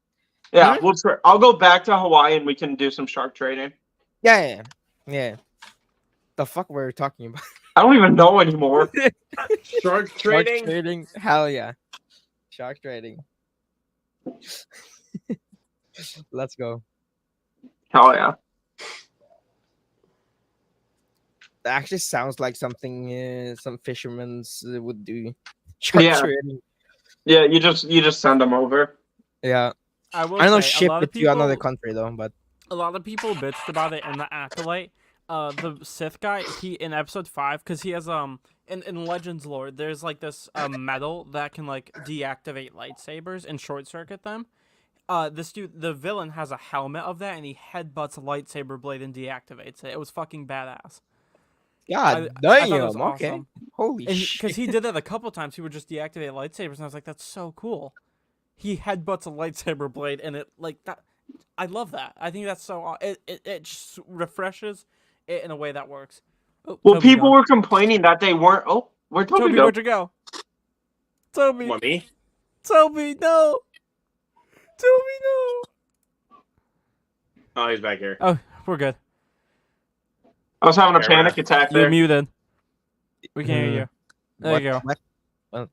Yeah, Hmm? we'll trade. I'll go back to Hawaii and we can do some shark trading. Yeah. The fuck were we talking about? I don't even know anymore. Shark Shark trading. trading? Hell yeah. Shark trading. Let's go. Hell yeah. That actually sounds like something some fishermen would do. Shark Yeah. trading. Yeah, you just send them over. Yeah. I will I don't say, ship a lot it of to another people- country though, but A lot of people bitched about it in the Acolyte. The Sith guy, he in episode 5, because he has in Legends lore, there's like this metal that can like deactivate lightsabers and short circuit them. This dude, the villain, has a helmet of that, and he headbutts a lightsaber blade and deactivates it. It was fucking badass. God I thought it was damn, okay. awesome. Holy Because shit. he did that a couple times. He would just deactivate lightsabers, and I was like, "That's so cool." He headbutts a lightsaber blade, and it like that. I love that. I think that's so. It just refreshes it in a way that works. Oh, Well, Toby people gone. were complaining that they weren't. Oh, where'd Toby Toby, go? where'd you go? Toby, What, me? Toby, no. Toby, no. Oh, he's back here. Oh, we're good. I was having a Fair panic enough. attack You're there. muted. We can't hear you. There you go. What? Well,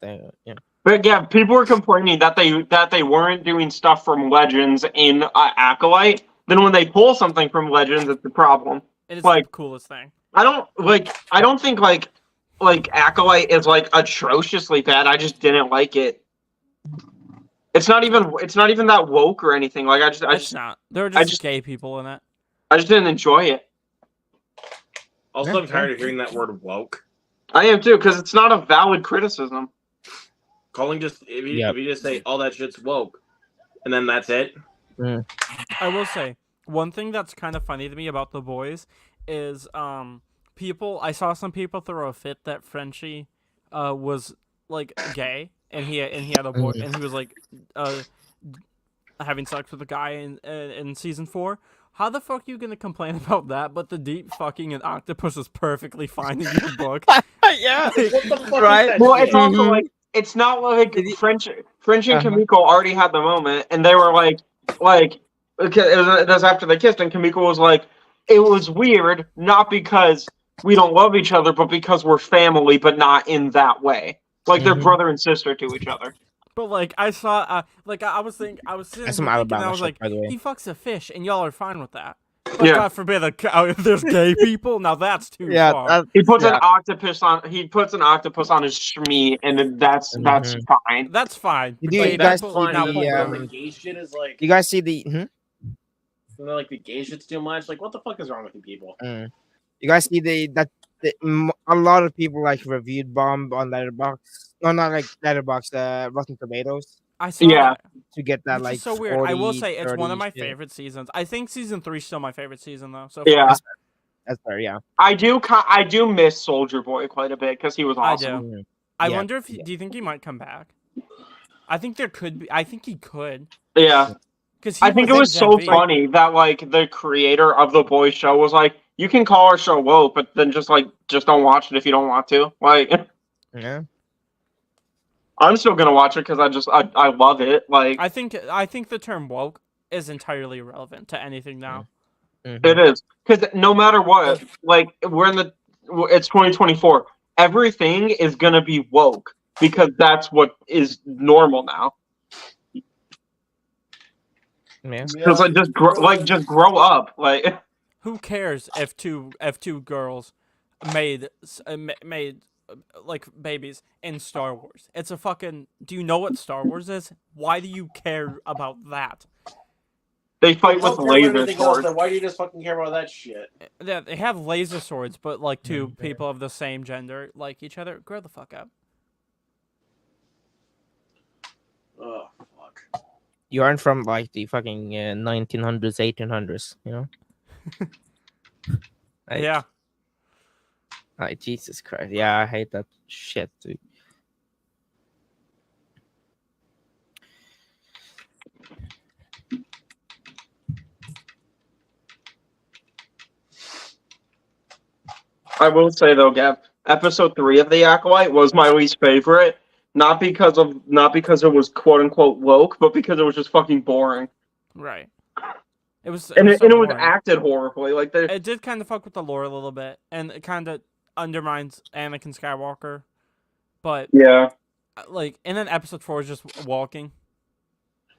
yeah. But yeah, people were complaining that they weren't doing stuff from Legends in Acolyte. Then when they pull something from Legends, it's a problem. It is Like- the coolest thing. I don't think like Acolyte is like atrociously bad. I just didn't like it. It's not even that woke or anything. Like I It's just not. There are just just- gay people in it. didn't enjoy it. Also, I'm tired of hearing that word woke. I am too because it's not a valid criticism. Calling just if you, Yep. if you just say all that shit's woke, and then that's it. I will say one thing that's kind of funny to me about The Boys is people. I saw some people throw a fit that Frenchie was like gay, and he had a boy, and he was like having sex with a guy in season 4. How the fuck are you gonna complain about that? But the deep fucking an octopus is perfectly fine in your book. Yeah. What the fuck Right. is that Well, shit? it's also Mhm. like it's not like Did he- French and Uh-huh. Kamiko already had the moment, and they were like okay, it was after they kissed, and Kamiko was like, it was weird, not because we don't love each other, but because we're family, but not in that way. Like they're Mhm. brother and sister to each other. But like I saw, like I was sitting That's some here thinking, Alabama I was shit, like, by the way. he fucks a fish, and y'all are fine with that. But Yeah. God forbid if there's gay people. Now that's too Yeah, far. He puts Yeah. an octopus on his shmee, and that's fine. That's fine. You Gay guys people- find now, the, the gay shit is like, You guys see the like the gay shit's too much. Like, what the fuck is wrong with you people? you guys see a lot of people like reviewed Bomb on Letterboxd. No, not like Letterboxd, Rotten Tomatoes I saw Yeah. that. to get that Which like is so weird. I will 40, say it's one of 30 my shit. favorite seasons. I think season 3 is still my favorite season though. So Yeah, That's fair, yeah. I do miss Soldier Boy quite a bit because he was I awesome. do. Mhm. I Yeah, wonder if do you think he might come back? I think there could be. I think he could. Yeah. Because I think it was so funny that like the creator of the Boys show was like, you can call our show woke, but then just don't watch it if you don't want to. Like, Yeah. I'm still gonna watch it because I love it. Like, I think the term woke is entirely irrelevant to anything now. Mhm. it is because no matter what, like it's 2024. Everything is gonna be woke because that's what is normal now. Yeah. Because just grow up. Like, Who cares if two girls made like babies in Star Wars? It's a fucking. Do you know what Star Wars is? Why do you care about that? They fight If you with don't care about laser anything else, swords. then why do you just fucking care about that shit? Yeah, they have laser swords, but like two people of the same gender like each other. Grow the fuck up. Oh fuck. You aren't from like the fucking 1900s, 1800s, you know? Like, Yeah. Like, Jesus Christ. Yeah, I hate that shit, dude. I will say though, Gav, episode 3 of The Acolyte was my least favorite. Not because it was quote unquote woke, but because it was just fucking boring. Right. It was. And so it was boring. acted horribly. Like It did kind of fuck with the lore a little bit, and it kind of undermines Anakin Skywalker. But yeah, like, and then episode 4 is just walking.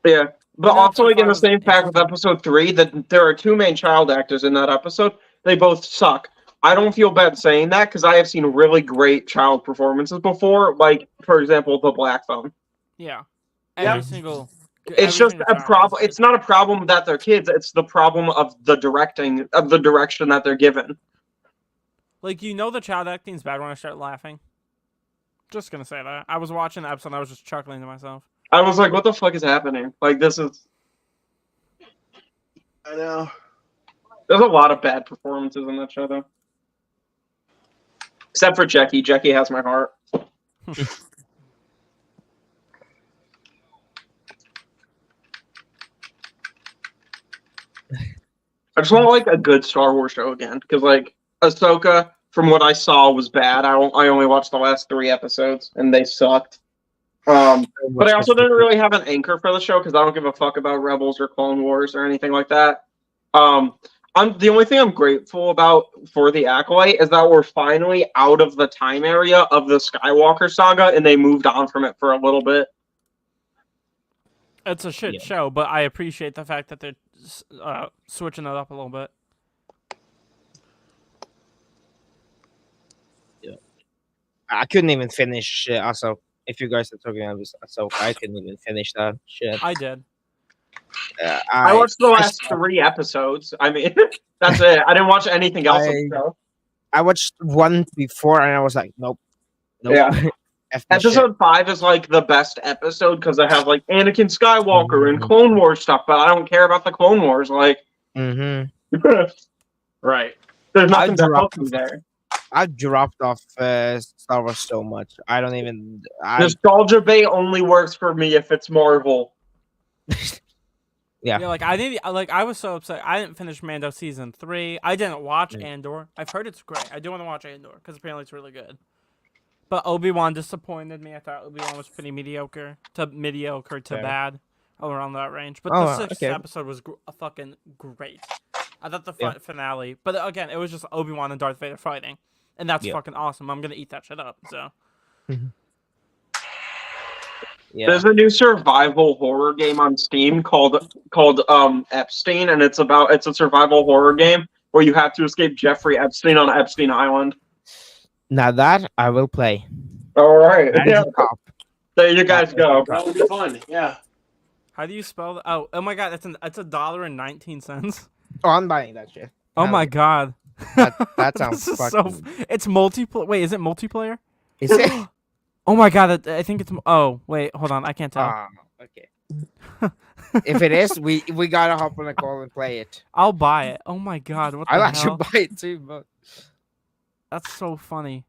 yeah. But And then also, episode like in 5 the was same fact with interesting. episode 3, that there are 2 main child actors in that episode. They both suck. I don't feel bad saying that because I have seen really great child performances before. Like, for example, The Black Phone. Yeah. Yeah. Every single. It's just a problem. It's not a problem that they're kids. It's the problem of the directing, of the direction that they're given. Like, you know, the child acting's bad when I start laughing. Just gonna say that. I was watching the episode and I was just chuckling to myself. I was like, what the fuck is happening? Like, this is... I know. There's a lot of bad performances in that show, though. Except for Jackie. Jackie has my heart. I just want like a good Star Wars show again, because like Ahsoka, from what I saw, was bad. I only watched the last 3 episodes, and they sucked. But I also didn't really have an anchor for the show because I don't give a fuck about Rebels or Clone Wars or anything like that. The only thing I'm grateful about for The Acolyte is that we're finally out of the time area of the Skywalker saga, and they moved on from it for a little bit. It's a shit show, but I appreciate the fact that they're switching it up a little bit. Yeah. I couldn't even finish Ahsoka. If you guys are talking about Ahsoka, I couldn't even finish that shit. I did. I watched the last 3 episodes. I mean, that's it. I didn't watch anything else. I watched 1 before, and I was like, nope. Yeah. Episode 5 is like the best episode because it has like Anakin Skywalker and Clone Wars stuff, but I don't care about the Clone Wars. Like, Right. There's nothing to help me there. I dropped off Star Wars so much. I don't even. Nostalgia bait only works for me if it's Marvel. Yeah, like I was so upset. I didn't finish Mando season 3. I didn't watch Andor. I've heard it's great. I do want to watch Andor because apparently it's really good. But Obi-Wan disappointed me. I thought Obi-Wan was pretty mediocre to bad, around that range. But the 6th episode was fucking great. I thought the finale, but again, it was just Obi-Wan and Darth Vader fighting, and that's fucking awesome. I'm gonna eat that shit up. So. There's a new survival horror game on Steam called Epstein, and it's a survival horror game where you have to escape Jeffrey Epstein on Epstein Island. Now that I will play. All right. Yeah. There you guys go. That would be fun. Yeah. How do you spell that? Oh my god, it's $1.19. Oh, I'm buying that shit. Oh my god. That sounds fucking... It's multiplayer. Wait, is it multiplayer? Is it? Oh my god, I think it's... Oh, wait, hold on. I can't tell. Okay. If it is, we gotta hop on a call and play it. I'll buy it. Oh my god, what the I'll hell? actually buy it too, but... That's so funny.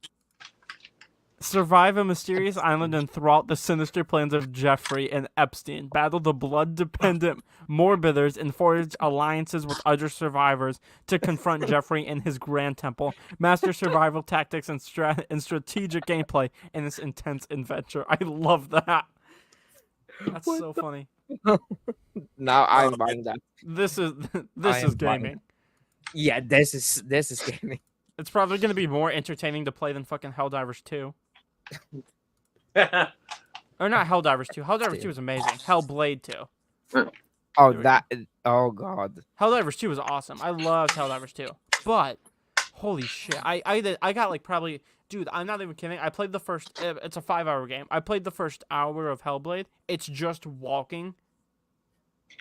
Survive a mysterious island and thwart the sinister plans of Jeffrey and Epstein. Battle the blood-dependent Morbiders and forge alliances with other survivors to confront Jeffrey and his Grand Temple. Master survival tactics and strategic gameplay in this intense adventure. I love that. That's so funny. Now I'm buying that. This is gaming. Yeah, this is gaming. It's probably going to be more entertaining to play than fucking Helldivers 2. Or not Helldivers 2. Helldivers 2 is amazing. Hellblade 2. Oh god. Helldivers 2 was awesome. I loved Helldivers 2. But holy shit. I got like probably, dude, I'm not even kidding. I played the first, it's a 5-hour game. I played the first hour of Hellblade. It's just walking.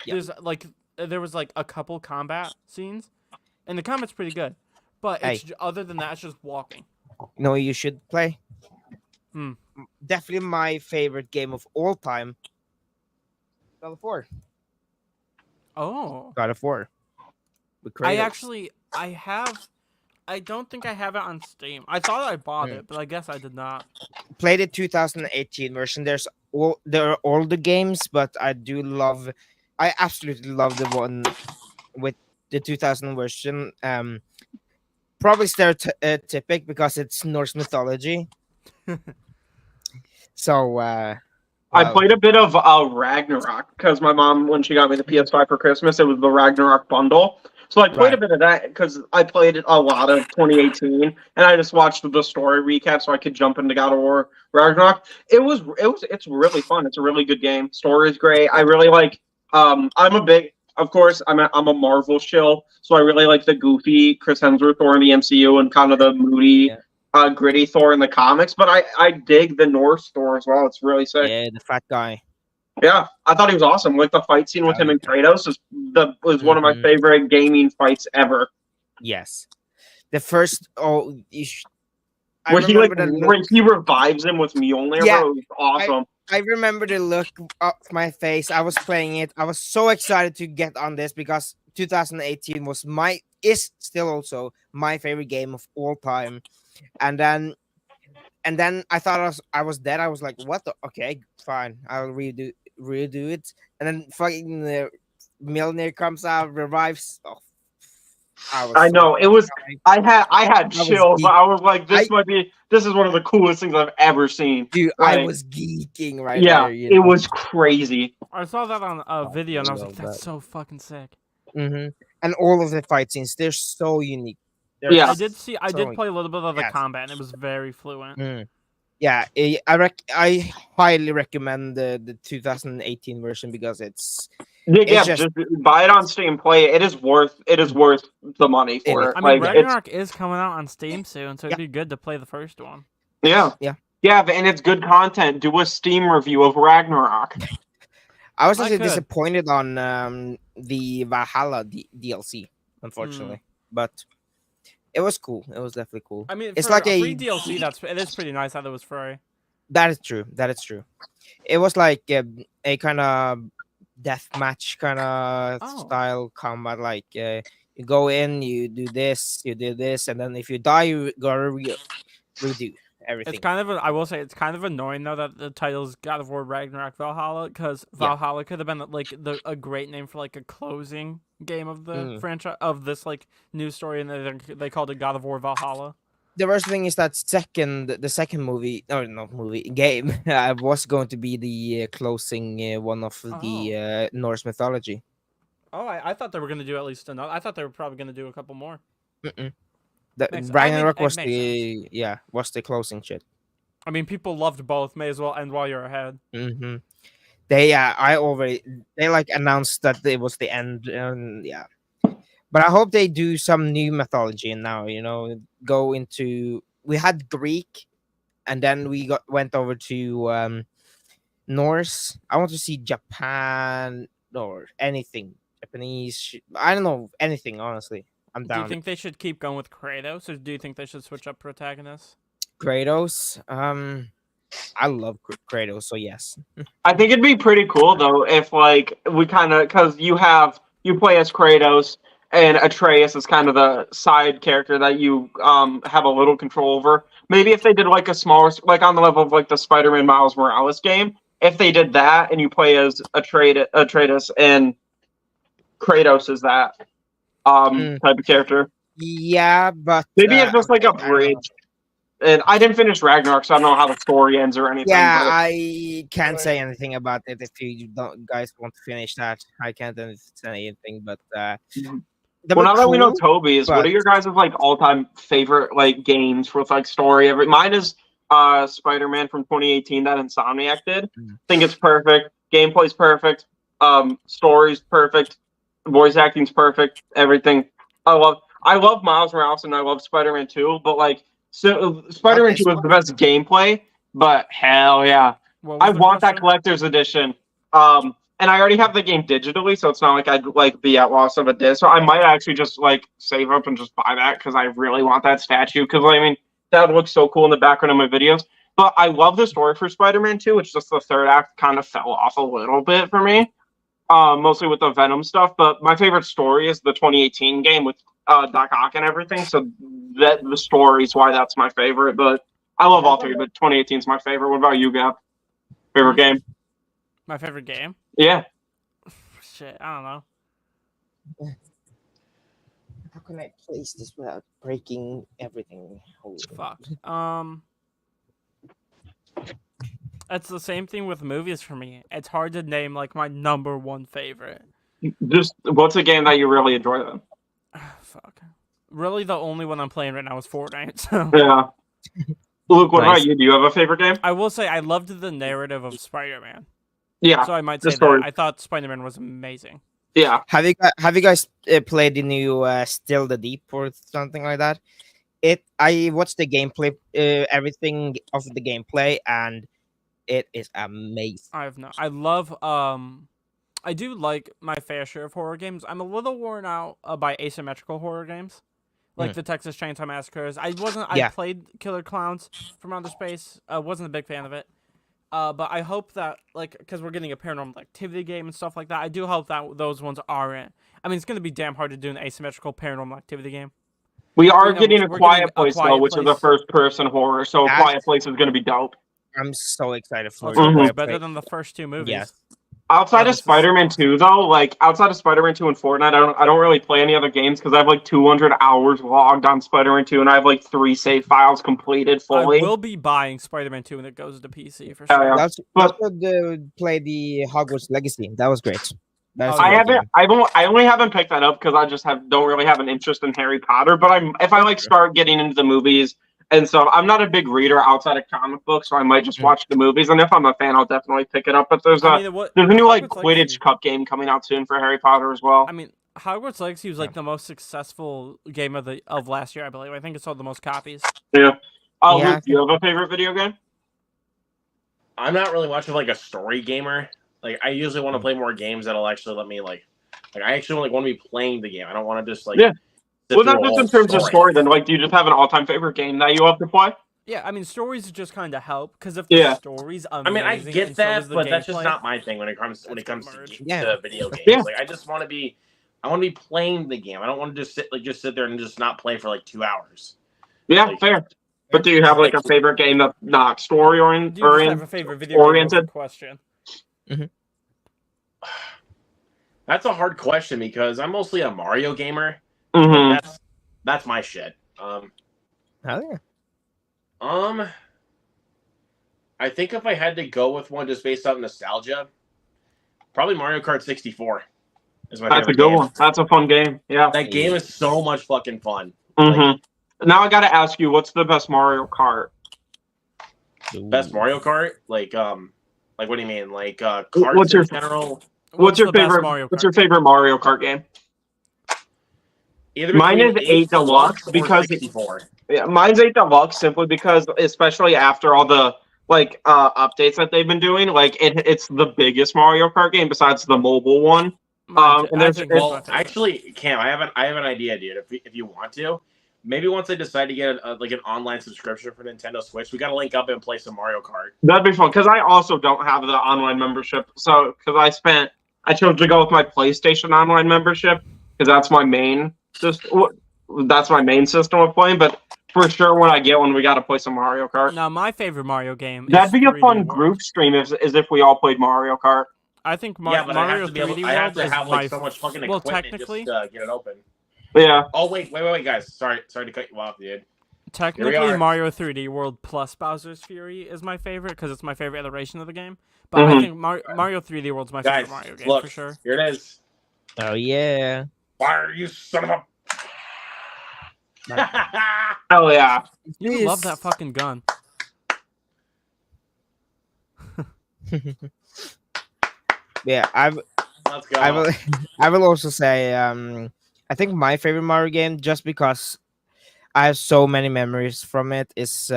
There's like there was like a couple combat scenes, and the combat's pretty good. But Hey. it's other than that, it's just walking. No, you should play. Hmm. Definitely my favorite game of all time. God of War. Oh, God of War. With I Kratos. actually I don't think I have it on Steam. I thought I bought Hmm. it, but I guess I did not. Played the 2018 version. There are older games, but I absolutely love the one with the 2000 version. Probably stereotypic because it's Norse mythology. So I well, played a bit of Ragnarok because my mom, when she got me the PS5 for Christmas, it was the Ragnarok bundle. So I played Right. a bit of that because I played it a lot of 2018, and I just watched the story recap so I could jump into God of War Ragnarok. It's really fun. It's a really good game. Story's great. I really like. Of course, I'm a Marvel shill, so I really like the goofy Chris Hemsworth Thor in the MCU and kind of the moody, gritty Thor in the comics. But I dig the Norse Thor as well. It's really sick. yeah, the fat guy. Yeah, I thought he was awesome. Like the fight scene with him and Kratos was one of my favorite gaming fights ever. Yes, the first. Oh, Where he revives him with Mjolnir, Yeah, bro. It was awesome. I remember the look of my face. I was playing it. I was so excited to get on this because 2018 is still also my favorite game of all time. And then I thought I was dead. I was like, what the? Okay, fine. I'll redo it. And then fucking Mjolnir comes out, revives. Oh, I know it was. I had chills. I was like, this is one of the coolest things I've ever seen. Dude, like, I was geeking right yeah, there. It was crazy. I saw that on a video and I was like, that's so fucking sick. Mm-hmm. And all of the fight scenes, they're so unique. Yeah, I did play a little bit of the combat and it was very fluent. Mm. Yeah, I highly recommend the 2018 version because it's just buy it on Steam, play it. It is worth the money for it. I mean, Ragnarok is coming out on Steam soon, so it'd be good to play the first one. Yeah, and it's good content. Do a Steam review of Ragnarok. I was actually disappointed on the Valhalla DLC, unfortunately, but it was cool. It was definitely cool. I mean, it's like a free DLC. It is pretty nice that it was free. That is true. It was like a kind of deathmatch kind of style combat. Like you go in, you do this, and then if you die, you gotta redo everything. It's I will say it's kind of annoying though that the title's God of War Ragnarok Valhalla, because Valhalla could have been like a great name for like a closing game of the franchise of this like new story, and they called it God of War Valhalla. The worst thing is that the second game was going to be the closing one of the Norse mythology. Oh, I thought they were going to do at least another. I thought they were probably going to do a couple more. Ragnarok was the closing shit. I mean, people loved both. May as well end while you're ahead. Mm-hmm. They like announced that it was the end, and but I hope they do some new mythology now. Go into we had Greek, and then we went over to Norse. I want to see Japan or anything Japanese. I don't know anything, honestly. I'm down. Do you think they should keep going with Kratos, or do you think they should switch up protagonists? Kratos. I love Kratos, so yes. I think it'd be pretty cool though if like we kind of because you play as Kratos and Atreus is kind of the side character that you have a little control over. Maybe if they did like a smaller, like on the level of like the Spider-Man Miles Morales game, if they did that and you play as Atreus and Kratos is that type of character. Yeah, but maybe it's just like a bridge. And I didn't finish Ragnarok, so I don't know how the story ends or anything. Yeah, I can't say anything about it if you guys want to finish that. I can't say anything, but now that we know Toby's, what are your guys' like all-time favorite like games with like story? Mine is Spider-Man from 2018 that Insomniac did. I think it's perfect. Gameplay's perfect. Story's perfect. Voice acting's perfect. Everything. I love Miles Morales and I love Spider-Man 2, but like. So Spider-Man 2 was the best gameplay, but hell yeah. I want that collector's edition. And and I already have the game digitally, so it's not like I'd like be at loss of a disc. So I might actually just like save up and just buy that because I really want that statue. Because I mean, that looks so cool in the background of my videos. But I love the story for Spider-Man 2. It's just the third act kind of fell off a little bit for me, mostly with the Venom stuff. But my favorite story is the 2018 game with Doc Ock and everything. So that the story is why that's my favorite. But I love all three, but 2018 is my favorite. What about you, Gap? Favorite game? My favorite game? Yeah. Shit, I don't know. How can I place this without breaking everything? Holy Fuck. It's the same thing with movies for me. It's hard to name like my number one favorite. Just what's a game that you really enjoy then? Fuck. Really, the only one I'm playing right now is Fortnite. So. Yeah. Luke, what Nice. about you? Do you have a favorite game? I will say I loved the narrative of Spider-Man. Yeah. So I might the say story. that. I thought Spider-Man was amazing. Yeah. Have you guys played the new Still the Deep or something like that? I watched the gameplay, everything of the gameplay, and it is amazing. I love I do like my fair share of horror games. I'm a little worn out by asymmetrical horror games, like the Texas Chainsaw Massacres. I played Killer Clowns from Outer Space. Wasn't a big fan of it. But I hope that, like, because we're getting a Paranormal Activity game and stuff like that, I do hope that those ones aren't. I mean, it's going to be damn hard to do an asymmetrical Paranormal Activity game. We are You know, getting a we're Quiet getting a Place, Quiet though, which is a Place. first-person horror, so That's- Quiet Place is going to be dope. I'm so excited for Let's it. hope it's Mhm. better than the first two movies. Yes. Outside Yeah, of this is- Spider-Man 2, though, like, outside of Spider-Man 2 and Fortnite, I don't really play any other games because I have, like, 200 hours logged on Spider-Man 2, and I have, like, 3 save files completed fully. I will be buying Spider-Man 2 when it goes to PC for Yeah, sure. yeah. That's But- play the Hogwarts Legacy. That was great. That's Oh, a I yeah. great haven't. game. I only haven't picked that up because I just don't really have an interest in Harry Potter. But if I like start getting into the movies and stuff, I'm not a big reader outside of comic books, so I might just watch the movies. And if I'm a fan, I'll definitely pick it up. But there's I a mean, there's a new like Hogwarts Quidditch Legacy- Cup game coming out soon for Harry Potter as well. I mean, Hogwarts Legacy was like the most successful game of last year, I believe. I think it sold the most copies. Yeah. Yeah. Luke, do you have a favorite video game? I'm not really much of like a story gamer. Like I usually want to play more games that'll actually let me like I actually want to be playing the game. I don't want to just like Yeah. sit Well, through not a just whole in terms of story. Then, like, do you just have an all-time favorite game that you love to play? Yeah, I mean, stories just kind of help because if the Yeah. story's I amazing, mean, I and get so that, is the but that's just gameplay, not my thing when it comes That's to, gonna merge. Yeah. video games. Yeah. Like I just want to be, I want to be playing the game. I don't want to just sit there and just not play for like 2 hours. Yeah, Like- fair. But do you have like a favorite game that's not story Do you just have a favorite video game? oriented? Question. That's a hard question because I'm mostly a Mario gamer. Mm-hmm. That's my shit. Oh yeah. I think if I had to go with one just based on nostalgia, probably Mario Kart 64 is my That's a favorite good game. one. That's a fun game. Yeah. That game is so much fucking fun. Mm-hmm. Now I got to ask you, what's the best Mario Kart? Best Mario Kart, like what do you mean? Like carts What's your- in general? What's your the best favorite? Mario What's Kart? your favorite Mario Kart game? Either Mine between is 8 Deluxe or because 64. Yeah, mine's 8 Deluxe simply because, especially after all the like updates that they've been doing, like it's the biggest Mario Kart game besides the mobile one. Mine too. and I there's- think it's my Well, favorite. actually, Cam, I have an idea, dude. If you want to, maybe once I decide to get like an online subscription for Nintendo Switch, we gotta link up and play some Mario Kart. That'd be fun because I also don't have the online membership. So because I chose to go with my PlayStation online membership because that's my main system. That's my main system of playing. But for sure, when I get one, we got to play some Mario Kart. Now, my favorite Mario game. That'd is be a 3D fun World. group stream if we all played Mario Kart. I think Yeah, but Mario I have to be able. 3D I have World to is have my like so much fucking well, equipment technically, just to get it open. Yeah. Oh wait, guys. Sorry to cut you off, dude. technically are. Mario 3D World plus Bowser's Fury is my favorite because it's my favorite iteration of the game. But I Mhm. think Mario 3D World's my Guys, favorite Mario game look, for sure. here it is. Oh yeah. Fire, you son of a. Oh yeah. You love that fucking gun. Yeah, Let's go. I will. I will also say. I think my favorite Mario game, just because I have so many memories from it, is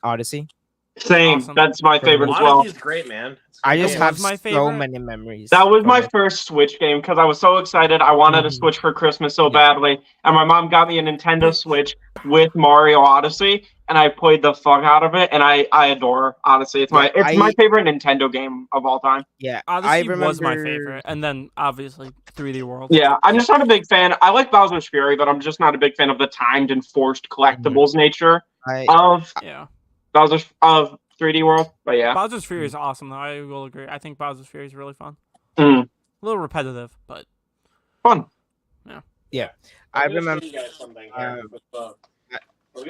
Odyssey. Same. Awesome. That's my favorite as well. Odyssey is great, man. I just That have was my so favorite. many memories. That was from my it. first Switch game because I was so excited. I wanted a Mhm. Switch for Christmas so Yeah. badly, and my mom got me a Nintendo Switch with Mario Odyssey, and I played the fuck out of it. And I adore Odyssey. It's my favorite Nintendo game of all time. Yeah, Odyssey I remember. was my favorite, and then obviously 3D World. Yeah, I'm just not a big fan. I like Bowser's Fury, but I'm just not a big fan of the timed and forced collectibles nature of Yeah. Bowser's of 3D World. But yeah, Bowser's Fury is awesome, though. I will agree. I think Bowser's Fury is really fun. Mm. A little repetitive, but fun. Yeah, I remember. You guys something here.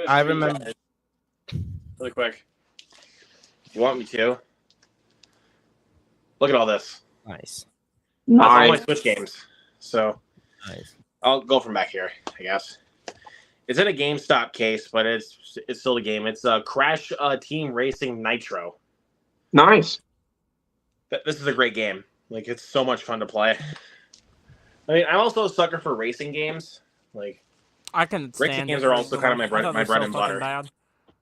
I remember. Really quick. You want me to? Look at all this. Nice. That's all my Nice. Switch games. So Nice. I'll go from back here, I guess. It's in a GameStop case, but it's still a game. It's Crash Team Racing Nitro. Nice. This is a great game. Like, it's so much fun to play. I mean, I'm also a sucker for racing games. Like, I can stand racing games it are also kind of personally. I my thought bread they were and so fucking butter. bad.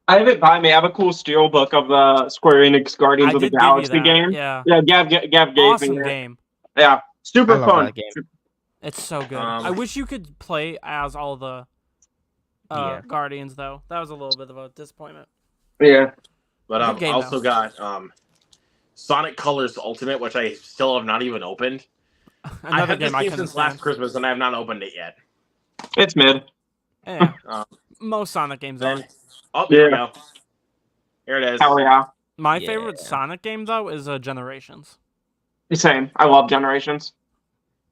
I have it by me. I have a cool steel book of the Square Enix Guardians I of the did give you Galaxy that. game. Yeah. Yeah, Gav gave Awesome me it. game. Yeah, super I love fun. that game. It's so good. I wish you could play as all the Yeah. Guardians, though. That was a little bit of a disappointment. Yeah. But Good I game, also got Sonic Colors Ultimate, which I still have not even opened. I've Another had this game I game couldn't since last stand. Christmas, and I have not opened it yet. It's mid. Yeah. Um, Most Sonic games are. Then, oh, there we Yeah. go. Here it is. Hell yeah. My Yeah. favorite Sonic game, though, is Generations. Same. I love Generations.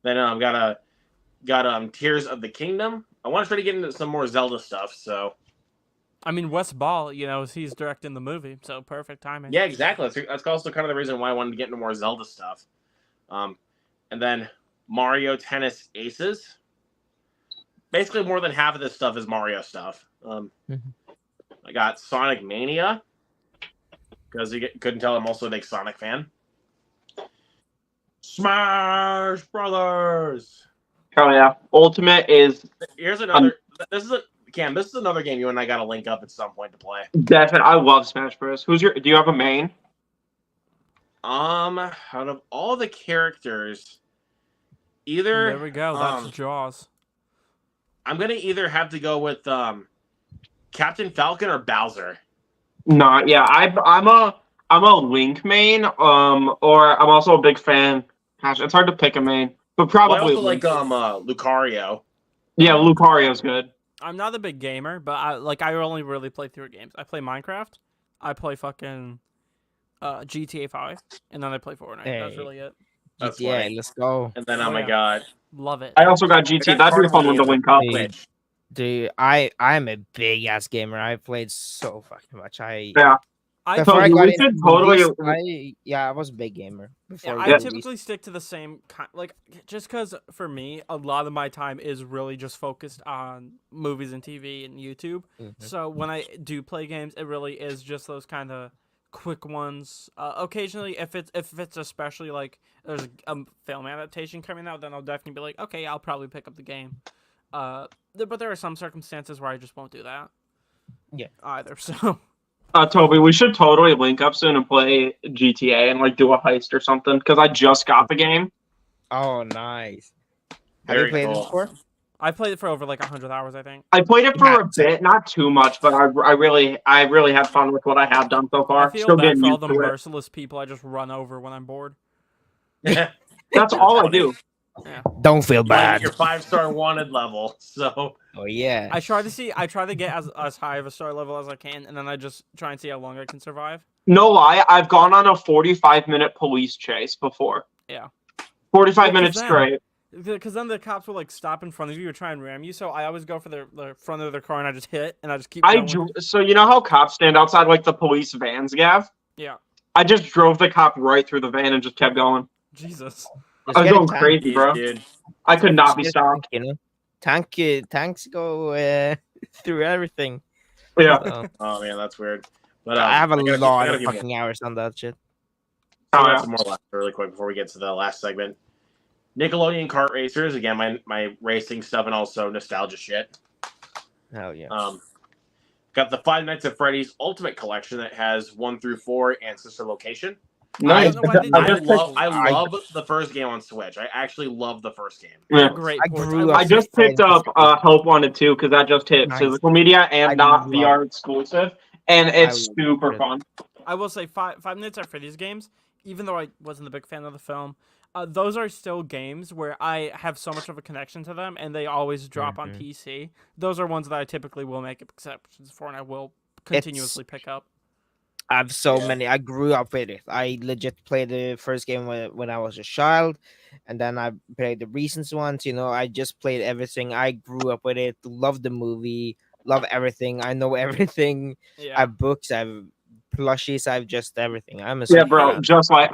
Then got Tears of the Kingdom. I want to try to get into some more Zelda stuff. So I mean, Wes Ball, he's directing the movie, so perfect timing. yeah, exactly. That's also kind of the reason why I wanted to get into more Zelda stuff. And then Mario Tennis Aces. Basically, more than half of this stuff is Mario stuff. I got Sonic Mania because you couldn't tell I'm also a big Sonic fan. Smash Brothers. Hell yeah. Ultimate is Here's another. This is another game you and I got to link up at some point to play. definitely. I love Smash Bros. Do you have a main? Out of all the characters, either There we go. That's Jaws. I'm gonna either have to go with Captain Falcon or Bowser. Not. Yeah. I'm a Link main. Or I'm also a big fan. Gosh, it's hard to pick a main, but probably. Well, I also Link. like Lucario. Yeah, Lucario's good. I'm not a big gamer, but I only really play through games. I play Minecraft. I play fucking GTA 5, and then I play Fortnite. That's Hey. really it. That's Yeah, funny. let's go. And then Oh, my yeah. god, Love it. I also got GT. That'd be a fun one to link up. Hey. Dude, I'm a big ass gamer. I played so fucking much. Yeah. Before I Toby, got we into should totally- movies, I was a big gamer before. I movies. typically stick to the same kind, just because for me, a lot of my time is really just focused on movies and TV and YouTube. So when I do play games, it really is just those kind of quick ones. Occasionally, if it's especially like there's a film adaptation coming out, then I'll definitely be like, okay, I'll probably pick up the game. But there are some circumstances where I just won't do that. Yeah. Either. So. Toby, we should totally link up soon and play GTA and like do a heist or something. Because I just got the game. Oh, nice. Have Very you played cool. it before? I played it for over 100 hours, I think. I played it for Yeah. a bit, not too much, but I really had fun with what I have done so far. I feel Still bad getting for all used the to it. merciless people I just run over when I'm bored. That's all I do. Don't feel Like bad. your 5-star wanted level. So Oh yeah. I try to get as high of a star level as I can, and then I just try and see how long I can survive. No lie, I've gone on a 45-minute police chase before. Yeah. 45 What minutes was that? straight. Because then the cops will like stop in front of you or try and ram you. So I always go for the front of their car and I just hit and I just keep going. So you know how cops stand outside like the police vans, Gav? Yeah. I just drove the cop right through the van and just kept going. Jesus. Just I was get a going tank. crazy, bro. dude. I could not be Just stopped. tank, tanks go through everything. Yeah. So, Oh man, that's weird. But I have a I gotta lot of give you fucking hours on that shit. Oh, I got yeah. some more left really quick before we get to the last segment. Nickelodeon Kart Racers, again, my racing stuff and also nostalgia shit. Hell yeah. got the Five Nights at Freddy's Ultimate Collection that has 1 through 4 and Sister Location. Nice. I love the first game on Switch. I actually love the first game. Yeah. Great. I ports. grew will up I say- just picked up Hope Wanted 2 because that just hit Nice. physical media and I not love VR exclusive, and it's super it. fun. I will say Five Nights at Freddy's games, even though I wasn't a big fan of the film, those are still games where I have so much of a connection to them, and they always drop on PC. Those are ones that I typically will make exceptions for, and I will continuously pick up. I have so many. I grew up with it. I legit played the first game when I was a child, and then I played the recent ones. I just played everything. I grew up with it. Love the movie. Love everything. I know everything. Yeah. I have books. I have plushies. I have just everything. I'm a Yeah, sucker bro. for that. Just like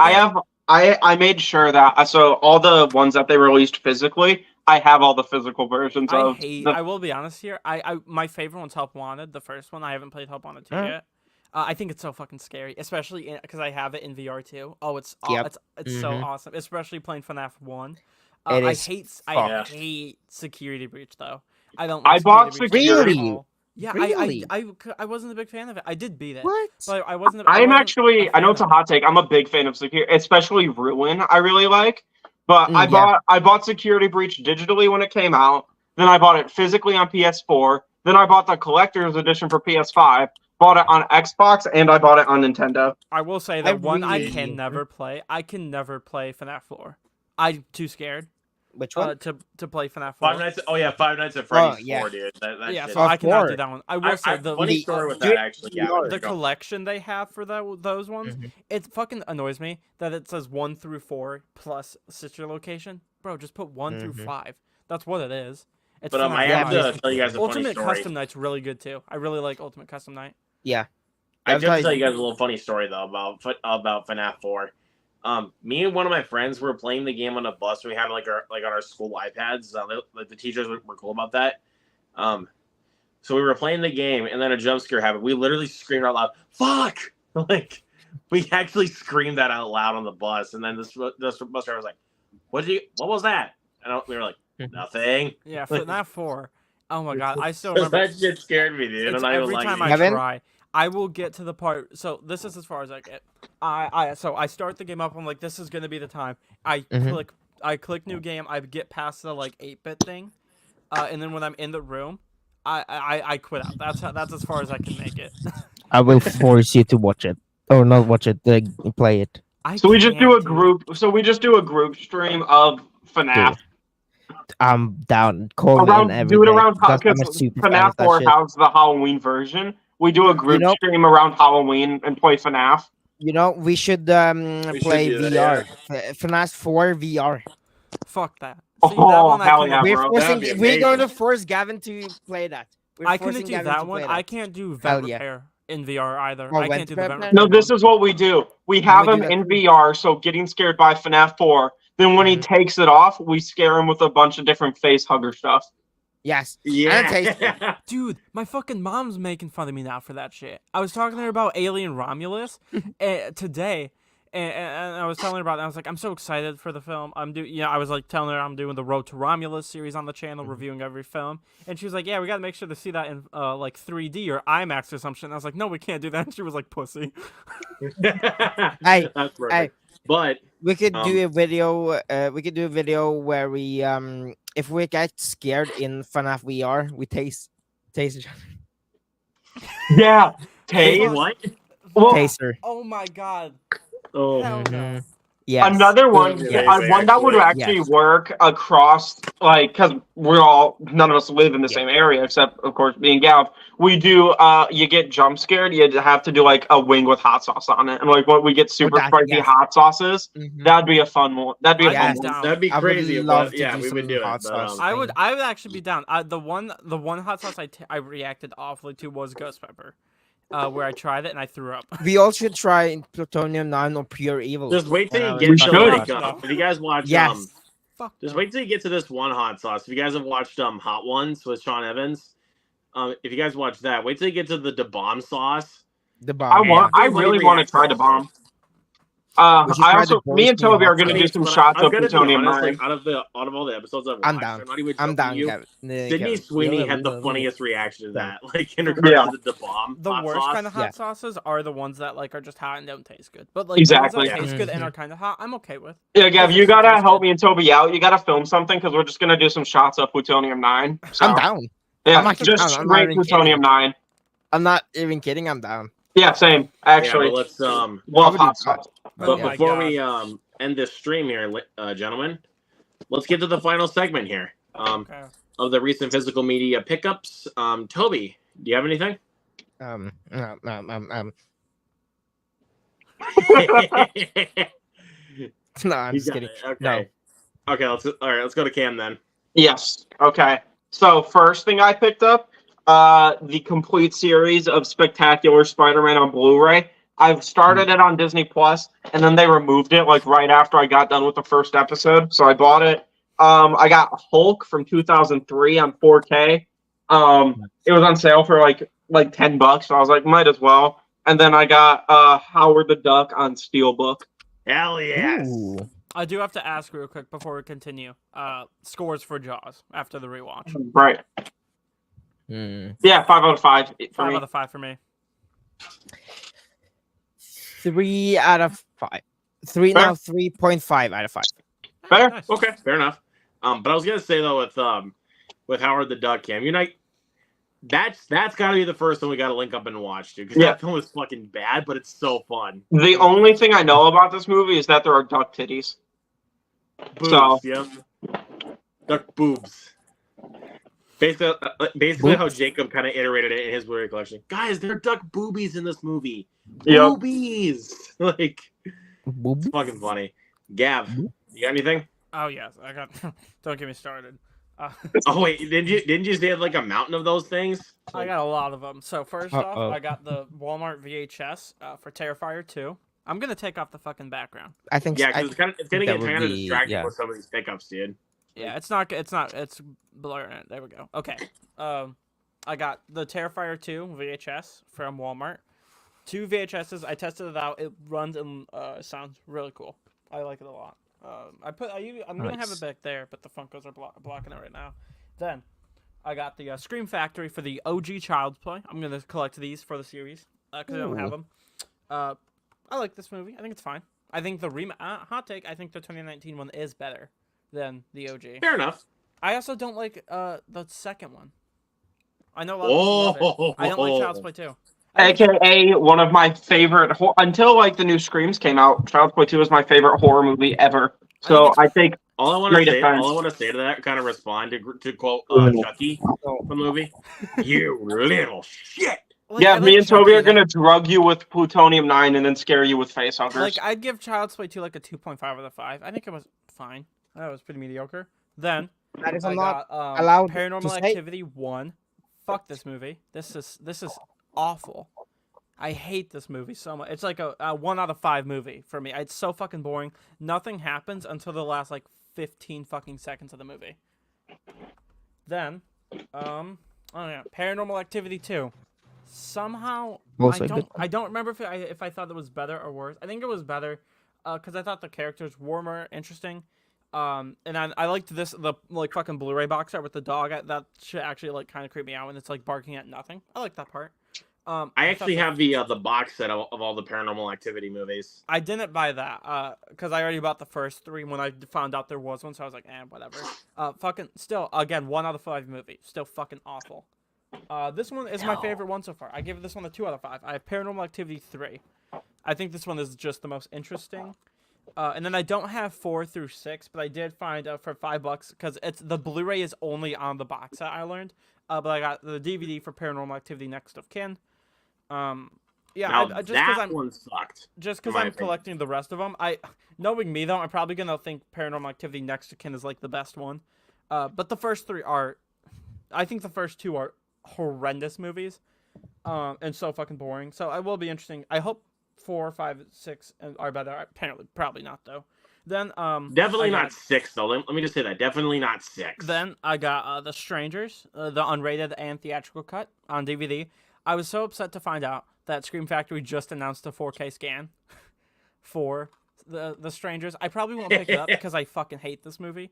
I made sure that so all the ones that they released physically, I have all the physical versions of. I will be honest here. My favorite one's Help Wanted, the first one. I haven't played Help Wanted 2 yet. I think it's so fucking scary, especially because I have it in VR too. Oh, it's so awesome, especially playing FNAF 1. I hate Security Breach though. I don't. I bought Security Security. Breach at all. Yeah, Really? I wasn't a big fan of it. I did beat it. What? But I wasn't. I wasn't know it's a hot take. I'm a big fan of Security, especially Ruin. I really like, but I yeah. bought Security Breach digitally when it came out. Then I bought it physically on PS4. Then I bought the collector's edition for PS5. Bought it on Xbox and I bought it on Nintendo. I will say that I can never play. I can never play FNAF 4. I'm too scared. Which one? To play FNAF 4. Five Nights at Freddy's yeah. 4, dude. That Yeah, shit so is- I cannot do that one. I will say funny story with that actually. Yeah, the collection they have for those ones, it fucking annoys me that it says 1 through 4 plus Sister Location. Bro, just put 1 through 5. That's what it is. It's But I have to tell you guys a funny Ultimate story. Custom Night's really good too. I really like Ultimate Custom Night. Yeah. I have to tell you guys a little funny story though about FNAF 4. Me and one of my friends were playing the game on a bus. We had on our school iPads. The teachers were cool about that. So we were playing the game, and then a jump scare happened. We literally screamed out loud, "Fuck!" Like we actually screamed that out loud on the bus. And then this bus driver was like, "What was that?" And we were like, "Nothing." Yeah, FNAF 4. Oh my god, I still remember. That shit scared me, dude. And Every time I try, I will get to the part. So this is as far as I get. So I start the game up. I'm like, this is gonna be the time. I click new game. I get past the 8-bit thing, and then when I'm in the room, I quit out. That's as far as I can make it. I will force you to watch it, or not watch it. Play it. So we just do a group. So we just do a group stream of FNAF. I'm down. Call me in every do it day, around because I'm a super fan FNAF of that 4 shit. has the Halloween version. We do a group stream around Halloween and play FNAF. We should play VR. FNAF 4 VR. Fuck that. See, hell yeah, bro. We're going to force Gavin to play that. I couldn't do that one. I can't do Vent Repair in VR either. Oh, I can't do the Vent Repair. No, this is what we do. We have him in VR, so getting scared by FNAF 4. Then when he takes it off, we scare him with a bunch of different face hugger stuff. Yes. Yeah. Dude, my fucking mom's making fun of me now for that shit. I was talking to her about Alien Romulus today, and I was telling her about it. I was like, I'm so excited for the film. I was like telling her I'm doing the Road to Romulus series on the channel, reviewing every film. And she was like, yeah, we got to make sure to see that in 3D or IMAX or some shit. And I was like, no, we can't do that. And she was like, pussy. Hey, that's perfect. But we could do a video. We could do a video where we if we get scared in FNAF VR, we taste each other. Yeah, taste what? Taser. Oh my god. Oh. Hell no. Yeah. Another one, one that would actually work across, because none of us live in the same area, except of course being Gav. We do, you get jump scared, you have to do a wing with hot sauce on it, and when we get super spicy hot sauces, that'd be a fun one. That'd be a fun one. That'd be crazy. I would love to yeah, do we would do it. But, I would actually be down. The one hot sauce I reacted awfully to was ghost pepper. Where I tried it and I threw up. We all should try Plutonium 9 or Pure Evil. Just wait till you get to if you guys watch just wait till you get to this one hot sauce. If you guys have watched Hot Ones with Sean Evans, if you guys watch that, wait till you get to the bomb sauce. The bomb. I really want to try the bomb. We should I try also, the me and Boris Toby are movie. gonna do some But shots I'm of gonna be plutonium honest, 9. like out of all the episodes I've I'm watched, down. I'm not even I'm joking down, you. Kevin. Sydney Sweeney had the funniest reaction to that, like in regards Yeah. to the bomb. The hot worst sauce. kind of hot Yeah. sauces are the ones that like are just hot and don't taste good. But like Exactly. the ones that taste good and Mhm. are kind of hot, I'm okay with. Yeah, Gav, If you it still gotta tastes help good. me and Toby out. You gotta film something because we're just gonna do some shots of plutonium 9. So, I'm down. Yeah, I'm actually just down. I'm not straight even plutonium kidding. 9. I'm not even kidding. I'm down. Yeah, same. Yeah, Actually, but let's love I would do hot that. sauce. But Oh my before God. we end this stream here, gentlemen, let's get to the final segment here Okay. of the recent physical media pickups. Toby, do you have anything? No, I'm You just got kidding. it. Okay. No. Okay. Let's go to Cam then. Yes. Okay. So first thing I picked up, the complete series of Spectacular Spider-Man on Blu-ray. I've started it on Disney Plus, and then they removed it like right after I got done with the first episode. So I bought it. I got Hulk from 2003 on 4K. It was on sale for like $10, so I was like, might as well. And then I got Howard the Duck on Steelbook. Hell yes. Ooh. I do have to ask real quick before we continue. Scores for Jaws after the rewatch. Right. Hmm. Yeah, 5 out of 5 for 5 me. out of 5 for me. 3 out of 5. 3.5 out of 5. Fair. Nice. Okay, fair enough. But I was gonna say though, with Howard the Duck, Cam, that's got to be the first one we got to link up and watch, dude. Because Yeah. that film is fucking bad, but it's so fun. The only thing I know about this movie is that there are duck titties. Boobs, So- yeah. Duck boobs. Basically how Jacob kind of iterated it in his Blu-ray collection. Guys, there are duck boobies in this movie. Yep. Boobies. Like, Boop. it's fucking funny. Gav, you got anything? Oh yes, I got. Don't get me started. Oh wait, didn't you say you had like a mountain of those things? I got a lot of them. So first off, Uh-oh. I got the Walmart VHS for Terrifier 2. I'm gonna take off the fucking background. I think. Yeah, because it's gonna that get would kind of be- distracting yeah. with some of these pickups, dude. Yeah, it's blurring it. There we go. Okay. I got the Terrifier 2 VHS from Walmart. 2 VHSs. I tested it out. It runs and sounds really cool. I like it a lot. I'm gonna have Nice. it back there, but the Funkos are blocking it right now. Then I got the Scream Factory for the OG Child's Play. I'm gonna collect these for the series because I don't have them. I like this movie. I think it's fine. I think the hot take. I think the 2019 one is better than the OG. Fair enough. I also don't like the second one. I know a lot of people love it. I don't like Child's Play 2. AKA one of my favorite until like the new Screams came out. Child's Play 2 was my favorite horror movie ever. So I think All I want to Great say, defense. to that, kind of respond to quote Chucky from the movie. You little shit. Like, yeah, I me like and Toby Chucky are and gonna drug you with plutonium 9 and then scare you with facehuggers. Like, I'd give Child's Play 2 like a 2.5 out of 5. I think it was fine. I thought it was pretty mediocre. Then That is I not got allowed Paranormal to say. Activity 1. Fuck this movie. This is awful. I hate this movie so much. It's like a 1 out of 5 movie for me. It's so fucking boring. Nothing happens until the last like 15 fucking seconds of the movie. Then, oh yeah, Paranormal Activity 2. Somehow, Also good. I don't remember if I thought it was better or worse. I think it was better, because I thought the characters were more interesting. And I liked the like fucking Blu-ray box art with the dog. That shit actually like kind of creeped me out when it's like barking at nothing. I like that part. I thought actually that- have the box set of all the Paranormal Activity movies. I didn't buy that because I already bought the first 3 when I found out there was one, so I was like, whatever. Fucking still, again, 1 out of 5 movie, still fucking awful. This one is my favorite one so far. I give this one a 2 out of 5. I have Paranormal Activity 3. I think this one is just the most interesting. And then I don't have 4 through 6, but I did find for $5 because it's the Blu-ray is only on the box set. I learned, but I got the DVD for Paranormal Activity Next of Kin. Yeah, Now, just because that one sucked. Just in because my I'm opinion. collecting the rest of them, knowing me though, I'm probably gonna think Paranormal Activity Next to Kin is like the best one. But the first 3 are, I think the first 2 are horrendous movies, and so fucking boring. So it will be interesting. I hope 4, 5, 6 are better. Apparently, probably not though. Then Definitely I got- not 6 though. Let me just say that. Definitely not 6. Then I got The Strangers, the unrated and theatrical cut on DVD. I was so upset to find out that Scream Factory just announced a 4K scan for the Strangers. I probably won't pick it up because I fucking hate this movie.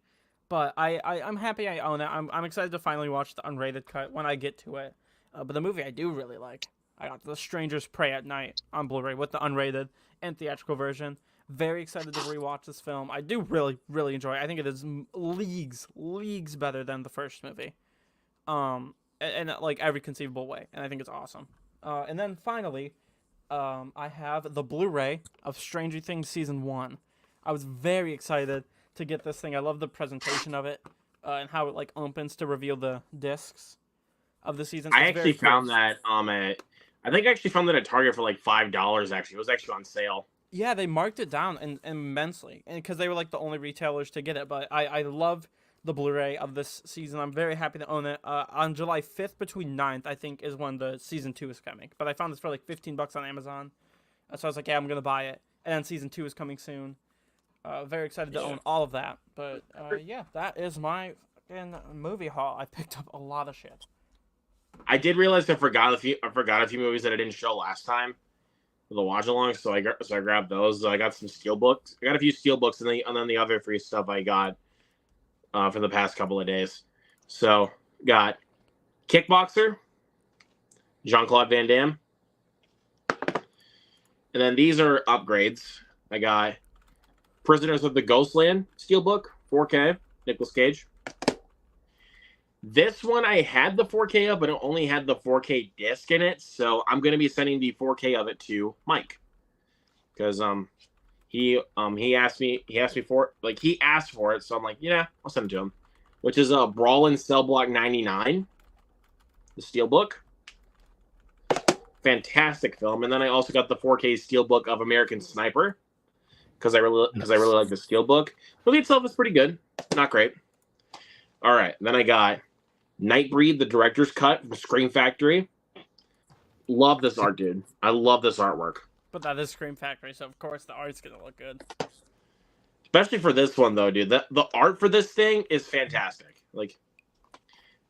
But I'm happy I own it. I'm excited to finally watch the unrated cut when I get to it. But the movie I do really like. I got The Strangers Pray at Night on Blu-ray with the unrated and theatrical version. Very excited to rewatch this film. I do really, really enjoy it. I think it is leagues better than the first movie. And like every conceivable way. And I think it's awesome. And then finally, I have the Blu-ray of Stranger Things Season 1. I was very excited to get this thing. I love the presentation of it and how it like opens to reveal the discs of the season. I actually found that I think I actually found that at Target for like $5. Actually, it was actually on sale. Yeah, they marked it down immensely, and because they were like the only retailers to get it. But I love the Blu-ray of this season. I'm very happy to own it. On July 5th between 9th, I think, is when the season 2 is coming. But I found this for like $15 on Amazon, so I was like, yeah, I'm gonna buy it. And then season 2 is coming soon. Very excited to own all of that. But yeah, that is my fucking movie haul. I picked up a lot of shit. I did realize I forgot a few movies that I didn't show last time for the watch along, so I grabbed those. I got some steelbooks. I got a few steelbooks, and then the other free stuff I got for the past couple of days. So got Kickboxer, Jean-Claude Van Damme, and then these are upgrades. I got Prisoners of the Ghostland steelbook, 4K, Nicolas Cage. This one I had the 4K of, but it only had the 4K disc in it, so I'm gonna be sending the 4K of it to Mike because he asked for it, so I'm like, yeah, I'll send it to him. Which is a Brawl in Cell Block 99, the steelbook. Fantastic film, and then I also got the 4K steelbook of American Sniper because I really like the steelbook. The movie itself is pretty good, not great. All right, then I got Nightbreed, the director's cut from Scream Factory. Love this art, dude. I love this artwork. But that is Scream Factory, so of course the art's gonna look good. Especially for this one, though, dude. The art for this thing is fantastic. Like,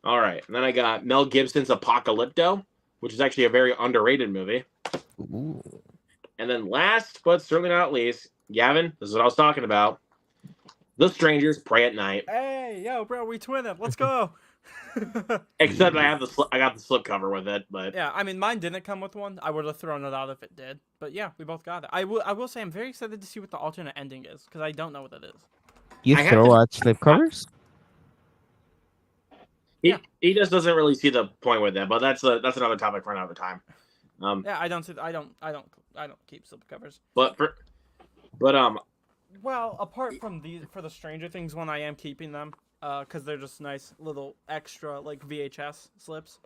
all right. And then I got Mel Gibson's Apocalypto, which is actually a very underrated movie. Ooh. And then last, but certainly not least, Gavin, this is what I was talking about. The Strangers Pray at Night. Hey, yo, bro, we twinning. Let's go. Except I got the slipcover with it, but yeah, I mean, mine didn't come with one. I would have thrown it out if it did. But yeah, we both got it. I will say I'm very excited to see what the alternate ending is because I don't know what it is. You throw out slipcovers? He just doesn't really see the point with that. But that's another topic for another time. Yeah, I don't keep slipcovers. Well, apart from these for the Stranger Things one, I am keeping them. Because they're just nice little extra like VHS slips.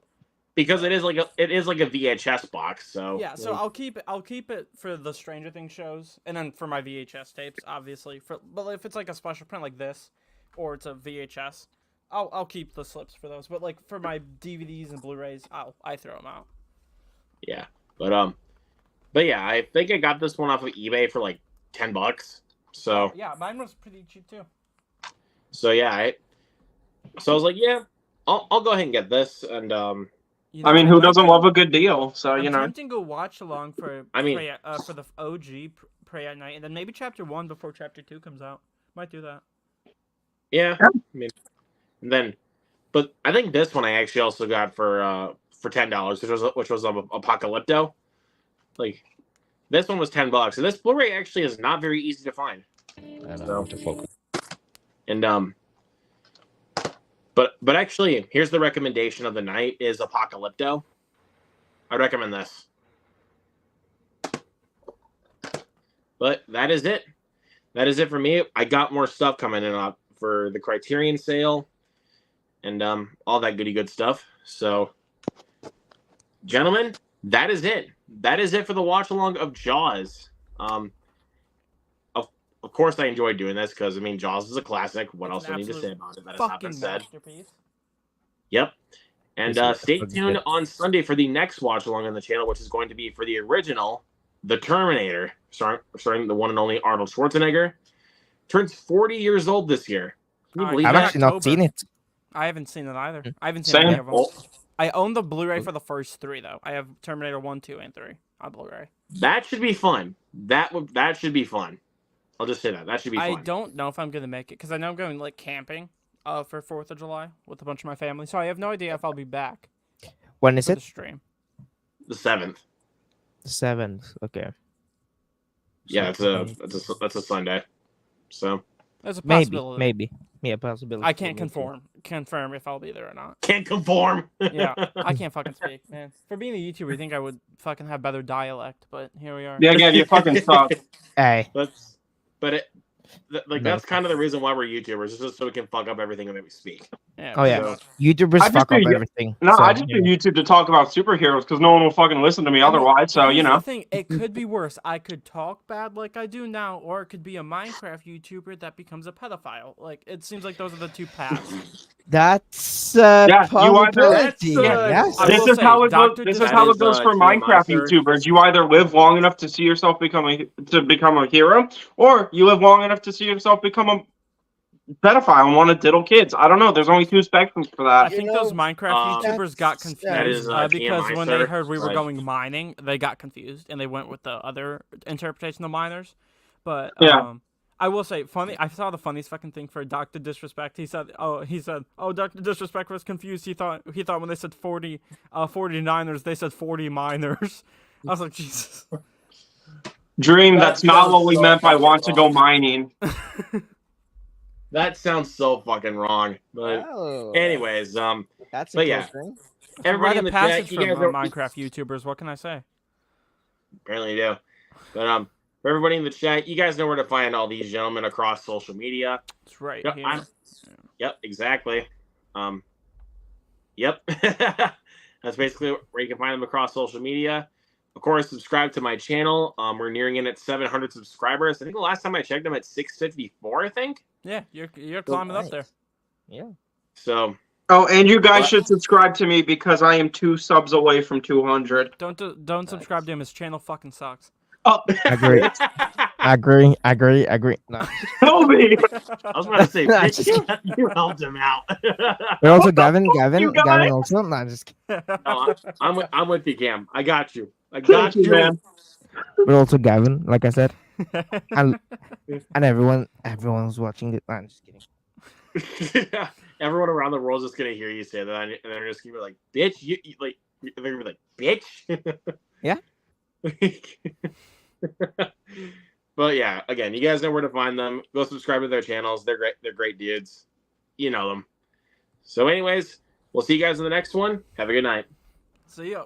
Because it is like a VHS box, so yeah. So I'll keep it for the Stranger Things shows, and then for my VHS tapes, obviously. But if it's like a special print like this, or it's a VHS, I'll keep the slips for those. But like for my DVDs and Blu-rays, I throw them out. Yeah, but yeah, I think I got this one off of eBay for like $10. So yeah, mine was pretty cheap too. So yeah, I was like, yeah, I'll go ahead and get this, and I mean, who doesn't love a good deal? So I'm you know, tempting to go watch along for for the OG Pray at Night, and then maybe Chapter 1 before Chapter 2 comes out. Might do that. Yeah, I mean, and then, but I think this one I actually also got for $10, which was Apocalypto. Like, this one was $10, and this Blu-ray actually is not very easy to find. And I want to focus. And but actually, here's the recommendation of the night is Apocalypto. I'd recommend this. But that is it. That is it for me. I got more stuff coming in up for the Criterion sale and all that goody good stuff. So, gentlemen, that is it. That is it for the watch along of Jaws. Of course, I enjoyed doing this because, I mean, Jaws is a classic. What else do I need to say about it that has not been said? Yep. And stay tuned on Sunday for the next watch along on the channel, which is going to be for the original, The Terminator, starring the one and only Arnold Schwarzenegger. Turns 40 years old this year. Can you believe I've that? actually not seen it. I haven't seen it either. I haven't seen any of them. Oh, I own the Blu-ray for the first 3, though. I have Terminator 1, 2, and 3 on Blu-ray. that should be fun. That should be fun. I'll just say that. That should be fun. I don't know if I'm gonna make it because I know I'm going like camping for 4th of July with a bunch of my family. So I have no idea if I'll be back When is for it? the stream. The 7th. 7th. Okay. Yeah, that's a Sunday. So There's a possibility. Maybe. Yeah, possibility. I can't confirm if I'll be there or not. can't conform. Yeah, I can't fucking speak, man. For being a YouTuber, you think I would fucking have better dialect, but here we are. Yeah, again, you fucking suck. Hey. That's kind of the reason why we're YouTubers, is just so we can fuck up everything that we speak. Yeah, Oh yeah, So- YouTubers I just fuck up do- everything. No, so, I just do YouTube to talk about superheroes because no one will fucking listen to me otherwise. So Here's you know. the thing, it could be worse. I could talk bad like I do now, or it could be a Minecraft YouTuber that becomes a pedophile. Like, it seems like those are the two paths. That's you either- probability. That's, Yes. I This will is say, how it goes. Dr. This is Disrespect- how That it goes is, for Minecraft TMI, sir. YouTubers. You either live long enough to see yourself become a hero, or you live long enough to see yourself become a pedophile and want to diddle kids. I don't know. There's only 2 spectrums for I that. think You those know, Minecraft YouTubers got that confused is, because TMI, when sir. they heard we were Right. going mining, they got confused and they went with the other interpretation of miners. But Yeah. I will say, funny. I saw the funniest fucking thing for Dr. Disrespect. He said, Dr. Disrespect was confused. He thought when they said 49ers, they said 40 miners. I was like, Jesus. Dream. That's not what we so meant by fucking want to go wrong. mining. That sounds so fucking wrong. But Oh, anyways, that's but yeah. interesting. everybody Rite in of the chat, passage you from guys are Minecraft YouTubers. What can I say? apparently you do. But for everybody in the chat, you guys know where to find all these gentlemen across social media. It's right Yep, here. Yep, exactly. Yep. That's basically where you can find them across social media. Of course, subscribe to my channel. We're nearing in at 700 subscribers. I think the last time I checked, I'm at 654, I think. Yeah, you're climbing up there. Yeah. So, Oh, and you guys What? should subscribe to me because I am 2 subs away from 200. Don't subscribe to him. His channel fucking sucks. Oh, Agree. Agree. No. Toby! I was about to say, Nah, bitch, just- you helped him out. But also What the Gavin you guys? also. No, just kidding. No, I'm with you, Cam. I got you. I Thank got you, you. man. But also Gavin, like I said, and everyone's watching it. No, I'm just kidding. Everyone around the world is just gonna hear you say that, and they're just gonna be like, "Bitch, you like." They're gonna be like, "Bitch." Yeah. But yeah, again, you guys know where to find them. Go subscribe to their channels. They're great. They're great dudes. You know them. So, anyways, we'll see you guys in the next one. Have a good night. See ya.